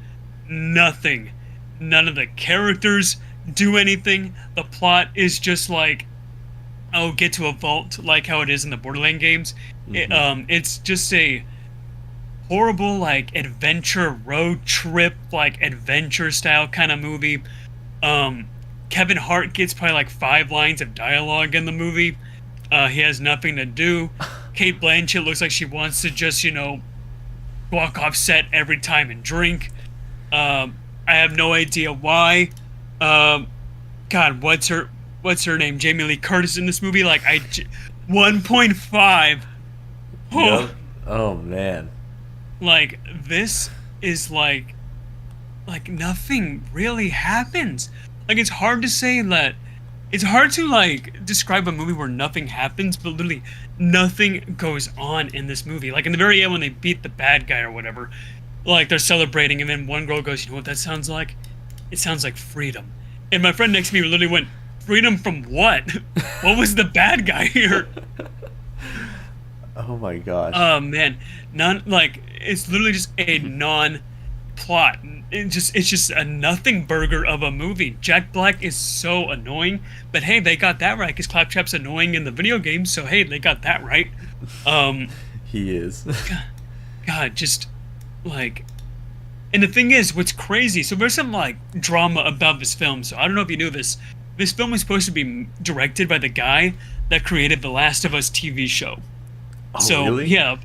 Nothing. None of the characters do anything. The plot is just like, oh, get to a vault, like how it is in the Borderlands games. It's just a horrible, like, adventure road trip, like, adventure style kind of movie. Kevin Hart gets probably like 5 lines of dialogue in the movie. He has nothing to do. Kate Blanchett looks like she wants to just, walk off set every time and drink. I have no idea why. God, what's her name? Jamie Lee Curtis in this movie? Like, 1.5. Yep. Oh, man. Like, this is like nothing really happens. Like, it's hard to say that. It's hard to, like, describe a movie where nothing happens, but literally nothing goes on in this movie. Like, in the very end, when they beat the bad guy or whatever, like, they're celebrating, and then one girl goes, you know what that sounds like? It sounds like freedom. And my friend next to me literally went, freedom from what? What was the bad guy here? Oh my gosh. Oh man, it's literally just a non-plot. It's just a nothing burger of a movie. Jack Black is so annoying, but hey, they got that right because Claptrap's annoying in the video game, so hey, they got that right. He is. God, just like, and the thing is, what's crazy? So there's some like drama about this film. So I don't know if you knew this. This film was supposed to be directed by the guy that created the Last of Us TV show. Oh, So really? yeah,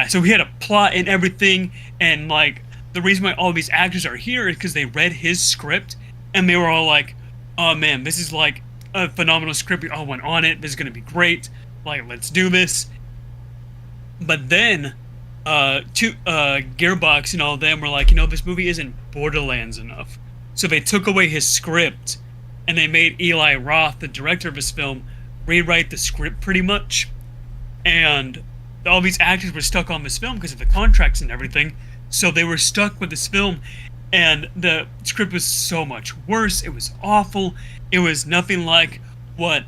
so he had a plot and everything, and like the reason why all these actors are here is because they read his script and they were all like, oh man, this is like a phenomenal script. We all went on it. This is gonna be great. Like, let's do this. But then, Gearbox and all of them were like, this movie isn't Borderlands enough. So they took away his script, and they made Eli Roth, the director of his film, rewrite the script pretty much. And all these actors were stuck on this film because of the contracts and everything. So they were stuck with this film, and the script was so much worse. It was awful. It was nothing like what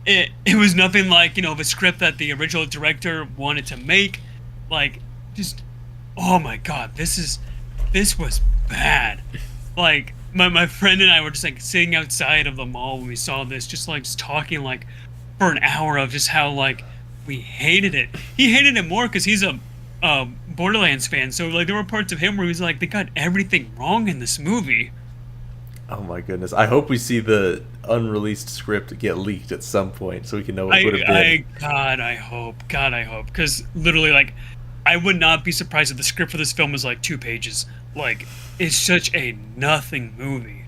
it was nothing like the script that the original director wanted to make. Like, just, oh my god, this was bad. Like, my friend and I were just like sitting outside of the mall when we saw this, just talking like for an hour of just how like we hated it. He hated it more because he's a Borderlands fan, so like there were parts of him where he was like, they got everything wrong in this movie. Oh my goodness! I hope we see the unreleased script get leaked at some point so we can know what it would have been. God, I hope, because literally, like, I would not be surprised if the script for this film was like 2 pages. Like, it's such a nothing movie.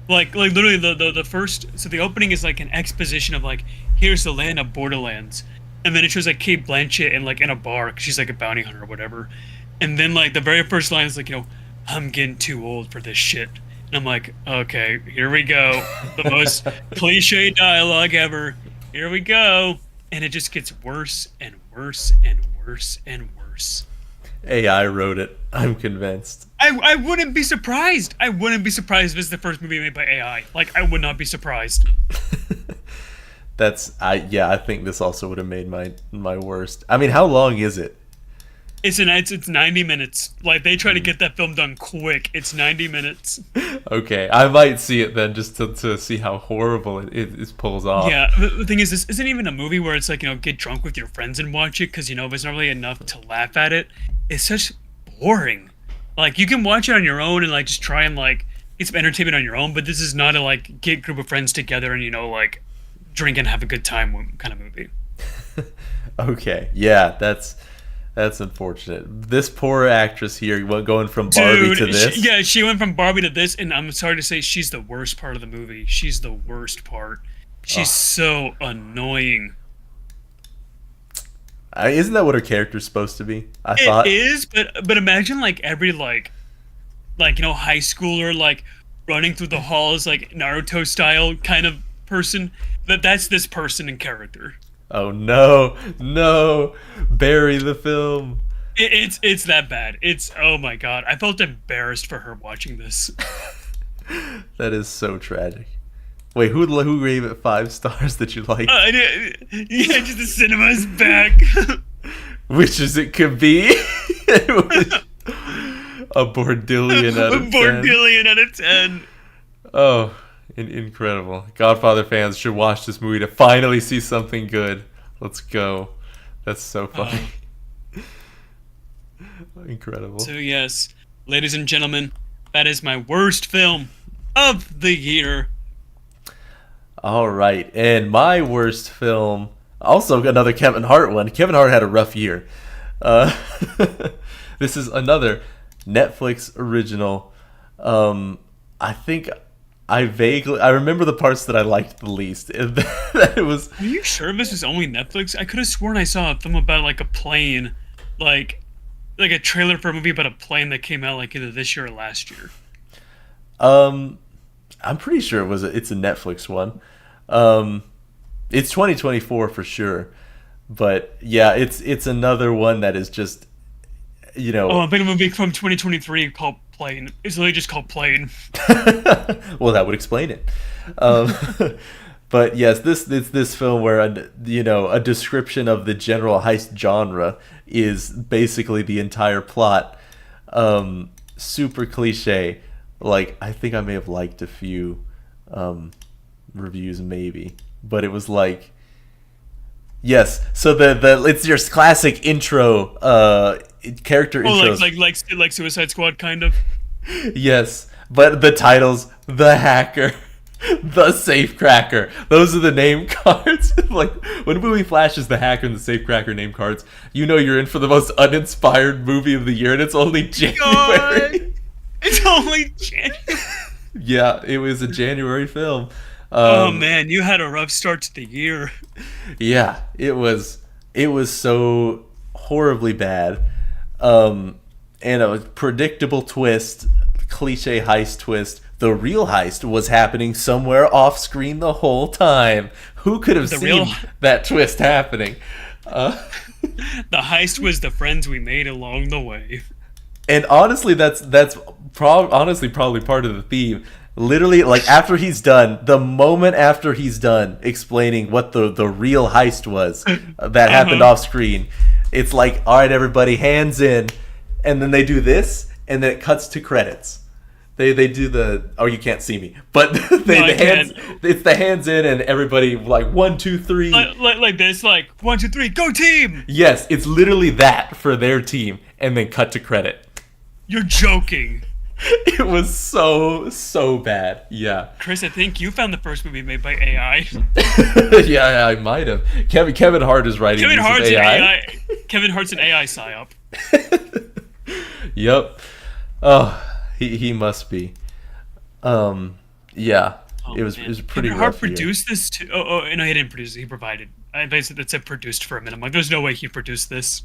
Like literally the first. So the opening is like an exposition of like, here's the land of Borderlands, and then it shows like Kate Blanchett in a bar 'cause she's like a bounty hunter or whatever, and then like the very first line is like, I'm getting too old for this shit. And I'm like, okay, here we go. The most cliche dialogue ever. Here we go. And it just gets worse and worse and worse and worse. AI wrote it. I'm convinced. I wouldn't be surprised. I wouldn't be surprised if this is the first movie made by AI. Like, I would not be surprised. I think this also would have made my worst. I mean, how long is it? It's 90 minutes. Like, they try to get that film done quick. It's 90 minutes. Okay, I might see it then just to see how horrible it pulls off. Yeah, the thing is, this isn't even a movie where it's like, get drunk with your friends and watch it because, there's not really enough to laugh at it. It's such boring. Like, you can watch it on your own and, like, just try and, like, get some entertainment on your own, but this is not a, like, get a group of friends together and, like, drink and have a good time kind of movie. Okay, yeah, that's unfortunate. This poor actress here going from Barbie to this. She went from Barbie to this, and I'm sorry to say she's the worst part of the movie. She's the worst part. She's so annoying. Isn't that what her character's supposed to be? I thought it is, but imagine like every like high schooler like running through the halls like Naruto style kind of person. That's this person in character. Oh no! Bury the film. It's that bad. Oh my god! I felt embarrassed for her watching this. That is so tragic. Wait, who gave it 5 stars that you liked? Yeah, just the cinema is back. Which is it could be. It was a Bordillion out of 10. Bordillion out of 10. Oh. Incredible. Godfather fans should watch this movie to finally see something good. Let's go. That's so funny. Incredible. So yes, ladies and gentlemen, that is my worst film of the year. All right. And my worst film, also another Kevin Hart one. Kevin Hart had a rough year. This is another Netflix original. I think I remember the parts that I liked the least. It was. Are you sure this is only Netflix? I could have sworn I saw a film about like a plane, like a trailer for a movie about a plane that came out like either this year or last year. I'm pretty sure it's a Netflix one. It's 2024 for sure, but yeah, it's another one that is just, Oh, I'm thinking of a movie from 2023 called Plane. It's literally just called Plane. Well, that would explain it. But yes, this film where a description of the general heist genre is basically the entire plot. Super cliche. Like, I think I may have liked a few reviews maybe, but it was like, yes. So the it's your classic intro character intros. like Suicide Squad kind of. Yes, but the titles, The Hacker, The Safecracker. Those are the name cards. Like, when a movie flashes the hacker and the Safecracker name cards, you know you're in for the most uninspired movie of the year, and it's only January. God. It's only January. Yeah, it was a January film. Oh man, you had a rough start to the year. Yeah, it was so horribly bad. And a predictable twist, cliche heist twist. The real heist was happening somewhere off screen the whole time. Who could have seen that twist happening? The heist was the friends we made along the way. And honestly, that's probably part of the theme. Literally, like, after he's done, the moment after he's done explaining what the real heist was that happened off screen, it's like, all right, everybody, hands in, and then they do this, and then it cuts to credits. They do the, oh, you can't see me, but it's the hands in, and everybody like 1, 2, 3, like this, like 1, 2, 3, go team. Yes, it's literally that for their team, and then cut to credit. You're joking. It was so bad. Yeah. Chris, I think you found the first movie made by AI. Yeah, I might have. Kevin Hart is writing Kevin these Hart's with AI. an AI. Kevin Hart's an AI psyop. Yep. Oh, he must be. Yeah. Oh, it was pretty Kevin rough Hart year. produced this too. No, he didn't produce it. He provided. I basically that said produced for a minute. I'm like, there's no way he produced this.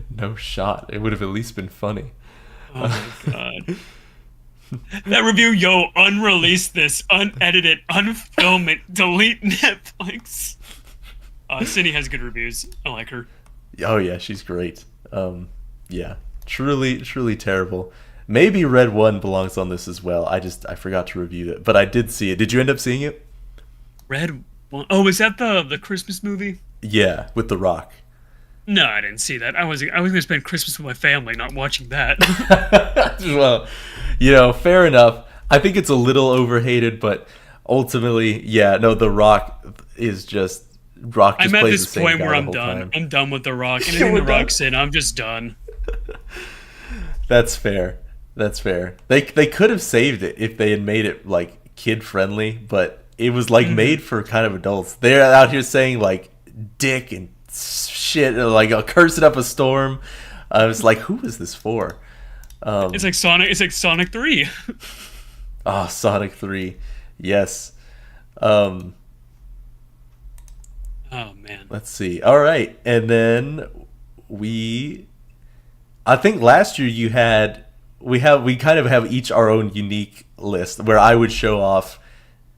No shot. It would have at least been funny. Oh my god. That review, unrelease this, unedit it, unfilm it, delete Netflix. Cindy has good reviews. I like her. Oh yeah, she's great. Yeah, truly terrible. Maybe Red One belongs on this as well. I forgot to review it, but I did see it. Did you end up seeing it? Red One. Oh, is that the Christmas movie? Yeah, with The Rock. No, I didn't see that. I was gonna spend Christmas with my family, not watching that. Well, fair enough. I think it's a little overhated, but ultimately, yeah, no, The Rock is just Rock. Just I'm at plays this the same point guy where the I'm whole done. time. I'm done with The Rock. Anything We're The done. Rock's in, I'm just done. That's fair. They could have saved it if they had made it like kid friendly, but it was like made for kind of adults. They're out here saying like dick and shit, like cursing up a storm. I was like, who is this for? It's like Sonic 3. Oh, Sonic 3. Yes. Oh man. Let's see. All right. And then I think last year we kind of have each our own unique list where I would show off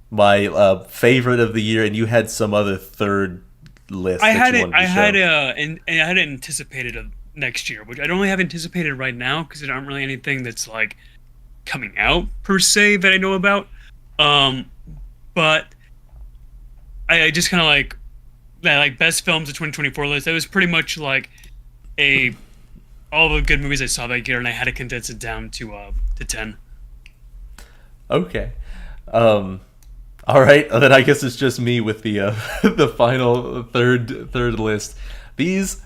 my favorite of the year, and you had some other third list. I had it anticipated of next year, which I don't really have anticipated right now because there aren't really anything that's like coming out per se that I know about. But I just kind of like that, like best films of 2024 list. It was pretty much like all the good movies I saw that year, and I had to condense it down to 10. Okay. All right, then I guess it's just me with the the final third list. These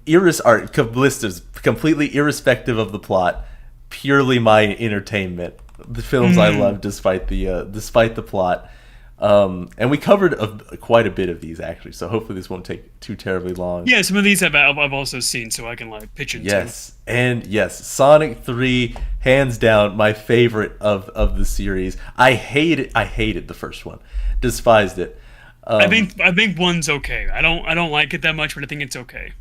list is completely irrespective of the plot, purely my entertainment. The films I love despite the plot. And we covered quite a bit of these actually, so hopefully this won't take too terribly long. Yeah, some of these I've also seen, so I can like pitch into. Yes, and yes, Sonic 3, hands down, my favorite of the series. I hated the first one, despised it. I think one's okay. I don't like it that much, but I think it's okay.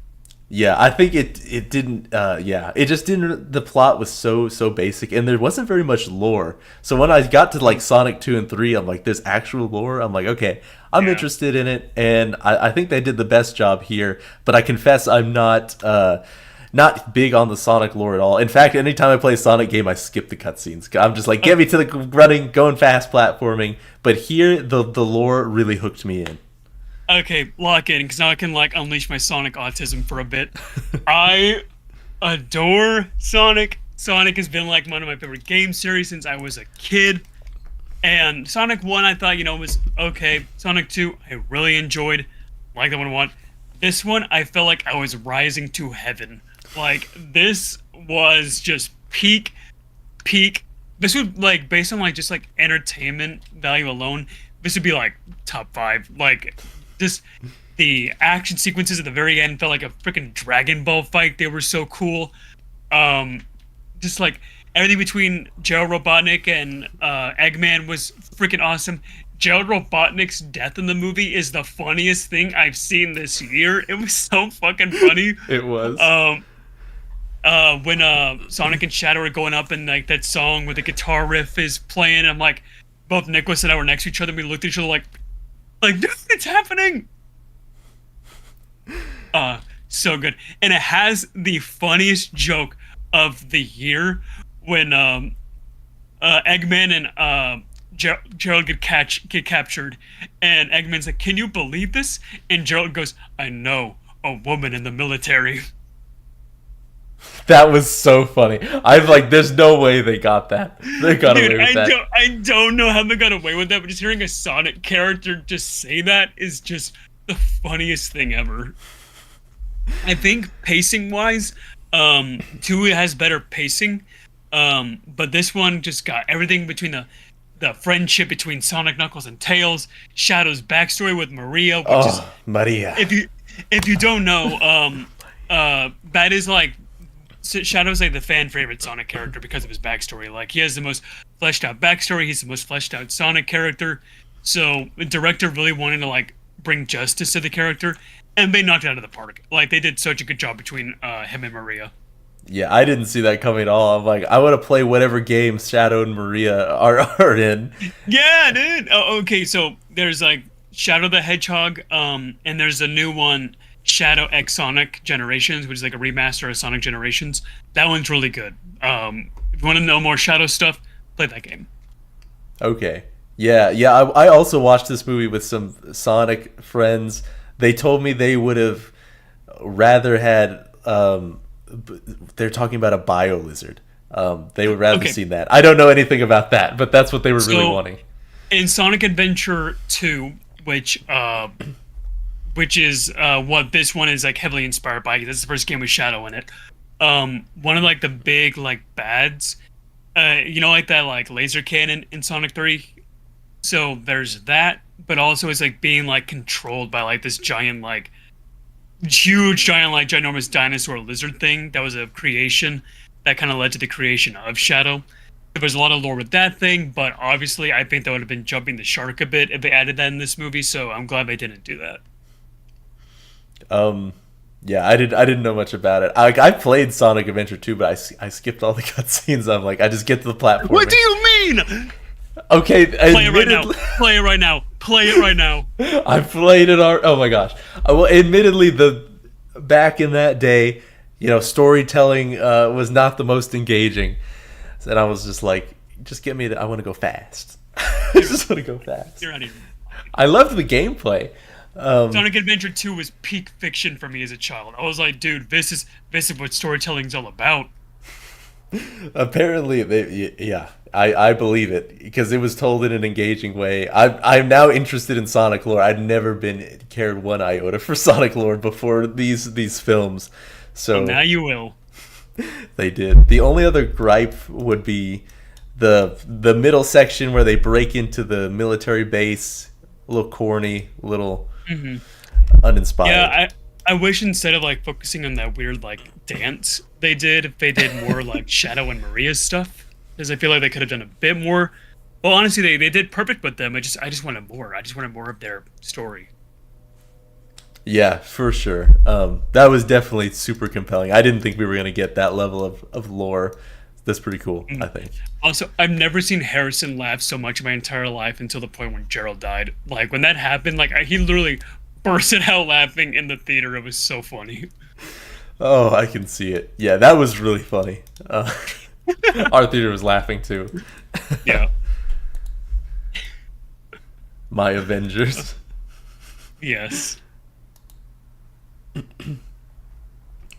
Yeah, I think it didn't. It just didn't. The plot was so basic, and there wasn't very much lore. So when I got to like Sonic 2 and 3, I'm like, there's actual lore. I'm like, okay, I'm interested in it, and I think they did the best job here. But I confess, I'm not big on the Sonic lore at all. In fact, anytime I play a Sonic game, I skip the cutscenes. I'm just like, get me to the running, going fast platforming. But here, the lore really hooked me in. Okay, lock in, because now I can like unleash my Sonic autism for a bit. I adore Sonic. Sonic has been like one of my favorite game series since I was a kid. And Sonic 1 I thought, was okay. Sonic 2 I really enjoyed. Like the one I want. This one I felt like I was rising to heaven. Like this was just peak. this would like based on like just like entertainment value alone, this would be like top 5. Like just the action sequences at the very end felt like a freaking Dragon Ball fight. They were so cool. Just like everything between Gerald Robotnik and Eggman was freaking awesome. Gerald Robotnik's death in the movie is the funniest thing I've seen this year. It was so fucking funny. It was. When Sonic and Shadow are going up and like that song where the guitar riff is playing, I'm like, both Nicholas and I were next to each other and we looked at each other like dude, it's happening. So good. And it has the funniest joke of the year when Eggman and Gerald get captured, and Eggman's like, "Can you believe this?" And Gerald goes, "I know, a woman in the military." That was so funny. I'm like, there's no way they got that. They got away with that. I don't know how they got away with that, but just hearing a Sonic character just say that is just the funniest thing ever. I think pacing-wise, 2 has better pacing, but this one just got everything between the friendship between Sonic, Knuckles, and Tails, Shadow's backstory with Maria, which is Maria. If you don't know, that is like Shadow's like the fan favorite Sonic character because of his backstory. Like he has the most fleshed out backstory. He's the most fleshed out Sonic character. So the director really wanted to like bring justice to the character, and they knocked it out of the park. Like they did such a good job between him and Maria. Yeah, I didn't see that coming at all. I'm like, I want to play whatever games Shadow and Maria are in. Yeah, dude. Oh, okay, so there's like Shadow the Hedgehog, and there's a new one, Shadow X Sonic Generations, which is like a remaster of Sonic Generations. That one's really good. If you want to know more Shadow stuff, play that game. Okay. Yeah. I also watched this movie with some Sonic friends. They told me they would have rather had. They're talking about a bio lizard. They would rather seen that. I don't know anything about that, but that's what they were really wanting. In Sonic Adventure 2, which is what this one is like heavily inspired by, because it's the first game with Shadow in it. One of like the big like bads, like that like laser cannon in Sonic 3. So there's that, but also it's like being like controlled by like this giant like huge giant like ginormous dinosaur lizard thing that was a creation that kind of led to the creation of Shadow. There was a lot of lore with that thing, but obviously I think that would have been jumping the shark a bit if they added that in this movie, so I'm glad they didn't do that. Yeah, I didn't know much about it. I played Sonic Adventure 2, but I skipped all the cutscenes. I'm like, I just get to the platform. What do you mean? Okay, play it right now. Play it right now. Play it right now. I played it. Oh my gosh. Well, admittedly, back in that day, storytelling was not the most engaging, and I was just like, just get me. I want to go fast. I just want to go fast. You're out of here. I loved the gameplay. Sonic Adventure 2 was peak fiction for me as a child. I was like, dude, this is what storytelling's all about. Apparently, I believe it because it was told in an engaging way. I'm now interested in Sonic lore. I'd never cared one iota for Sonic lore before these films. So well, now you will. They did. The only other gripe would be the middle section where they break into the military base. A little corny, a little uninspired. Yeah, I wish instead of like focusing on that weird like dance they did more like Shadow and Maria's stuff, because I feel like they could have done a bit more. Well, honestly, they did perfect with them. I just wanted more. I just wanted more of their story. Yeah, for sure. That was definitely super compelling. I didn't think we were gonna get that level of lore. That's pretty cool, I think. Also, I've never seen Harrison laugh so much in my entire life until the point when Gerald died. Like, when that happened, like, he literally bursted out laughing in the theater. It was so funny. Oh, I can see it. Yeah, that was really funny. Our theater was laughing, too. Yeah. My Avengers. Yes.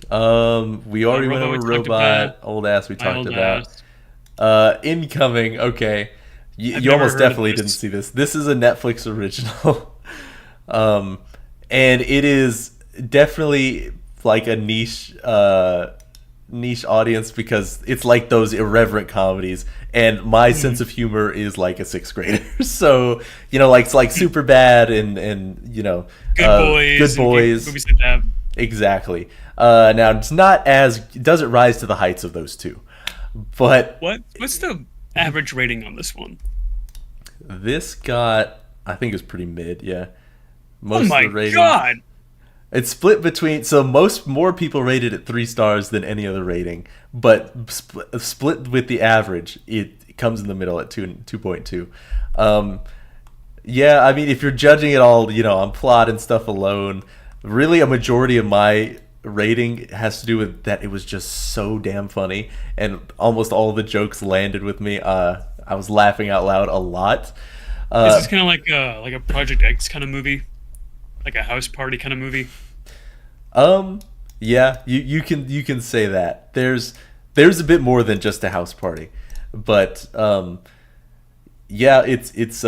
We already went over Robot, Old Ass we talked about. Incoming, okay. You almost definitely didn't see this. This is a Netflix original. And it is definitely like a niche niche audience because it's like those irreverent comedies, and my sense of humor is like a sixth grader. So like it's like Super Bad and Good Boys, movies like that. Exactly. Now it's not as it doesn't rise to the heights of those two, but what's the average rating on this one? This got, I think it was pretty mid. Yeah. Most of the ratings. God. It's split between, so more people rated it 3 stars than any other rating, but split with the average, it comes in the middle at 2.2. Yeah, I mean, if you're judging it all, on plot and stuff alone, really a majority of my rating has to do with that it was just so damn funny, and almost all the jokes landed with me. I was laughing out loud a lot. Is this kind of like a Project X kind of movie? Like a house party kind of movie? Yeah, you can say that. There's a bit more than just a house party, but yeah, it's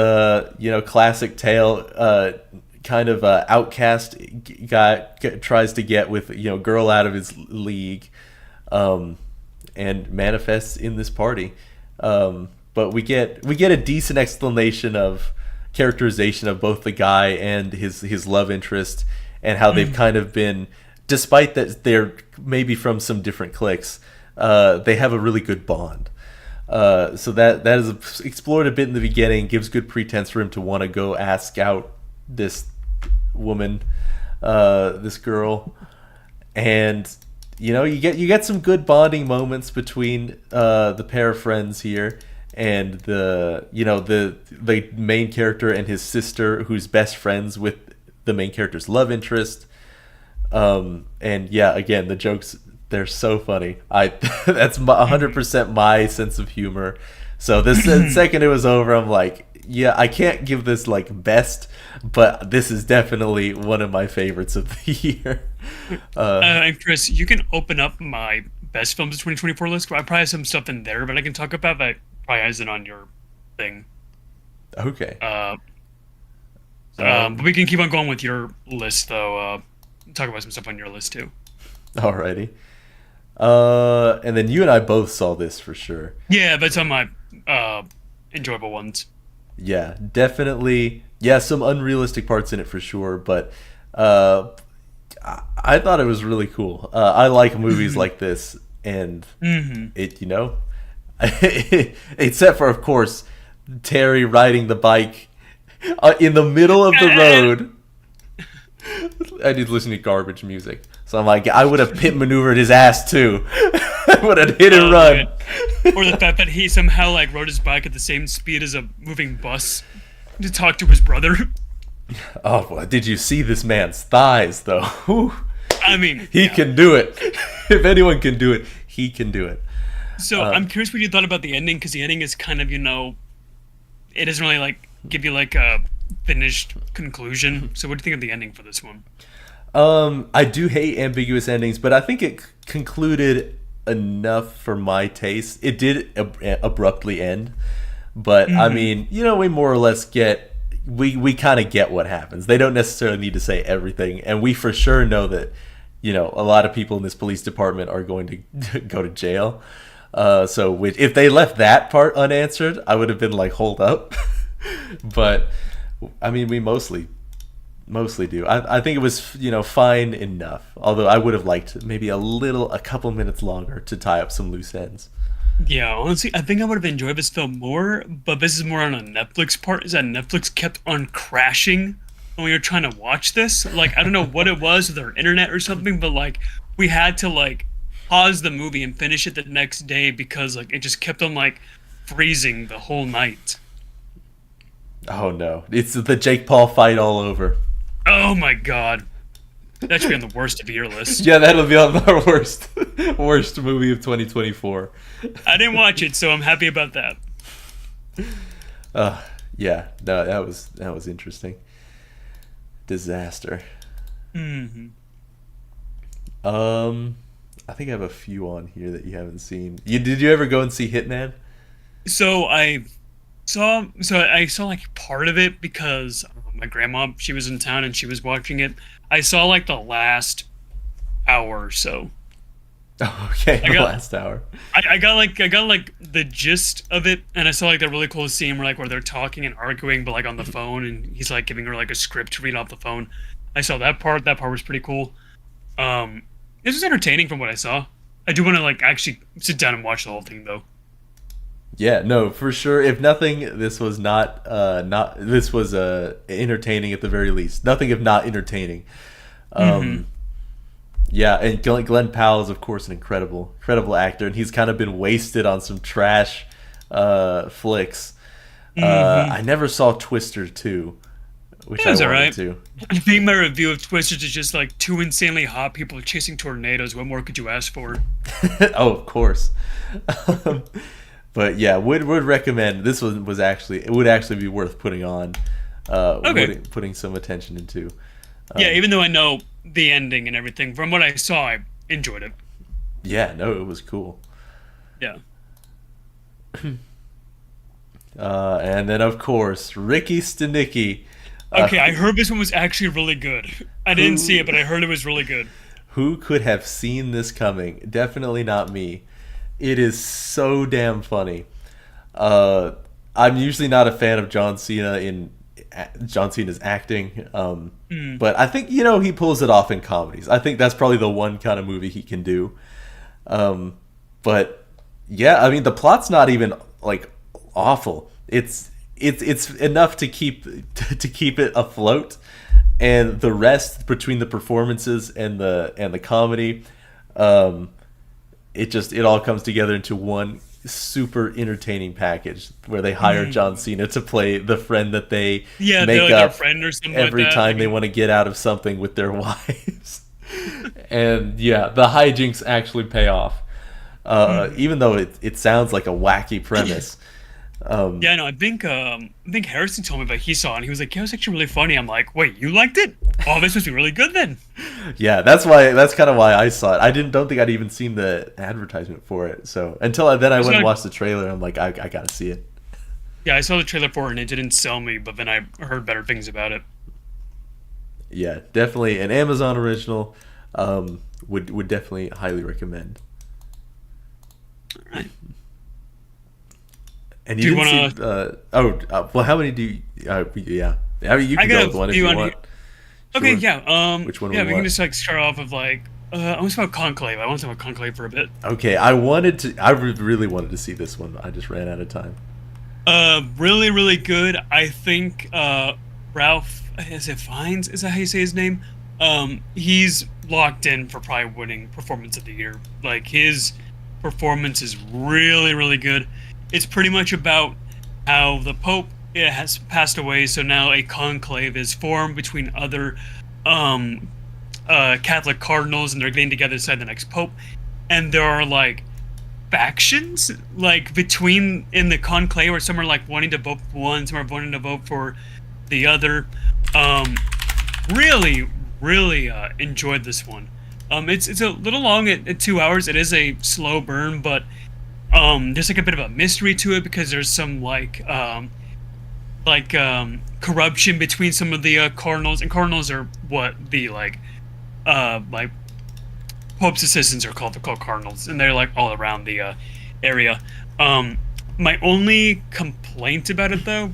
classic tale, kind of outcast guy tries to get with girl out of his league, and manifests in this party. But we get a decent explanation of characterization of both the guy and his love interest, and how they've kind of been, despite that they're maybe from some different cliques, they have a really good bond. So that is explored a bit in the beginning, gives good pretense for him to want to go ask out this woman, this girl, and you get some good bonding moments between the pair of friends here, and the main character and his sister, who's best friends with the main character's love interest. And yeah, again, the jokes, they're so funny. That's 100% my sense of humor. So the second it was over, I'm like, yeah, I can't give this like best, but this is definitely one of my favorites of the year. And Chris, you can open up my best films of 2024 list. I probably have some stuff in there, but I can talk about that. Probably has it on your thing. Okay. But we can keep on going with your list, though. Talk about some stuff on your list too. Alrighty. And then you and I both saw this for sure. Yeah, but it's on my enjoyable ones. Yeah, definitely. Yeah, some unrealistic parts in it for sure, but I thought it was really cool. I like movies like this, and it, except for, of course, Terry riding the bike in the middle of the road. I need to listen to garbage music. So I'm like, I would have pit maneuvered his ass too. I would have hit and run. Man. Or the fact that he somehow rode his bike at the same speed as a moving bus to talk to his brother. Oh, well, did you see this man's thighs though? Whew. I mean, he can do it. If anyone can do it, he can do it. So I'm curious what you thought about the ending, because the ending is kind of, it doesn't really give you a finished conclusion. So what do you think of the ending for this one? I do hate ambiguous endings, but I think it concluded enough for my taste. It did abruptly end, but I mean, we more or less we kind of get what happens. They don't necessarily need to say everything, and we for sure know that a lot of people in this police department are going to go to jail. So if they left that part unanswered, I would have been like, hold up. But I mean, we mostly do. I think it was fine enough, although I would have liked maybe a couple minutes longer to tie up some loose ends. Yeah, honestly, I think I would have enjoyed this film more, but this is more on a Netflix part, is that Netflix kept on crashing when we were trying to watch this. I don't know what it was with our internet or something, but we had to pause the movie and finish it the next day because it just kept on freezing the whole night. Oh no, it's the Jake Paul fight all over. Oh my god. That should be on the worst of your list. Yeah, that'll be on our worst movie of 2024. I didn't watch it, so I'm happy about that. Yeah, no, that was interesting. Disaster. I think I have a few on here that you haven't seen. Did you ever go and see Hitman? So I saw part of it because my grandma, she was in town and she was watching it. I saw the last hour or so. Okay, I the got- last hour. I got like the gist of it, and I saw like the really cool scene where they're talking and arguing, but like on the phone, and he's like giving her like a script to read off the phone. I saw that part. That part was pretty cool. This was entertaining from what I saw. I do want to like actually sit down and watch the whole thing though. Yeah, no, for sure. If nothing, this was this was entertaining at the very least. Nothing if not entertaining. Yeah, and Glenn Powell is of course an incredible actor, and he's kind of been wasted on some trash flicks. I never saw Twister 2, which I was wanted alright. to. I think my review of Twisters is just like two insanely hot people chasing tornadoes. What more could you ask for? Oh, of course. But yeah, would recommend. This was actually, it would actually be worth putting on. Okay. Putting some attention into. Yeah, even though I know the ending and everything, from what I saw, I enjoyed it. Yeah, no, it was cool. Yeah. And then of course Ricky Stenicki. Okay, I heard this one was actually really good. I didn't see it, but I heard it was really good. Who could have seen this coming? Definitely not me. It is so damn funny. I'm usually not a fan of John Cena's acting, but I think he pulls it off in comedies. I think that's probably the one kind of movie he can do. But yeah, I mean the plot's not even like awful. It's enough to keep it afloat, and the rest between the performances and the comedy, it all comes together into one super entertaining package where they hire John Cena to play the friend that they make they're like up their friend or something every like that. time they want to get out of something with their wives. And yeah, the hijinks actually pay off, even though it sounds like a wacky premise. Yeah, no, I think Harrison told me that he saw it, and he was like, "Yeah, it was actually really funny." I'm like, "Wait, you liked it? Oh, this must be really good then." Yeah, that's kind of why I saw it. I don't think I'd even seen the advertisement for it. So until then I went and watched the trailer. I'm like, I gotta see it. Yeah, I saw the trailer for it, and it didn't sell me, but then I heard better things about it. Yeah, definitely an Amazon original. Would definitely highly recommend. All right. And you didn't see, well, how many do you? Yeah, I mean, you can go with one if you want. Okay, Sure. yeah. Which one? Yeah, we can want? just like start off with like I want to talk about Conclave. I want to talk about Conclave for a bit. Okay, I really wanted to see this one. I just ran out of time. Really, really good. I think Ralph, is it Fiennes? Is that how you say his name? He's locked in for probably winning performance of the year. Like his performance is really, really good. It's pretty much about how the Pope has passed away, so now a conclave is formed between other Catholic cardinals, and they're getting together to decide the next Pope. And there are like factions like between in the conclave, where some are like wanting to vote for one, some are wanting to vote for the other. Really, really enjoyed this one. It's a little long at 2 hours. It is a slow burn, but there's like a bit of a mystery to it because there's some corruption between some of the cardinals, and cardinals are what the like Pope's assistants are called. They're called cardinals, and they're like all around the area. My only complaint about it though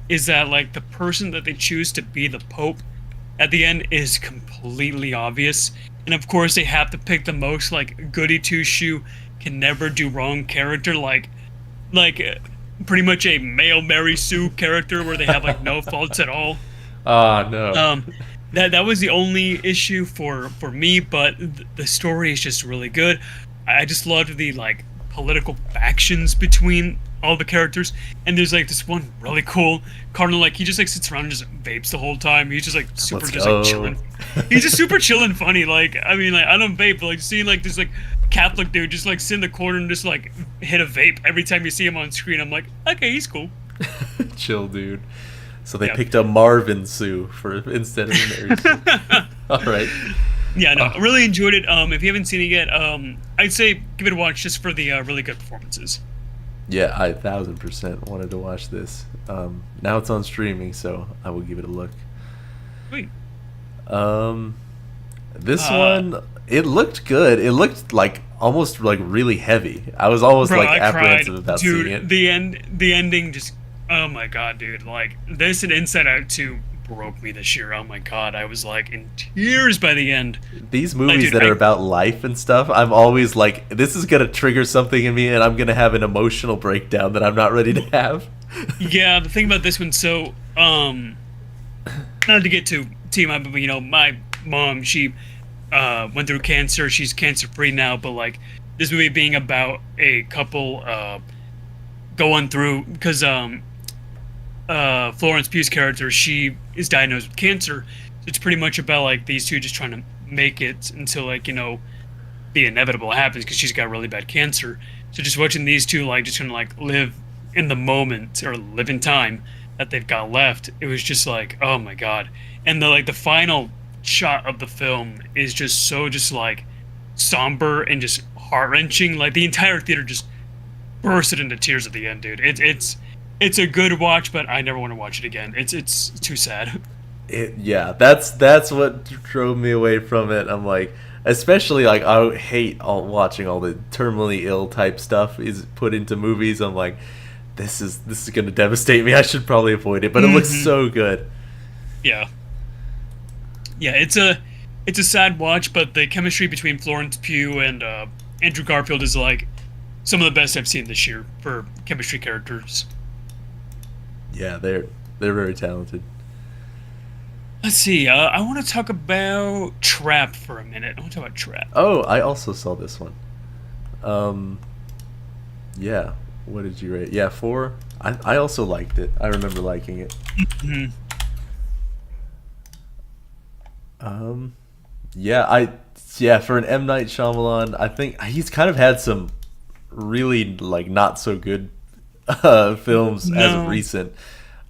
is that like the person that they choose to be the Pope at the end is completely obvious, and of course they have to pick the most like goody two shoe, can never do wrong character, like pretty much a male Mary Sue character where they have like no faults at all. No. That was the only issue for me, but the story is just really good. I just loved the like political factions between all the characters, and there's like this one really cool cardinal, like he just like sits around and just vapes the whole time. He's just like super just like chilling. He's just super chilling funny. Like I mean, like I don't vape, but like seeing like this like Catholic dude just like sit in the corner and just like hit a vape every time you see him on screen, I'm like, okay, he's cool. Chill dude. So they picked a Marvin Sue instead of Mary Sue. All right. Yeah, no, I really enjoyed it. If you haven't seen it yet, I'd say give it a watch just for the really good performances. Yeah, I 1000% wanted to watch this. Now it's on streaming, so I will give it a look. Sweet. This one, It looked good. It looked like almost like really heavy. I was almost Bro, like I apprehensive cried. about Dude, seeing it. the ending just, oh my god, dude. Like, this and Inside Out 2 broke me this year. Oh my god, I was like in tears by the end. These Like, movies dude, that are about life and stuff, I'm always like, this is gonna trigger something in me, and I'm gonna have an emotional breakdown that I'm not ready to have. Yeah, the thing about this one, so, not to get too TMI, but, you know, my mom, she went through cancer. She's cancer free now, but like this movie being about a couple going through, because Florence Pugh's character, she is diagnosed with cancer. So it's pretty much about like these two just trying to make it until, like, you know, the inevitable happens, because she's got really bad cancer. So just watching these two like just kind of like live in the moment, or live in time that they've got left, it was just like, oh my god. And the final shot of the film is just so just like somber and just heart-wrenching. Like the entire theater just bursted into tears at the end, dude. It's a good watch, but I never want to watch it again. It's too sad. Yeah, that's what drove me away from it. I'm like, especially like I hate watching all the terminally ill type stuff is put into movies. I'm like, this is gonna devastate me. I should probably avoid it, but it looks so good. Yeah, it's a sad watch, but the chemistry between Florence Pugh and Andrew Garfield is like some of the best I've seen this year for chemistry characters. Yeah, they're very talented. Let's see. I want to talk about Trap for a minute. I want to talk about Trap. Oh, I also saw this one. Yeah. What did you rate? Yeah, 4. I also liked it. I remember liking it. Mhm. Yeah, for an M. Night Shyamalan, I think he's kind of had some really like not so good films as of recent.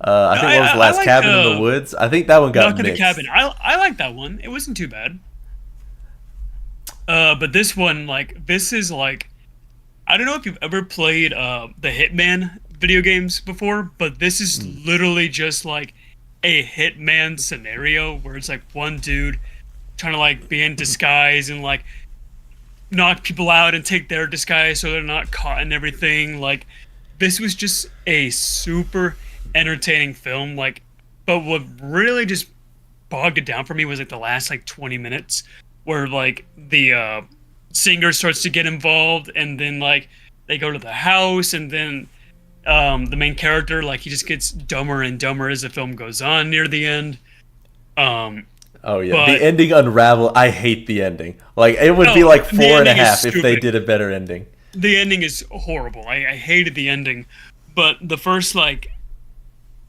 I think what was the last like, Cabin in the Woods? I think that one got Knock at the mixed. Cabin. I like that one. It wasn't too bad. But this one, like, this is like, I don't know if you've ever played the Hitman video games before, but this is literally just like a Hitman scenario where it's like one dude trying to like be in disguise and like knock people out and take their disguise so they're not caught and everything. Like, this was just a super entertaining film. Like, but what really just bogged it down for me was like the last like 20 minutes where like the singer starts to get involved, and then like they go to the house, and then the main character, like, he just gets dumber and dumber as the film goes on near the end. Oh yeah, the ending unravel. I hate the ending. Like, it would be like 4.5 if they did a better ending. The ending is horrible. I hated the ending, but the first like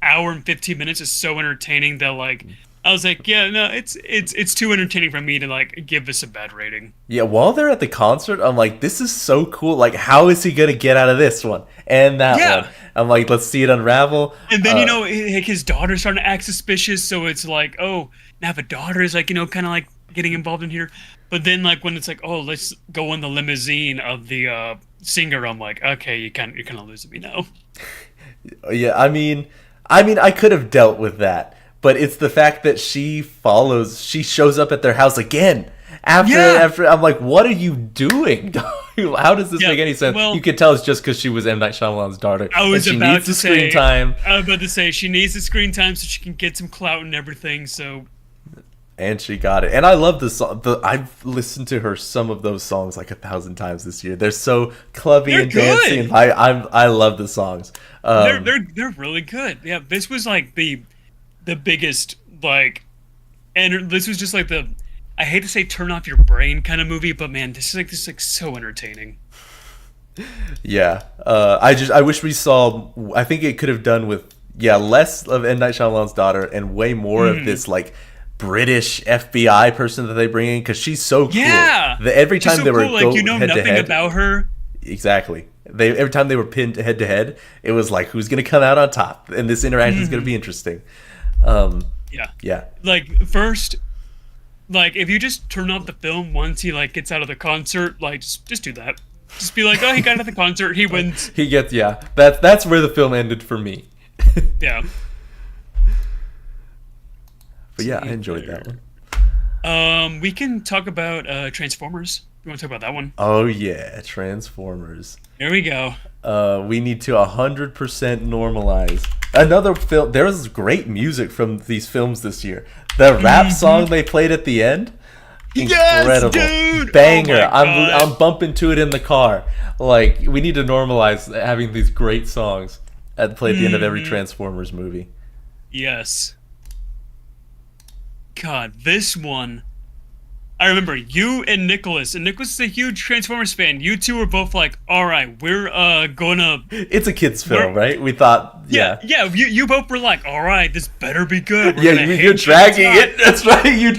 hour and 15 minutes is so entertaining that like I was like, yeah, no, it's too entertaining for me to like give this a bad rating. Yeah, while they're at the concert, I'm like, this is so cool. Like, how is he gonna get out of this one and that one? I'm like, let's see it unravel. And then you know, his daughter's starting to act suspicious, so it's like, oh, now the daughter is like, you know, kind of like getting involved in here. But then like when it's like, oh, let's go in the limousine of the singer, I'm like, okay, you're kind of losing me now. Yeah, I mean, I could have dealt with that. But it's the fact that she shows up at their house again after. I'm like, what are you doing? How does this make any sense? Well, you can tell it's just because she was M. Night Shyamalan's daughter. I was and she about needs to the say, screen time. I was about to say she needs the screen time so she can get some clout and everything. So, and she got it. And I love the song. I've listened to some of those songs like 1,000 times this year. They're so clubby and dancey. And I love the songs. They're really good. Yeah, this was like the biggest, like, and this was just like I hate to say turn off your brain kind of movie, but man, this is like so entertaining. Yeah. I wish we saw, I think it could have done with, less of M. Night Shyamalan's daughter and way more of this, like, British FBI person that they bring in, because she's so cool. Yeah. Every time they were like, you know nothing about her. Exactly. Every time they were pinned head to head, it was like, who's going to come out on top? And this interaction is going to be interesting. Yeah. Like, first, like, if you just turn off the film once he like gets out of the concert, like, just do that. Just be like, oh, he got out of the concert, he wins. He gets, that's where the film ended for me. Yeah. But yeah, I enjoyed that We can talk about Transformers. You want to talk about that one? Oh yeah, Transformers. There we go. We need to 100% normalize another film. There was great music from these films this year. The rap song they played at the end, incredible, yes, dude! banger. Oh my God. I'm bumping to it in the car. Like, we need to normalize having these great songs at play at the end of every Transformers movie. Yes. God, this one. I remember you and Nicholas. And Nicholas is a huge Transformers fan. You two were both like, all right, we're gonna... It's a kid's film, right? We thought, yeah. Yeah, you both were like, all right, this better be good. Yeah, you're dragging it. That's right. You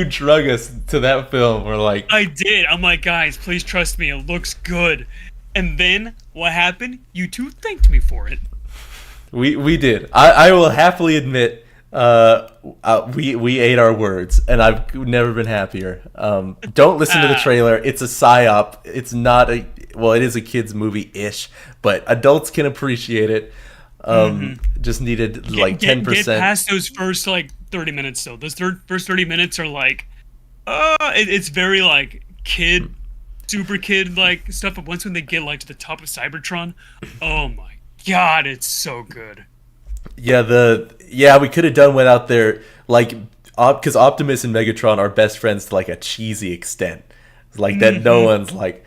drug us to that film. We're like... I did. I'm like, guys, please trust me. It looks good. And then, what happened? You two thanked me for it. We did. I will happily admit... we ate our words, and I've never been happier. Don't listen to the trailer. It's a psyop. It's not a it is a kids movie ish, but adults can appreciate it. Just needed like 10%. Get past those first like 30 minutes though. Those first 30 minutes are like, it's very like super kid like stuff. But once when they get like to the top of Cybertron, oh my God, it's so good. Yeah, we could have done without their like, because Optimus and Megatron are best friends to like a cheesy extent. It's like that. No one's like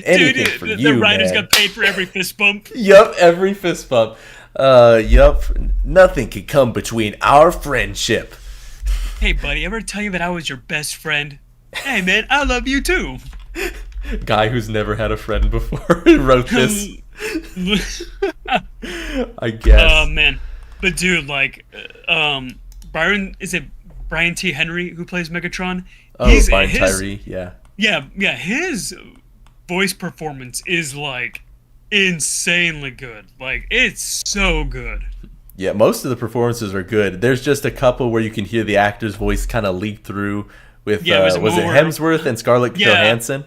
anything for you. The writers man. got paid for every fist bump. Yup, every fist bump. Yup, nothing could come between our friendship. Hey, buddy, ever tell you that I was your best friend? Hey, man, I love you too. Guy who's never had a friend before wrote this. I guess. Oh man. But dude, like, Brian T. Henry who plays Megatron? Brian Tyree, yeah. Yeah, his voice performance is like insanely good. Like, it's so good. Yeah, most of the performances are good. There's just a couple where you can hear the actor's voice kind of leak through with was it Hemsworth and Scarlett Johansson?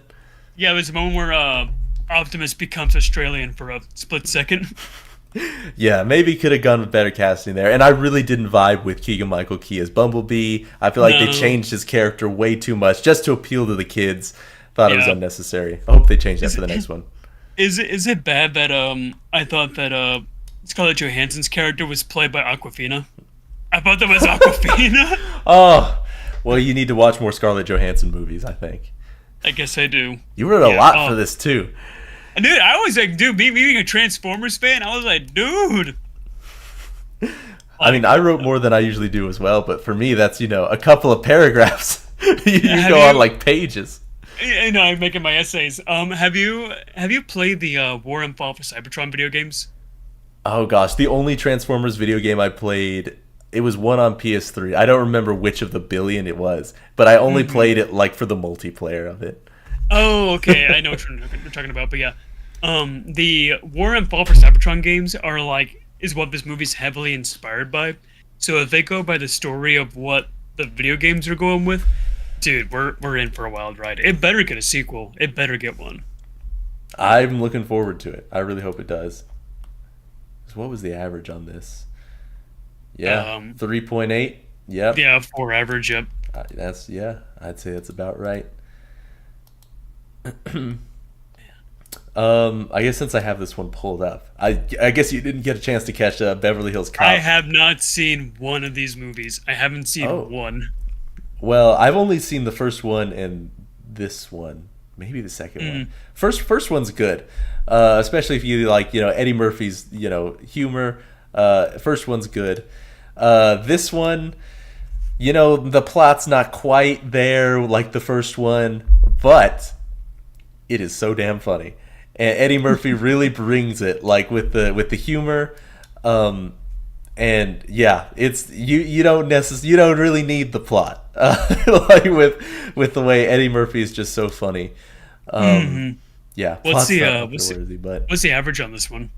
Yeah, there's a moment where Optimus becomes Australian for a split second. Yeah, maybe could have gone with better casting there. And I really didn't vibe with Keegan-Michael Key as Bumblebee. I feel like they changed his character way too much just to appeal to the kids. Thought it was unnecessary. I hope they change that for the next one. Is it bad that I thought that Scarlett Johansson's character was played by Awkwafina? I thought that was Awkwafina. Oh, well, you need to watch more Scarlett Johansson movies, I think. I guess I do. You wrote a lot for this too. Dude, I was like, me being a Transformers fan, I was like, dude. I mean, I wrote more than I usually do as well, but for me, that's, a couple of paragraphs. you go on like pages. I know, I'm making my essays. Have you played the War and Fall for Cybertron video games? Oh gosh, the only Transformers video game I played, it was one on PS3. I don't remember which of the billion it was, but I only played it like for the multiplayer of it. Oh, okay. I know what you're talking about, but yeah. The War and Fall for Cybertron games is what this movie's heavily inspired by. So if they go by the story of what the video games are going with, dude, we're in for a wild ride. It better get a sequel. It better get one. I'm looking forward to it. I really hope it does. So what was the average on this? Yeah, 3.8. Yep. Yeah, 4 average. Yep. I'd say that's about right. I guess since I have this one pulled up, I guess you didn't get a chance to catch Beverly Hills Cop. I have not seen one of these movies. I haven't seen one. Well, I've only seen the first one and this one, maybe the second one. First one's good, especially if you like Eddie Murphy's humor. First one's good. This one, the plot's not quite there like the first one, but it is so damn funny, and Eddie Murphy really brings it, like with the humor, and yeah, it's you don't really need the plot, like with the way Eddie Murphy is just so funny. Yeah, what's the average on this one?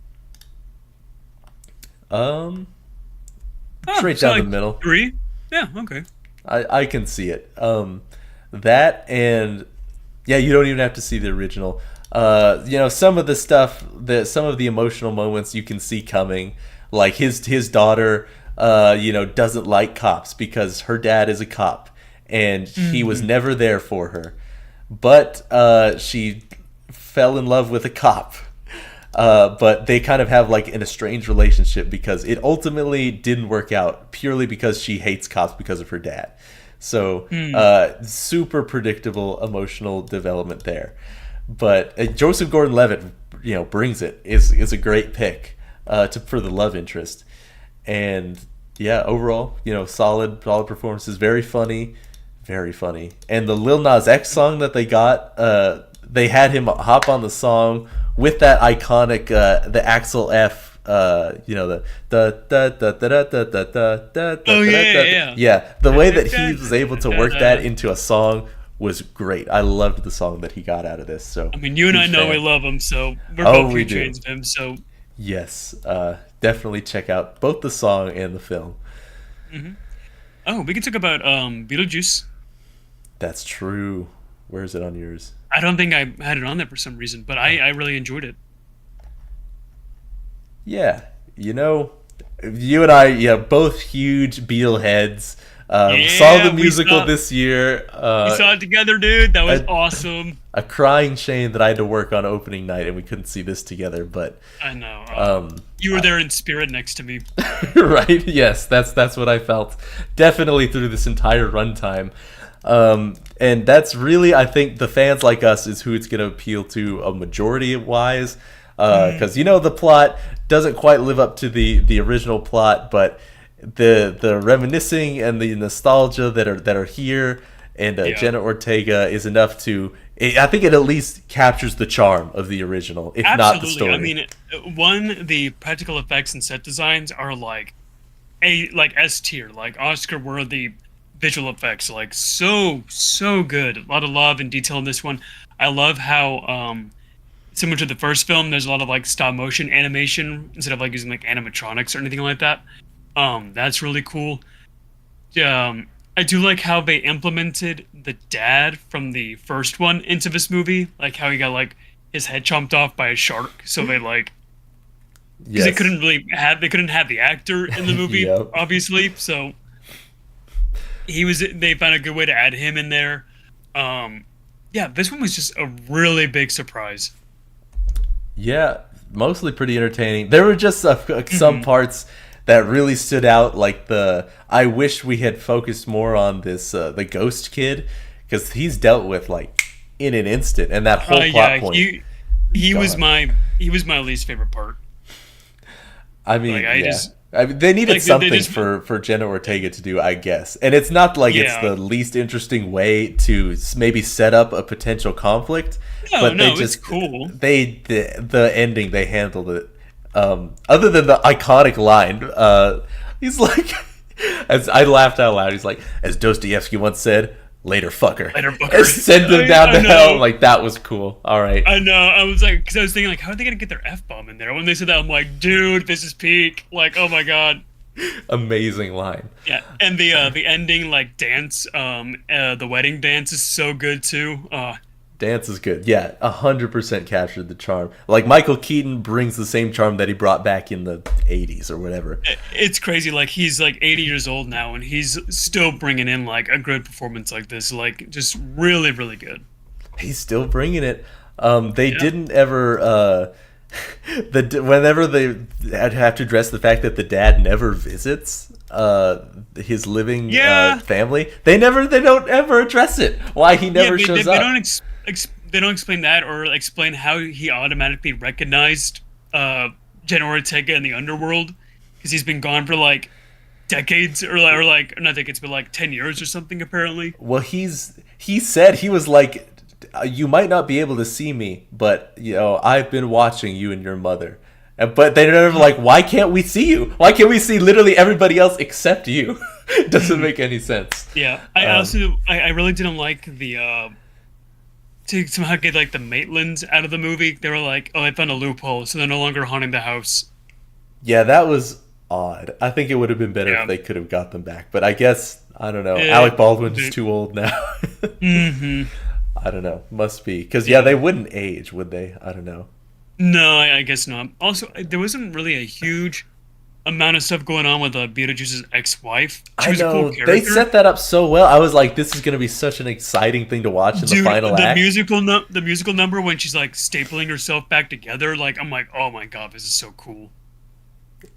Straight down the middle. 3? Yeah, okay. I can see it. That and. Yeah, you don't even have to see the original. Some of the stuff, some of the emotional moments you can see coming, like his daughter, doesn't like cops because her dad is a cop, and he was never there for her. But she fell in love with a cop. But they kind of have like an estranged relationship because it ultimately didn't work out purely because she hates cops because of her dad. So super predictable emotional development there. But Joseph Gordon-Levitt, brings it. Is a great pick for the love interest. And yeah, overall, solid performances. Very funny. And the Lil Nas X song that they got, they had him hop on the song with that iconic the Axel F. The way that he was able to work that into a song was great. I loved the song that he got out of this. So I mean, you and I know we love him, so we're both huge fans of him. So yes, definitely check out both the song and the film. Oh, we can talk about Beetlejuice. That's true. Where is it on yours? I don't think I had it on there for some reason, but I really enjoyed it. Yeah, you and I, both huge Beatle heads. Saw the musical this year. We saw it together, dude. That was awesome. A crying shame that I had to work on opening night and we couldn't see this together. But I know. You were there in spirit next to me. Right? Yes, that's what I felt. Definitely through this entire runtime. And that's really, I think, the fans like us is who it's going to appeal to a majority wise. Because the plot doesn't quite live up to the original plot, but the reminiscing and the nostalgia that are here, and Jenna Ortega is enough to. I think it at least captures the charm of the original, if not the story. I mean, the practical effects and set designs are like S tier, like Oscar worthy visual effects, like so good. A lot of love and detail in this one. I love how similar to the first film, there's a lot of like stop motion animation instead of like using like animatronics or anything like that. That's really cool. I do like how they implemented the dad from the first one into this movie, like how he got like his head chomped off by a shark. So they because they couldn't have the actor in the movie, obviously. So they found a good way to add him in there. This one was just a really big surprise. Yeah, mostly pretty entertaining. There were just some parts that really stood out, like I wish we had focused more on this the ghost kid, because he's dealt with like in an instant, and that whole plot point. He was my least favorite part. I mean, they needed something for Jenna Ortega to do, I guess. And it's not like it's the least interesting way to maybe set up a potential conflict. It's cool. The ending, they handled it. Other than the iconic line, he's like, as I laughed out loud, he's like, as Dostoevsky once said, "Later, fucker." Send them down to hell. Like, that was cool. All right. I know. I was like, because I was thinking, like, how are they gonna get their F-bomb in there? When they said that, I'm like, dude, this is peak. Like, oh my god. Amazing line. Yeah, and the ending like dance, the wedding dance is so good too. Dance is good. Yeah, 100% captured the charm. Like, Michael Keaton brings the same charm that he brought back in the 80s or whatever. It's crazy. Like, he's like 80 years old now, and he's still bringing in like a good performance like this. Like, just really, really good. He's still bringing it. They didn't ever. Whenever they have to address the fact that the dad never visits his living family, they don't ever address it. Why he never shows up. They don't explain that, or explain how he automatically recognized Jenna Ortega in the underworld, because he's been gone for like decades, or not decades, but like 10 years or something apparently. Well, he said, he was like, you might not be able to see me, but I've been watching you and your mother. But they're never like, why can't we see you? Why can't we see literally everybody else except you? It doesn't make any sense. Yeah, I really didn't like the to somehow get like the Maitlands out of the movie. They were like, oh, I found a loophole, so they're no longer haunting the house. Yeah, that was odd. I think it would have been better if they could have got them back. But I guess, I don't know. Alec Baldwin's just too old now. I don't know. Must be. Because, they wouldn't age, would they? I don't know. No, I guess not. Also, there wasn't really a huge amount of stuff going on with Beetlejuice's ex-wife. She I was a cool know character. they set that up so well. I was like, this is gonna be such an exciting thing to watch in the final act. The musical number when she's like stapling herself back together, like I'm like, oh my god, this is so cool.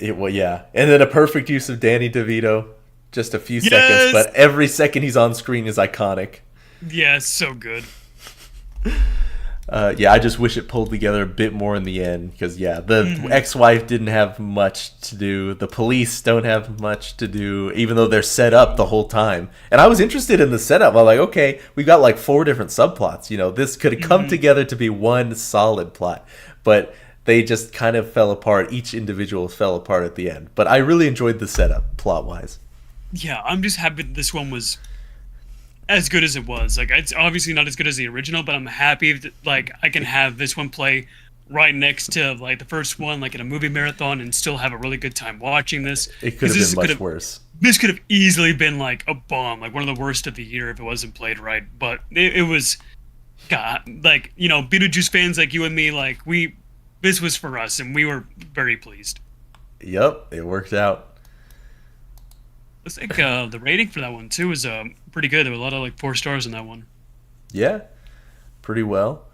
Yeah, and then a perfect use of Danny DeVito. Just a few Yes! seconds, but every second he's on screen is iconic. Yeah, it's so good. Yeah, I just wish it pulled together a bit more in the end because the ex-wife didn't have much to do. The police don't have much to do, even though they're set up the whole time. And I was interested in the setup. I'm like, okay, we got like 4 different subplots. You know, this could have come together to be one solid plot, but they just kind of fell apart. Each individual fell apart at the end. But I really enjoyed the setup plot-wise. Yeah, I'm just happy that this one was as good as it was. Like, it's obviously not as good as the original, but I'm happy that, like, I can have this one play right next to, like, the first one, like, in a movie marathon and still have a really good time watching this. It could have been much worse. This could have easily been, like, a bomb, like, one of the worst of the year if it wasn't played right. But it was, God, like, you know, Beetlejuice fans like you and me, like, this was for us, and we were very pleased. Yep, it worked out. I think the rating for that one too is pretty good. There were a lot of like 4 stars in that one. Yeah, pretty well.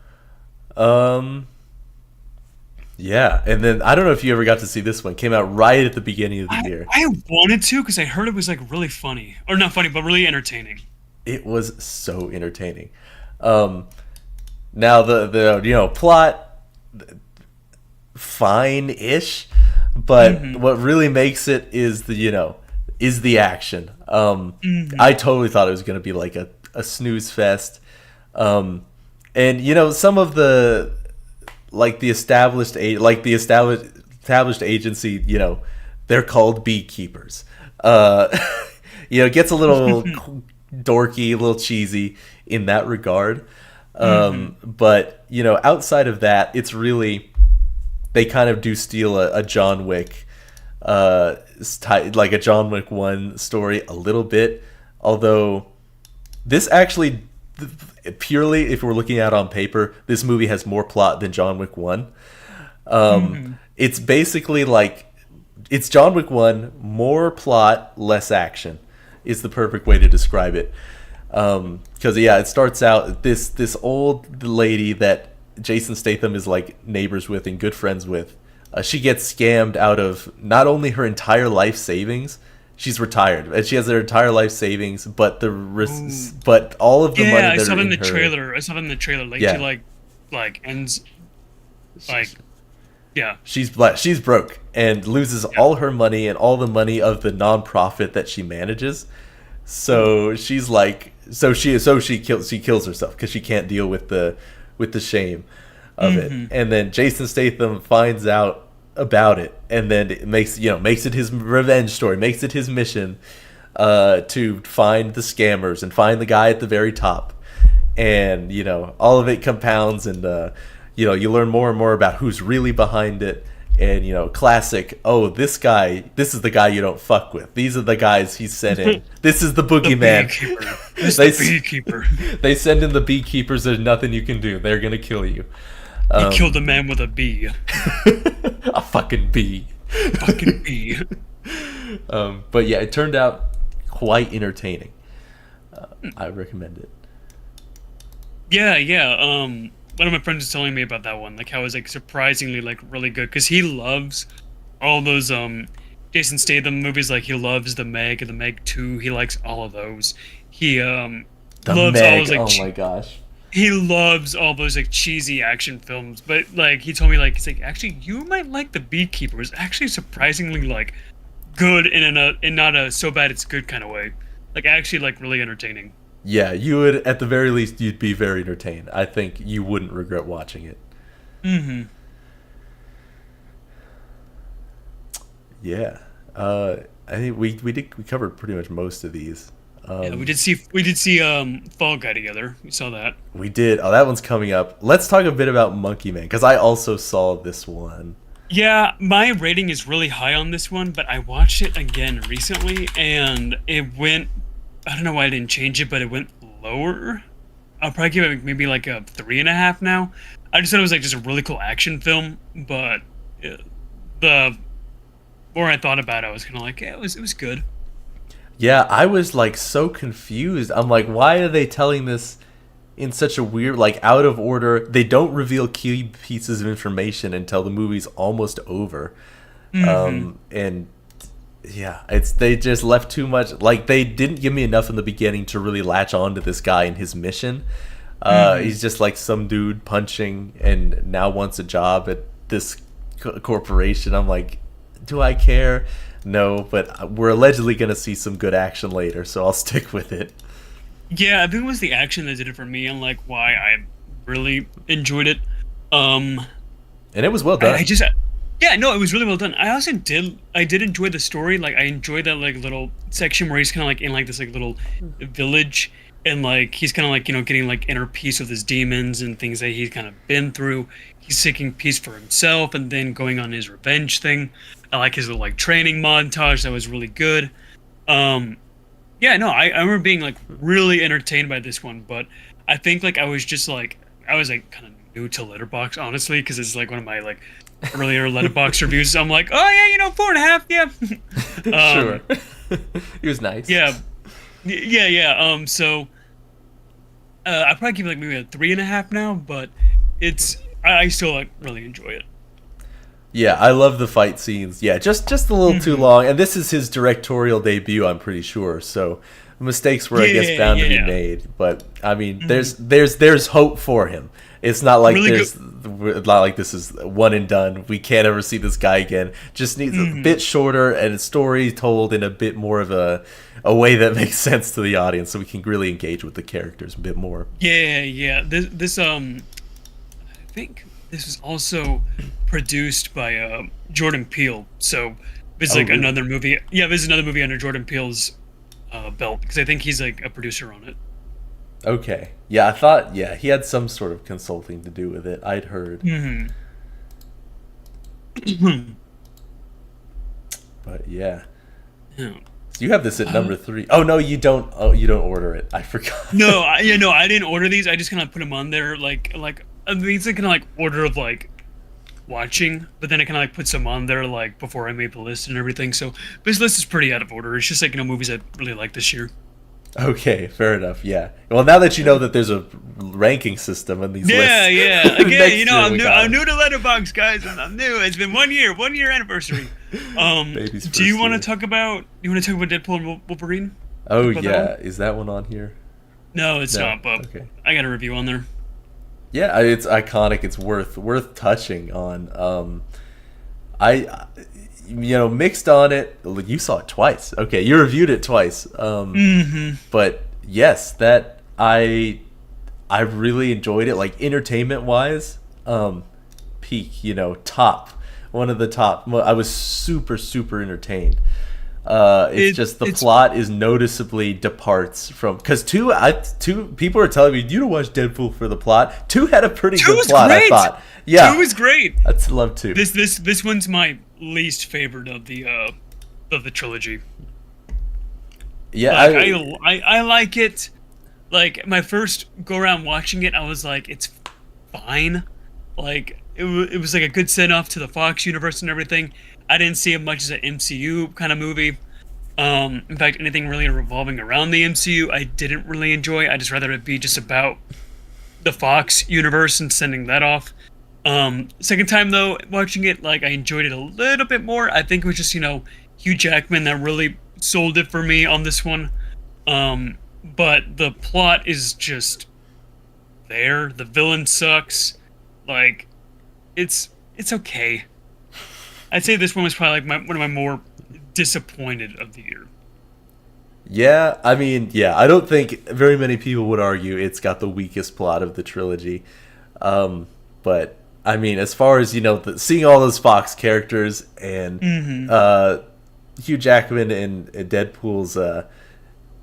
Yeah, and then I don't know if you ever got to see this one. Came out right at the beginning of the year. I wanted to because I heard it was like really funny, or not funny, but really entertaining. It was so entertaining. Now the plot fine-ish, but what really makes it is the action. I totally thought it was going to be like a snooze fest. And some of the established agency, they're called beekeepers. It gets a little dorky, a little cheesy in that regard. But outside of that, it's really, they kind of do steal a John Wick, like a John Wick 1 story a little bit, although this actually, purely if we're looking at it on paper, this movie has more plot than John Wick 1. It's basically like, it's John Wick 1, more plot, less action is the perfect way to describe it. Because it starts out, this old lady that Jason Statham is like neighbors with and good friends with, she gets scammed out of not only her entire life savings, she's retired and she has her entire life savings, but but all of the money that I saw it in the her trailer. I saw it in the trailer. Like she like ends like she's broke and loses all her money and all the money of the nonprofit that she manages. So she's like, she kills herself because she can't deal with the shame of it. And then Jason Statham finds out about it, and then it makes it his revenge story, makes it his mission to find the scammers and find the guy at the very top. And all of it compounds, and you learn more and more about who's really behind it. And classic, this is the guy you don't fuck with. These are the guys he sent in. This is the boogeyman. The beekeeper. They send in the beekeepers. There's nothing you can do. They're gonna kill you. He killed a man with a bee. A fucking bee. Fucking bee. But yeah, it turned out quite entertaining. I recommend it. Yeah. One of my friends was telling me about that one, like how it was like surprisingly like really good, because he loves all those Jason Statham movies. Like he loves the Meg and the Meg 2. He likes all of those. He loves Meg, all those, like, oh my gosh. He loves all those like cheesy action films. But like he told me, like, he's like, actually you might like The Beekeeper. It's actually surprisingly like good in not a so bad it's good kind of way. Like actually like really entertaining. Yeah, you would, at the very least, you'd be very entertained. I think you wouldn't regret watching it. Yeah, I think we covered pretty much most of these. We did see Fall Guy together. We saw that. We did. Oh, that one's coming up. Let's talk a bit about Monkey Man, because I also saw this one. Yeah, my rating is really high on this one, but I watched it again recently, and it went, I don't know why I didn't change it, but it went lower. I'll probably give it maybe like a 3.5 now. I just thought it was like just a really cool action film, but the more I thought about it, I was kind of like, yeah, it was good. Yeah, I was like so confused. I'm like, why are they telling this in such a weird, like, out of order? They don't reveal key pieces of information until the movie's almost over. And yeah, they just left too much. Like, they didn't give me enough in the beginning to really latch on to this guy and his mission. He's just like some dude punching and now wants a job at this corporation. I'm like, do I care? No, but we're allegedly going to see some good action later, so I'll stick with it. Yeah, I think it was the action that did it for me, and like why I really enjoyed it. Um, And it was well done. I just, yeah, no, it was really well done. I did enjoy the story. Like, I enjoyed that like little section where he's kind of like in like this like little village, and like he's kind of like getting like inner peace with his demons and things that he's kind of been through. He's seeking peace for himself, and then going on his revenge thing. I like his little like training montage. That was really good. Yeah, no, I remember being like really entertained by this one, but I think like I was like kind of new to Letterboxd, honestly, because it's like one of my like earlier Letterboxd reviews. I'm like, oh yeah, 4.5, yeah. Sure. He was nice. Yeah, yeah. So I probably give it like maybe a 3.5 now, but I still like really enjoy it. Yeah, I love the fight scenes. Yeah, just a little too long. And this is his directorial debut, I'm pretty sure. So mistakes were, I guess, bound to be made. But I mean, there's hope for him. It's not like Really not like this is one and done. We can't ever see this guy again. Just needs a bit shorter and a story told in a bit more of a way that makes sense to the audience, so we can really engage with the characters a bit more. Yeah. This I think this was also produced by Jordan Peele. So this is like really? another movie. Yeah, this is another movie under Jordan Peele's belt, because I think he's like a producer on it. Okay. Yeah, I thought, he had some sort of consulting to do with it. I'd heard. But yeah. Yeah. So you have this at number 3. Oh no, you don't. Oh, you don't order it. I forgot. No, I didn't order these. I just kind of put them on there, like I mean, it's like kind of like order of like watching, but then I kind of like put some on there like before I made the list and everything. So this list is pretty out of order. It's just like movies I really like this year. Okay, fair enough. Yeah. Well, now that you know that there's a ranking system in these lists. Yeah. Again, next year I'm new to Letterboxd, guys, and I'm new. It's been 1 year anniversary. Do you want to talk about Deadpool and Wolverine? Oh yeah, is that one on here? No, it's not. But okay. I got a review on there. Yeah, it's iconic. It's worth touching on. Mixed on it. You saw it twice. Okay, you reviewed it twice. But yes, that I really enjoyed it. Like, entertainment wise, peak. Top, one of the top. I was super entertained. It's just the plot is noticeably departs from, because two people are telling me you don't watch Deadpool for the plot. 2 had a pretty good plot. Great. I thought. Yeah, 2 was great. I'd love 2. This one's my least favorite of the trilogy. Yeah, I like it. Like, my first go around watching it, I was like, it's fine. Like, it was like a good send off to the Fox universe and everything. I didn't see it much as an MCU kind of movie. In fact, anything really revolving around the MCU, I didn't really enjoy. I just rather it be just about the Fox universe and sending that off. Second time though, watching it, like, I enjoyed it a little bit more. I think it was just, Hugh Jackman that really sold it for me on this one. But the plot is just there. The villain sucks. Like, it's okay. I'd say this one was probably like one of my more disappointed of the year. Yeah, I mean, I don't think very many people would argue it's got the weakest plot of the trilogy. But I mean, as far as seeing all those Fox characters and Hugh Jackman and Deadpool's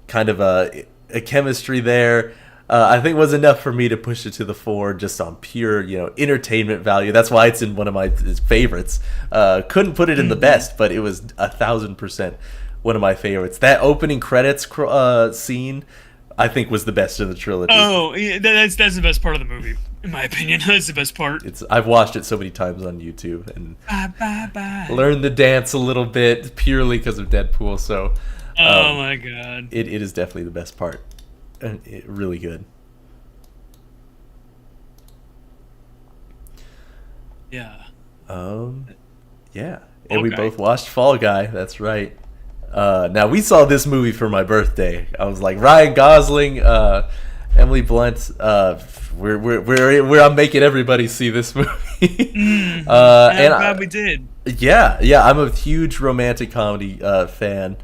kind of a chemistry there, I think was enough for me to push it to the 4 just on pure, entertainment value. That's why it's in one of my favorites. Couldn't put it in the best, but it was 1,000% one of my favorites. That opening credits scene, I think, was the best of the trilogy. Oh, yeah, that's the best part of the movie. in my opinion. That's the best part. I've watched it so many times on YouTube and Bye, bye, bye. learned the dance a little bit purely because of Deadpool. So, Oh my god. it is definitely the best part. And really good. Yeah. Yeah. And we Guy. both watched Fall Guy. That's right. Now we saw this movie for my birthday. I was like, Ryan Gosling, Emily Blunt. I'm making everybody see this movie. I'm and glad we did. Yeah. I'm a huge romantic comedy fan.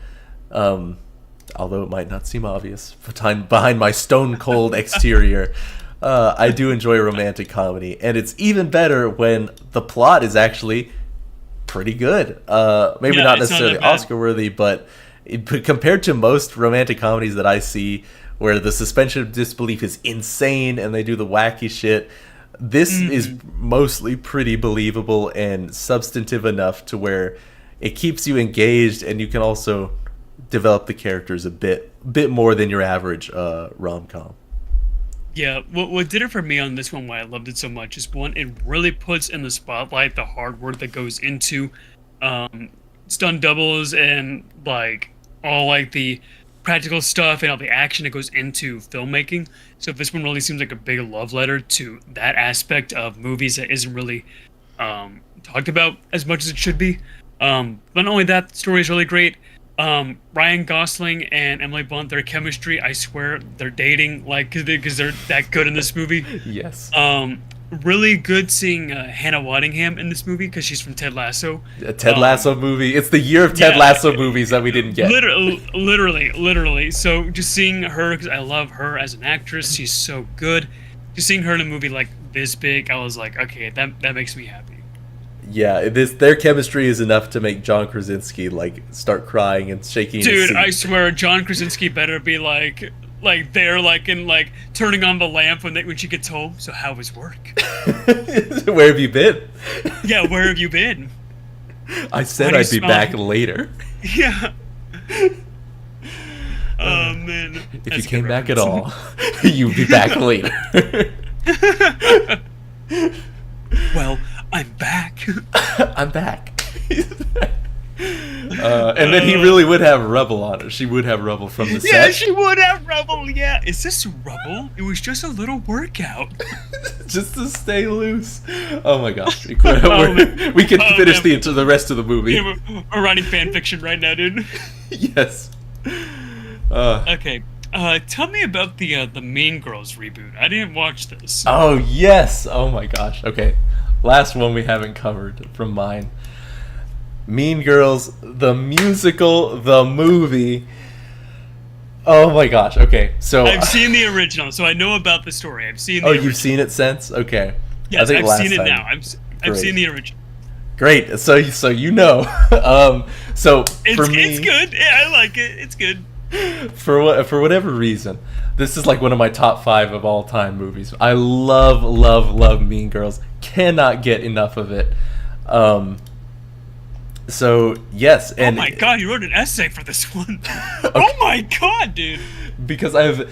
Although it might not seem obvious behind my stone cold exterior. I do enjoy romantic comedy, and it's even better when the plot is actually pretty good. Maybe not necessarily Oscar worthy, but compared to most romantic comedies that I see, where the suspension of disbelief is insane and they do the wacky shit, this is mostly pretty believable and substantive enough to where it keeps you engaged, and you can also develop the characters a bit more than your average rom-com. Yeah, what did it for me on this one, why I loved it so much, is one, it really puts in the spotlight the hard work that goes into stunt doubles and like all like the practical stuff and all the action that goes into filmmaking. So this one really seems like a big love letter to that aspect of movies that isn't really talked about as much as it should be. But not only that, the story is really great. Ryan Gosling and Emily Blunt, their chemistry, I swear they're dating, like, because they're that good in this movie. Yes. Really good seeing Hannah Waddingham in this movie because she's from Ted Lasso. A Ted Lasso movie. It's the year of Ted Lasso movies that we didn't get. Literally. So just seeing her, because I love her as an actress, she's so good. Just seeing her in a movie like this big, I was like, okay, that makes me happy. Yeah, their chemistry is enough to make John Krasinski like start crying and shaking his Dude, seat. I swear, John Krasinski better be like there, like in like turning on the lamp when she gets home. So how was work? Where have you been? Yeah, where have you been? I said I'd be back later. Yeah. Oh man. If you came back at all, you'd be back later. Well, I'm back. I'm back. And then he really would have rubble on her. She would have rubble from the set. Yeah, she would have rubble. Yeah, is this rubble? It was just a little workout. Just to stay loose. Oh my gosh. We can finish the rest of the movie. Yeah, we're writing fan fiction right now, dude. Yes. Okay. Tell me about the Mean Girls reboot. I didn't watch this. Oh yes. Oh my gosh. Okay. Last one we haven't covered from mine. Mean Girls, the musical, the movie. Oh my gosh. Okay. So I've seen the original, so I know about the story. I've seen the original. You've seen it since? Okay. Yes, I've seen it time. now. I've seen the original. Great. So you know. So for me, it's good. Yeah, I like it. It's good. For whatever reason, this is like one of my top 5 of all time movies. I love Mean Girls. Cannot get enough of it. So yes, and oh my god, you wrote an essay for this one. Okay. Oh my god, dude. Because I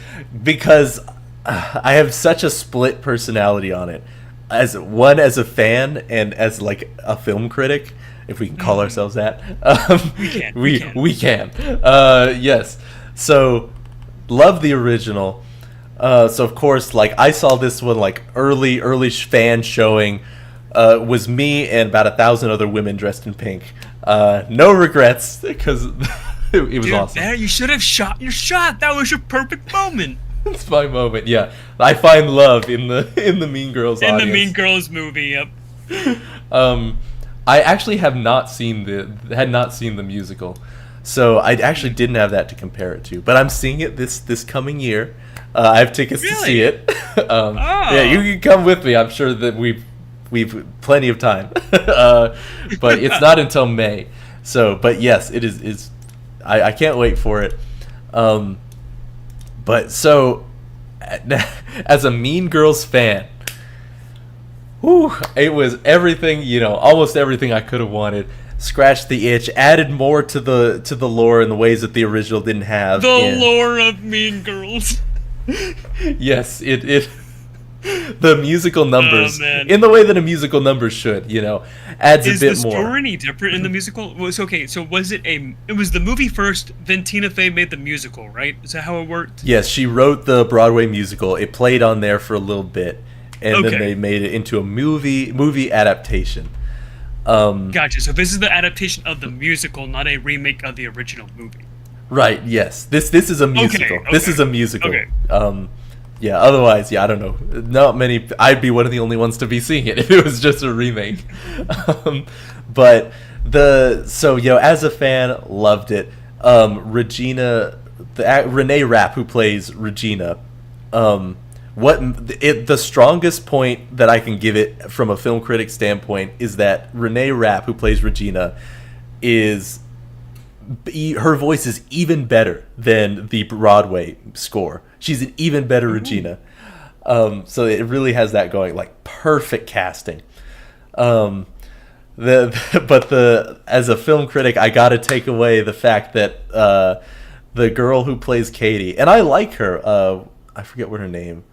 have such a split personality on it. As a fan and as like a film critic, if we can call ourselves that. We can. Yes. So love the original. So of course, like I saw this one like early fan showing. Was me and about 1,000 other women dressed in pink. No regrets because it was awesome. There, you should have shot your shot. That was your perfect moment. It's my moment. Yeah, I find love in the Mean Girls audience. In the Mean Girls movie. Yep. I actually had not seen the musical, so I actually didn't have that to compare it to. But I'm seeing it this coming year. I have tickets to see it. Yeah, you can come with me. I'm sure that we've plenty of time. But it's not until May. So, but yes, it is. I can't wait for it. But so, as a Mean Girls fan, it was everything, almost everything I could have wanted. Scratched the itch, added more to the lore in the ways that the original didn't have. The lore of Mean Girls. Yes, it the musical numbers man. in the way that a musical number should, adds Is a bit the more. story any different in the musical? Okay, so it was the movie first, then Tina Fey made the musical, right? Is that how it worked? Yes, she wrote the Broadway musical. It played on there for a little bit, and then they made it into a movie adaptation. Gotcha. So this is the adaptation of the musical, not a remake of the original movie. Right. Yes. This is a musical. Okay, This is a musical. Okay. Yeah. Otherwise, I don't know. Not many. I'd be one of the only ones to be seeing it if it was just a remake. But as a fan, loved it. Regina, Renee Rapp, who plays Regina. The strongest point that I can give it from a film critic standpoint is that Renee Rapp, who plays Regina, her voice is even better than the Broadway score. She's an even better Regina. So it really has that going, like perfect casting. As a film critic, I got to take away the fact that the girl who plays Katie, and I like her. I forget what her name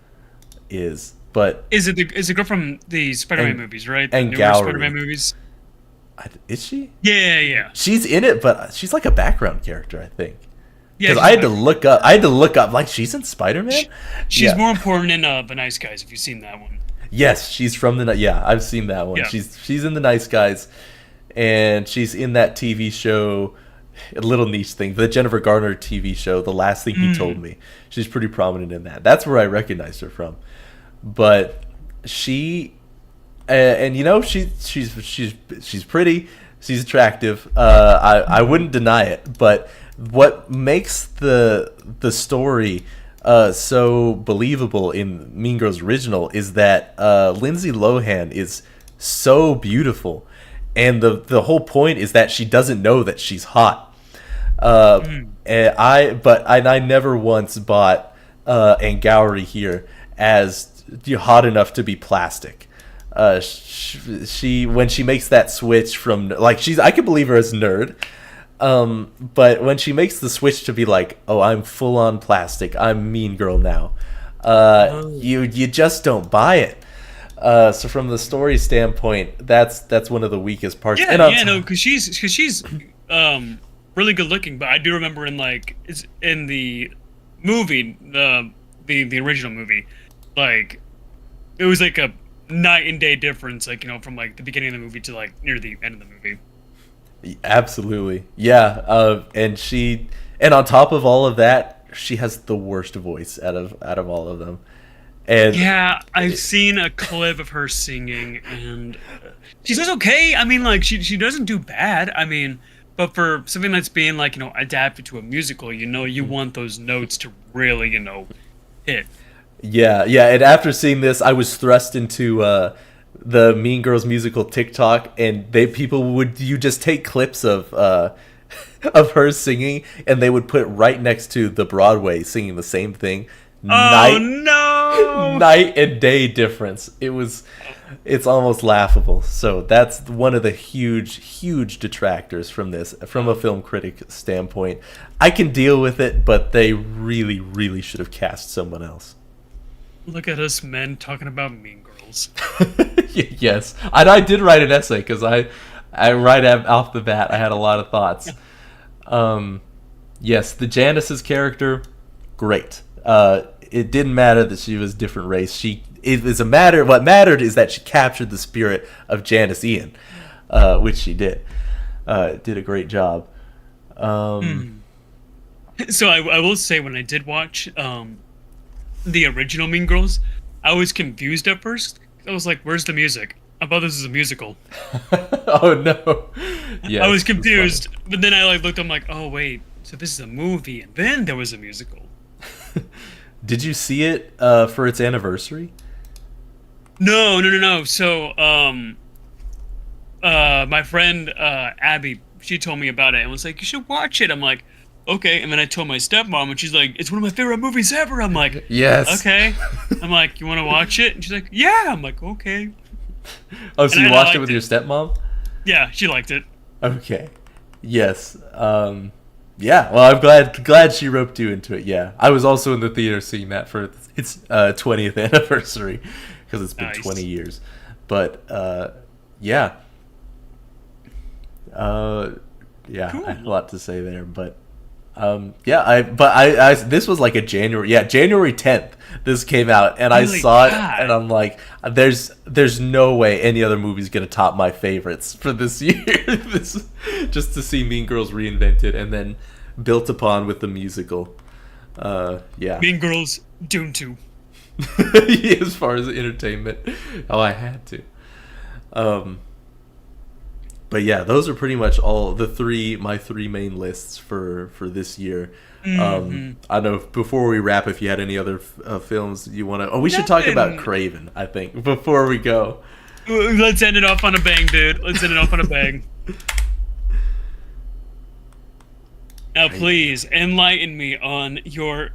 is, but is it the girl from the Spider-Man movies, right? And the newer Gallery. Spider-Man movies. Is she? Yeah. She's in it, but she's like a background character, I think. Yeah, Because I had to look up. Like, she's in Spider-Man. She's more important in The Nice Guys. If you've seen that one. Yes, she's from I've seen that one. Yeah. She's in The Nice Guys, and she's in that TV show, a little niche thing, the Jennifer Garner TV show, The Last Thing He Told Me. She's pretty prominent in that. That's where I recognized her from. But she, she's pretty, she's attractive. I wouldn't deny it, but what makes the story so believable in Mean Girls original is that Lindsay Lohan is so beautiful, and the whole point is that she doesn't know that she's hot. And I never once bought Angourie here as hot enough to be plastic. She when she makes that switch from I could believe her as nerd. But when she makes the switch to be like, oh, I'm full on plastic, I'm Mean Girl now, you just don't buy it. So from the story standpoint, that's one of the weakest parts. Because she's really good looking. But I do remember in the movie, the original movie, it was like a night and day difference, from the beginning of the movie to near the end of the movie. Absolutely, yeah. And on top of all of that, she has the worst voice out of all of them. And yeah, I've seen a clip of her singing, and she does okay. I mean, she doesn't do bad. I mean, but for something that's being adapted to a musical, you want those notes to really hit. Yeah. And after seeing this, I was thrust into the Mean Girls musical TikTok, and you just take clips of her singing, and they would put right next to the Broadway singing the same thing. Oh no! Night and day difference. It's almost laughable. So that's one of the huge detractors from this, from a film critic standpoint. I can deal with it, but they really should have cast someone else. Look at us men talking about Mean Girls. Yes, and I did write an essay because I right off the bat I had a lot of thoughts. Yes, the Janice's character, great. It didn't matter that she was different race. What mattered is that she captured the spirit of Janice Ian, which she did. Did a great job. So I will say, when I did watch the original Mean Girls, I was confused at first. I was like, "Where's the music? I thought this was a musical." Oh no! Yeah, I was confused, but then I looked. I'm like, "Oh wait, so this is a movie, and then there was a musical." Did you see it for its anniversary? No. So, my friend Abby, she told me about it and was like, "You should watch it." I'm like, "Okay." And then I told my stepmom, and she's like, "It's one of my favorite movies ever." I'm like, "Yes." Okay. I'm like, "You want to watch it?" And she's like, "Yeah." I'm like, "Okay." Oh, so you watched it with your stepmom? Yeah, she liked it. Okay. Yes. Yeah. Well, I'm glad she roped you into it. Yeah, I was also in the theater seeing that for its 20th anniversary, because it's been Nice. 20 years. But yeah. Yeah, Cool. I have a lot to say there, but I this was like a January 10th this came out, and I Holy saw it, God. and I'm like, there's no way any other movie's gonna top my favorites for this year. This, just to see Mean Girls reinvented and then built upon with the musical. Yeah. Mean Girls, Dune 2. As far as entertainment, I had to. But yeah, those are pretty much all my three main lists for this year. Mm-hmm. I don't know, before we wrap, if you had any other films you want to... Oh, we should talk about Nothing. Craven, I think, before we go. Let's end it off on a bang, dude. Let's end it off on a bang. Now, please enlighten me on your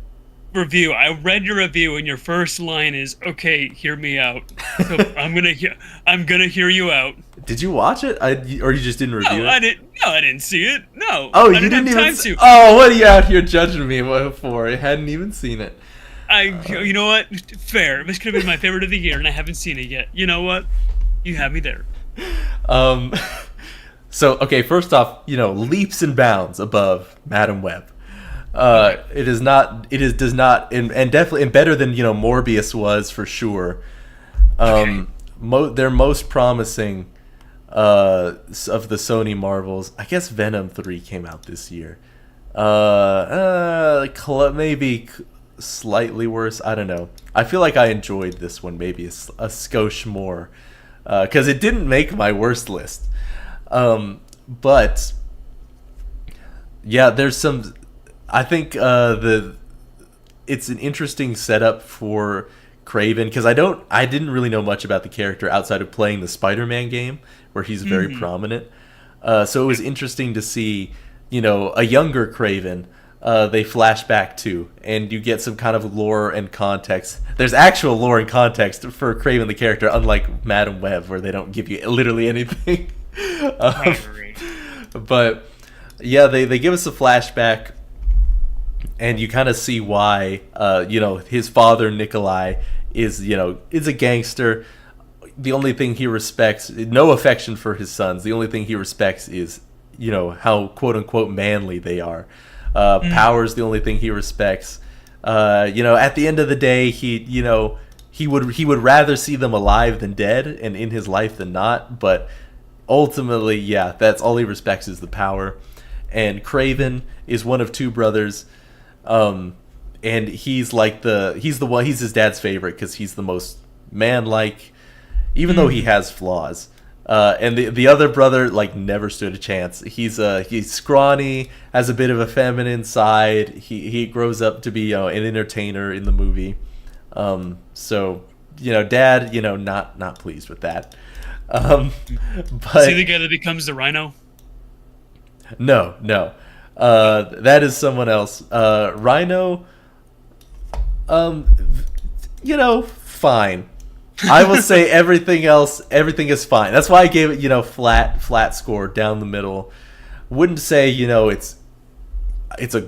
review. I read your review, and your first line is, "Okay, hear me out." So I'm gonna hear you out. Did you watch it? Or you just didn't review No, it? I didn't see it. No. Oh, I you didn't have even... time to. Oh, what are you out here judging me for? I hadn't even seen it. You know what? Fair. This could have been my favorite of the year, and I haven't seen it yet. You know what? You have me there. So, okay, first off, leaps and bounds above Madam Web. Does not, and definitely, and better than, Morbius was for sure. Their most promising, of the Sony Marvels, I guess Venom 3 came out this year. Maybe slightly worse, I don't know. I feel like I enjoyed this one maybe a skosh more, because it didn't make my worst list. But yeah, there's some... I think it's an interesting setup for Craven, because I didn't really know much about the character outside of playing the Spider-Man game, where he's very prominent. So it was interesting to see, a younger Craven they flash back to, and you get some kind of lore and context. There's actual lore and context for Craven the character, unlike Madam Web, where they don't give you literally anything. But yeah, they give us a flashback, and you kind of see why his father Nikolai is a gangster. The only thing he respects, no affection for his sons. The only thing he respects is how quote unquote manly they are. Power's the only thing he respects. At the end of the day, he would rather see them alive than dead, and in his life than not. But ultimately, yeah, that's all he respects is the power. And Craven is one of two brothers, and he's his dad's favorite because he's the most man-like, even though he has flaws. And the other brother never stood a chance. He's scrawny, has a bit of a feminine side. He grows up to be an entertainer in the movie. So dad not pleased with that. But See the guy that becomes the Rhino? No. That is someone else. Rhino, fine. I will say everything is fine. That's why I gave it, flat score down the middle. Wouldn't say, it's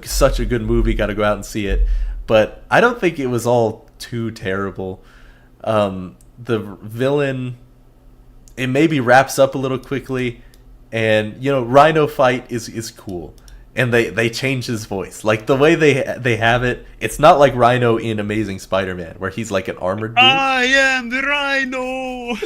such a good movie, got to go out and see it. But I don't think it was all too terrible. The villain, it maybe wraps up a little quickly, and Rhino fight is cool, and they change his voice, the way they have it. It's not like Rhino in Amazing Spider-Man, where he's like an armored dude. I am the Rhino.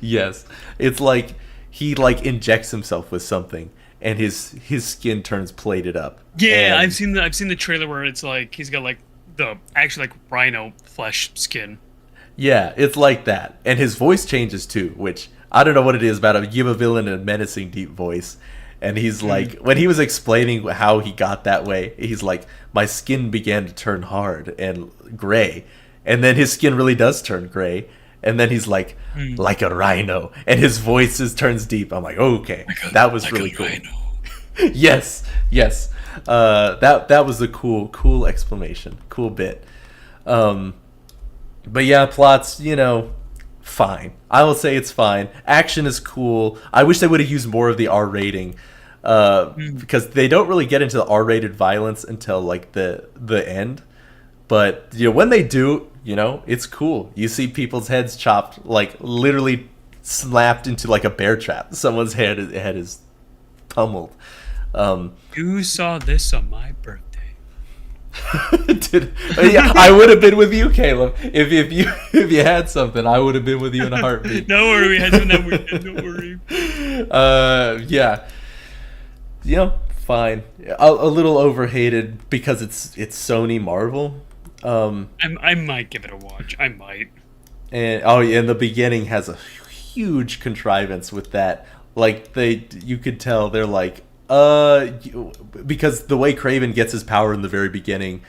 Yes, it's like he injects himself with something, and his skin turns plated up. Yeah, And I've seen the trailer where it's he's got the actual Rhino flesh skin. yeah, it's like that, and his voice changes too, which I don't know what it is about. Give a villain a menacing deep voice. And he's when he was explaining how he got that way, he's like, my skin began to turn hard and gray. And then his skin really does turn gray. And then he's like a rhino. And his voice turns deep. I'm like, okay, that was really cool. Yes. That was a cool explanation. Cool bit. But yeah, plots, fine. I will say it's fine. Action is cool. I wish they would have used more of the R rating, because they don't really get into the R-rated violence until the end. But when they do, You know, it's cool. You see people's heads chopped, like literally slapped into like a bear trap. Someone's head is pummeled. You saw this on my birthday. Yeah, I would have been with you, Caleb. If you had something, I would have been with you in a heartbeat. Don't worry, we had some that weekend. Don't worry. Yeah. You know, fine. A little overhated because it's Sony Marvel. I might give it a watch. I might. And the beginning has a huge contrivance with that. Like you could tell they're like, because the way Kraven gets his power in the very beginning,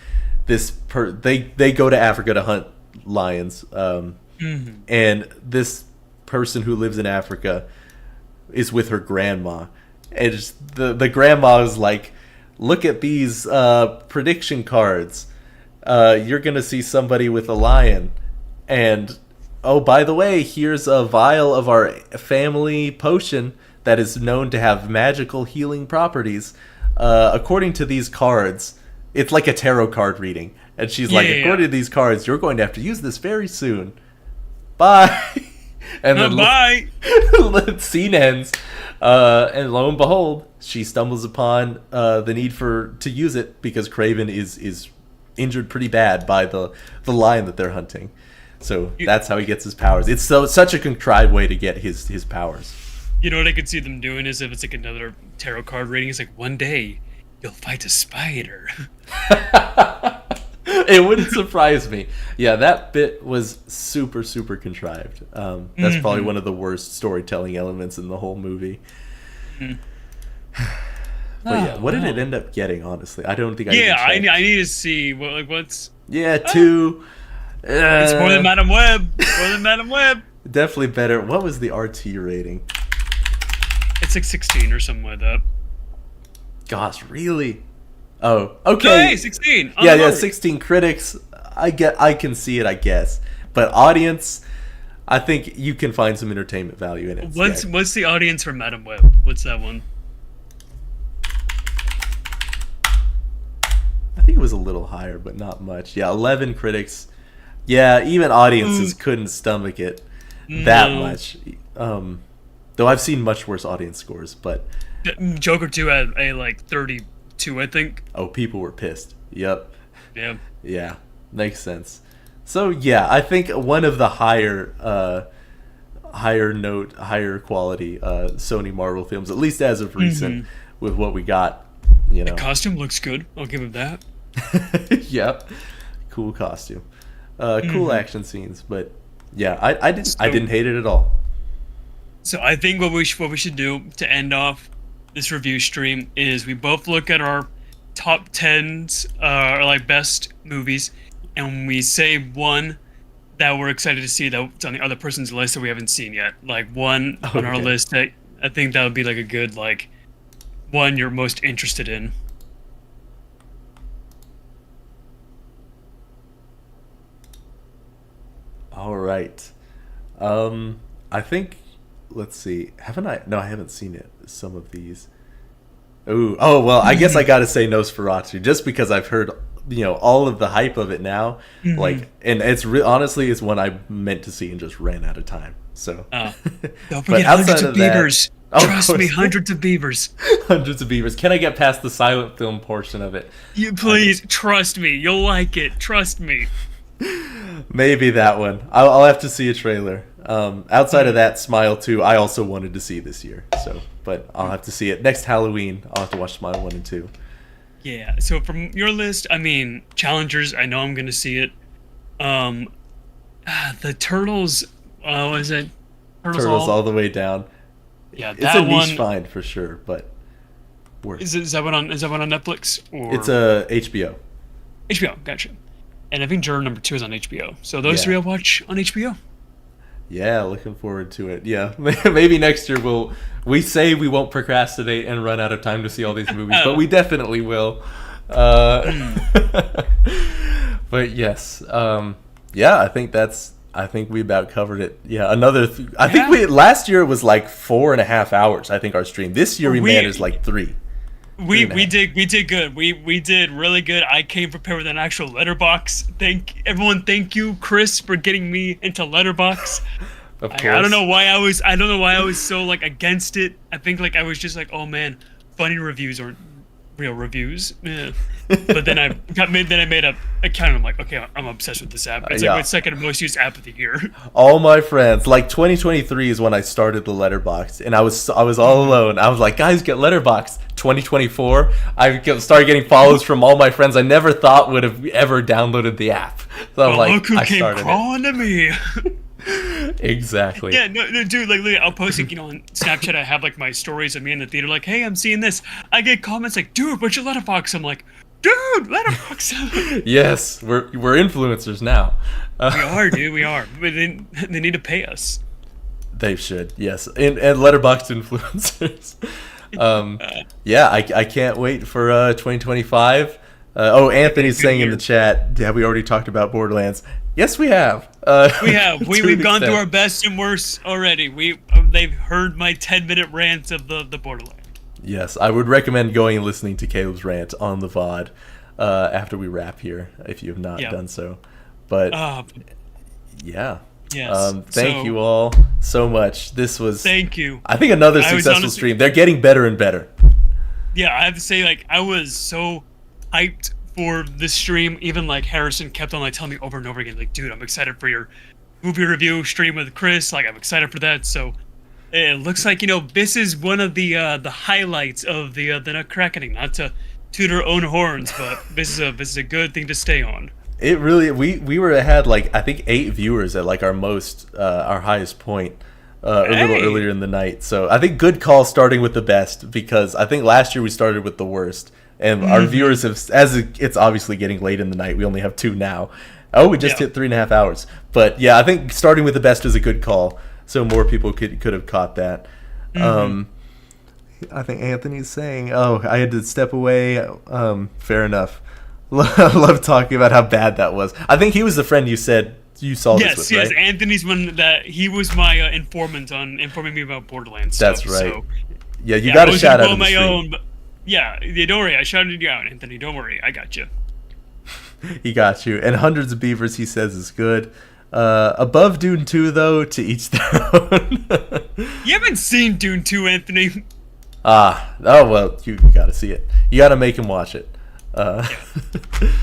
they go to Africa to hunt lions, and this person who lives in Africa is with her grandma, and the grandma is like, look at these prediction cards. You're gonna see somebody with a lion, and oh, by the way, here's a vial of our family potion that is known to have magical healing properties. According to these cards, it's like a tarot card reading. And she's like, according to these cards, you're going to have to use this very soon. Bye. And then bye. Scene ends. And lo and behold, she stumbles upon the need to use it because Kraven is injured pretty bad by the lion that they're hunting. So that's how he gets his powers. It's such a contrived way to get his powers. You know what I could see them doing is if it's like another tarot card reading, it's like, one day you'll fight a spider. It wouldn't surprise me. Yeah, that bit was super, super contrived. That's probably one of the worst storytelling elements in the whole movie. But yeah, what did it end up getting, honestly? I don't think I need to see what's... Yeah, 2. It's more than Madam Web. More than Madam Web. Definitely better. What was the RT rating? It's like 16 or something like that. Gosh, really? Oh, okay. Hey, 16. Yeah, 16 critics. I can see it, I guess. But audience, I think you can find some entertainment value in it. What's the audience for Madam Web? What's that one? I think it was a little higher, but not much. Yeah, 11 critics. Yeah, even audiences couldn't stomach it that much. Though I've seen much worse audience scores, but Joker 2 had a like 32, I think. Oh, people were pissed. Yep. Yeah. Yeah, makes sense. So yeah, I think one of the higher quality Sony Marvel films, at least as of recent, with what we got. You know, the costume looks good. I'll give him that. Yep, cool costume, cool action scenes, but yeah, I didn't hate it at all. So I think what we should do to end off this review stream is we both look at our top 10s, or like best movies, and we say one that we're excited to see that's on the other person's list that we haven't seen yet. Like one on our list that I think that would be like a good like one you're most interested in. All right. I think, let's see. Haven't I? No, I haven't seen it. Some of these. Oh, well, I guess I got to say Nosferatu just because I've heard, all of the hype of it now. Like, and it's honestly, it's one I meant to see and just ran out of time. So, don't forget hundreds of beavers. Trust me, hundreds of beavers. Hundreds of beavers. Can I get past the silent film portion of it? You please trust me. You'll like it. Trust me. Maybe that one. I'll have to see a trailer. Outside of that, Smile 2, I also wanted to see this year. So, but I'll have to see it next Halloween. I'll have to watch Smile 1 and 2. Yeah. So from your list, I mean, Challengers. I know I'm gonna see it. The Turtles. What is it? Turtles all the way down. Yeah, it's that a niche one, find for sure, but worth. Is that one on Netflix or? It's a HBO. HBO, gotcha. And I think Juror number 2 is on HBO. So those three I'll watch on HBO. Yeah, looking forward to it. Yeah, maybe next year we say we won't procrastinate and run out of time to see all these movies, but we definitely will. But yes, I think we about covered it. Yeah, I think last year it was like 4.5 hours. I think our stream. This year we managed like 3. We did good. We did really good. I came prepared with an actual letterbox. Thank you, Chris, for getting me into letterbox. Of course. I don't know why I was so like against it. I think like I was just like, oh man, funny reviews aren't real reviews. Yeah. But then I made a account. And I'm like, okay, I'm obsessed with this app. It's like my second most used app of the year. All my friends, like 2023 is when I started the letterbox, and I was all alone. I was like, guys, get letterbox. 2024, I started getting follows from all my friends I never thought would have ever downloaded the app. So I'm like, look who I came started crawling to me. Exactly. Yeah, no, dude, like, literally, I'll post, like, on Snapchat, I have, like, my stories of me in the theater, like, hey, I'm seeing this. I get comments like, dude, what's your letterbox? I'm like, dude, letterbox. Yes, we're influencers now. We are, dude, we are. But they need to pay us. They should, yes. And letterboxd influencers. Yeah, I can't wait for 2025. Anthony's saying in the chat, have we already talked about Borderlands? Yes, we have. We have. We've gone through our best and worst already. They've heard my 10-minute rant of the Borderlands. Yes, I would recommend going and listening to Caleb's rant on the VOD after we wrap here, if you have not done so. But yeah. Yes. Thank you all so much. This was, thank you. I think, another successful stream. They're getting better and better. Yeah, I have to say, like, I was so hyped for this stream. Even like Harrison kept on like telling me over and over again, like, dude, I'm excited for your movie review stream with Chris. Like, I'm excited for that. So it looks like, this is one of the highlights of the NUTCRACKENING. Not to toot our own horns, but this is a good thing to stay on. It really, we had like, I think 8 viewers at like our highest point a little earlier in the night. So I think good call starting with the best, because I think last year we started with the worst. And our viewers have, it's obviously getting late in the night. We only have 2 now. Oh, we just hit 3.5 hours. But yeah, I think starting with the best is a good call, so more people could have caught that. I think Anthony's saying, "Oh, I had to step away." Fair enough. Love talking about how bad that was. I think he was the friend you said you saw this with, right? Yes. Anthony's one that he was my informant on informing me about Borderlands. That's stuff, right. So, Yeah, you got a shout out. My own, but yeah, don't worry. I shouted you out, Anthony. Don't worry. I got you. He got you. And Hundreds of Beavers, he says, is good. Above Dune 2, though, to each their own. You haven't seen Dune 2, Anthony. Oh, well, you got to see it. You got to make him watch it.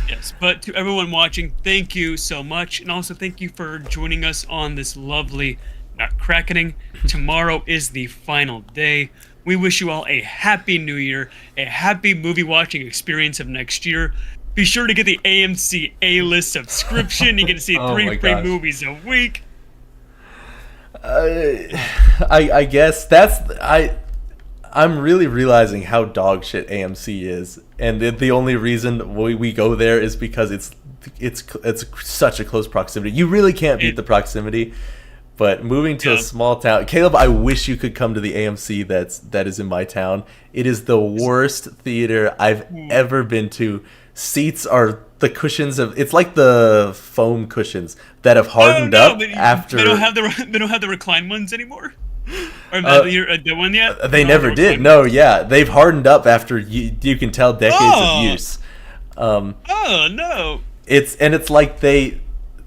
Yes, but to everyone watching, thank you so much. And also thank you for joining us on this lovely NUTCRACKENING. Tomorrow is the final day. We wish you all a happy new year, a happy movie watching experience of next year. Be sure to get the AMC A-List subscription. You get to see 3 free movies a week. I guess I'm really realizing how dog shit AMC is, and the only reason we go there is because it's such a close proximity. You really can't beat the proximity. But moving to a small town, Caleb, I wish you could come to the AMC that is in my town. It is the worst theater I've ever been to. Seats are the cushions it's like the foam cushions that have hardened up after. They don't have the recline ones anymore. Or the one yet? They never did. No, yeah, they've hardened up after you can tell decades of use. No! It's like they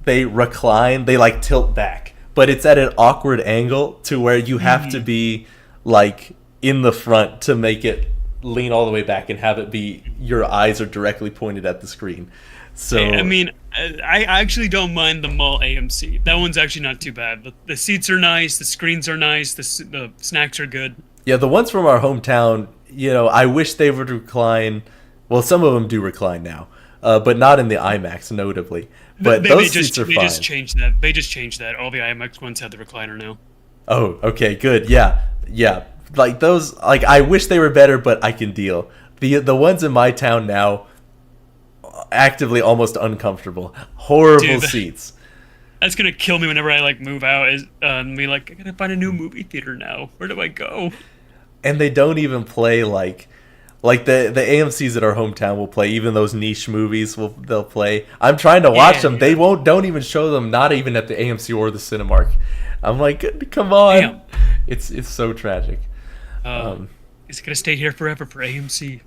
recline, they like tilt back. But it's at an awkward angle to where you have to be like in the front to make it lean all the way back and have it be your eyes are directly pointed at the screen. So I mean, I actually don't mind the mall AMC. That one's actually not too bad. The seats are nice, the screens are nice, the snacks are good. Yeah, the ones from our hometown, I wish they would recline. Well, some of them do recline now, but not in the IMAX, notably. But those seats are fine. They just changed that. They just changed that. All the IMAX ones have the recliner now. Oh, okay, good. Yeah. Like those, like I wish they were better, but I can deal. The ones in my town now, actively almost uncomfortable, horrible seats. That's gonna kill me whenever I like move out. And be like, I gotta find a new movie theater now. Where do I go? And they don't even play like the AMCs at our hometown will play. Even those niche movies they'll play. I'm trying to watch them. They don't even show them. Not even at the AMC or the Cinemark. I'm like, come on. Damn. It's so tragic. It's gonna stay here forever for AMC.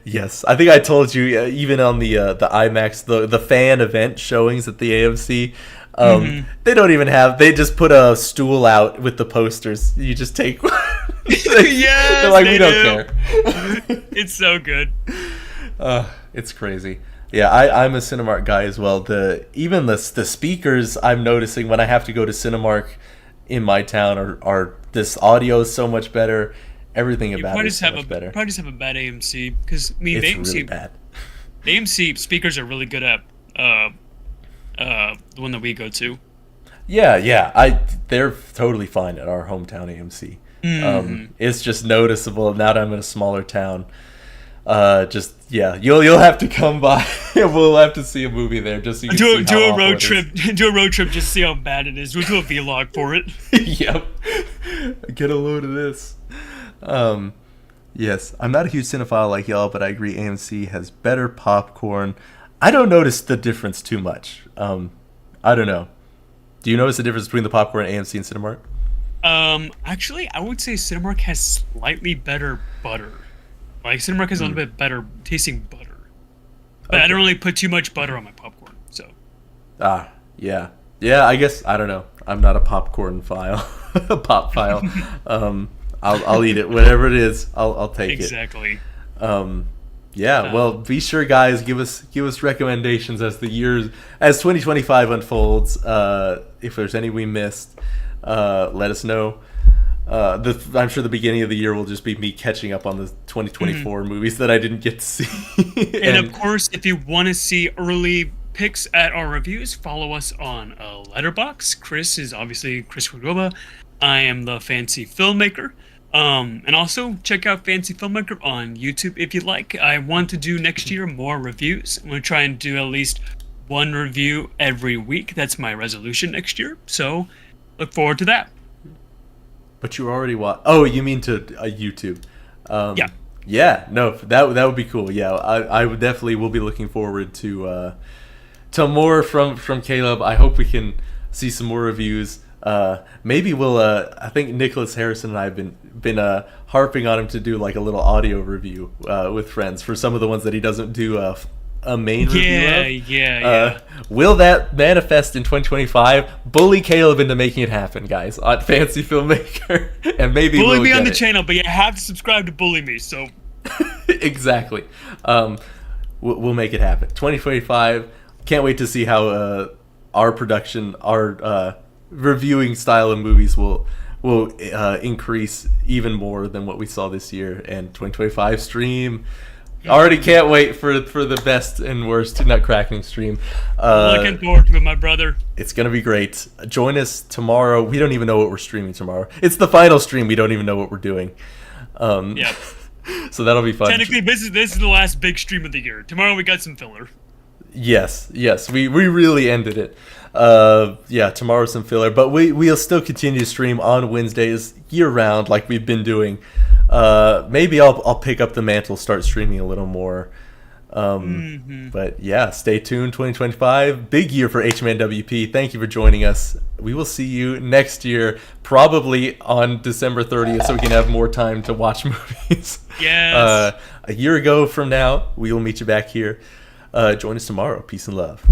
Yes, I think I told you even on the IMAX the fan event showings at the AMC. They don't even have. They just put a stool out with the posters. You just take one. Yes, they're like, they we don't care. It's so good. It's crazy. Yeah, I'm a Cinemark guy as well. Even the speakers I'm noticing when I have to go to Cinemark in my town are this audio is so much better. Everything about it is so much better. Probably just have a bad AMC because I mean It's the AMC really bad. the AMC speakers are really good at the one that we go to. Yeah. They're totally fine at our hometown AMC. It's just noticeable now that I'm in a smaller town. You'll have to come by. We'll have to see a movie there just so you can see do how a road awful it trip. Do a road trip just to see how bad it is. We'll do a vlog for it. is. Yep. Get a load of this. Yes, I'm not a huge cinephile like y'all, but I agree AMC has better popcorn. I don't notice the difference too much. I don't know. Do you notice the difference between the popcorn at AMC and Cinemark? Actually, I would say Cinemark has slightly better butter. Like Cinemark has a little bit better tasting butter, but Okay. I don't really put too much butter on my popcorn. So Yeah. I guess I don't know. I'm not a popcorn file, a pop file. I'll eat it, whatever it is. I'll take exactly. it. Well, be sure, guys, give us recommendations as 2025 unfolds. If there's any we missed, let us know. I'm sure the beginning of the year will just be me catching up on the 2024 movies that I didn't get to see. And of course, if you want to see early picks at our reviews, follow us on Letterboxd. Chris is obviously Chris Cordova. I am the Fancy Filmmaker. And also check out Fancy Filmmaker on YouTube if you like. I want to do next year more reviews. I'm going to try and do at least one review every week. That's my resolution next year. So look forward to that. But you already watched. Oh, you mean to YouTube? Yeah. Yeah. No, that would be cool. Yeah, I would definitely will be looking forward to more from Caleb. I hope we can see some more reviews. Maybe we'll. I think Nicholas Harrison and I have been harping on him to do like a little audio review with friends for some of the ones that he doesn't do a main review of. Yeah. Will that manifest in 2025? Bully Caleb into making it happen, guys, on Fancy Filmmaker, and maybe Bully we'll me get on the it. channel, but you have to subscribe to Bully Me. So Exactly. We'll make it happen. 2025. Can't wait to see how our production, our reviewing style of movies will increase even more than what we saw this year. And 2025 stream. Already can't wait for the best and worst NUTCRACKENING stream. looking forward to it, my brother. It's going to be great. Join us tomorrow. We don't even know what we're streaming tomorrow. It's the final stream. We don't even know what we're doing. Yep. So that'll be fun. Technically, this is the last big stream of the year. Tomorrow we got some filler. Yes. We really ended it. Tomorrow's some filler, but we'll still continue to stream on Wednesdays year round like we've been doing. Maybe I'll pick up the mantle, start streaming a little more. But yeah, stay tuned. 2025, big year for HMNWP. Thank you for joining us. We will see you next year, probably on December 30th, so we can have more time to watch movies. Yes. A year ago from now, we will meet you back here. Join us tomorrow. Peace and love.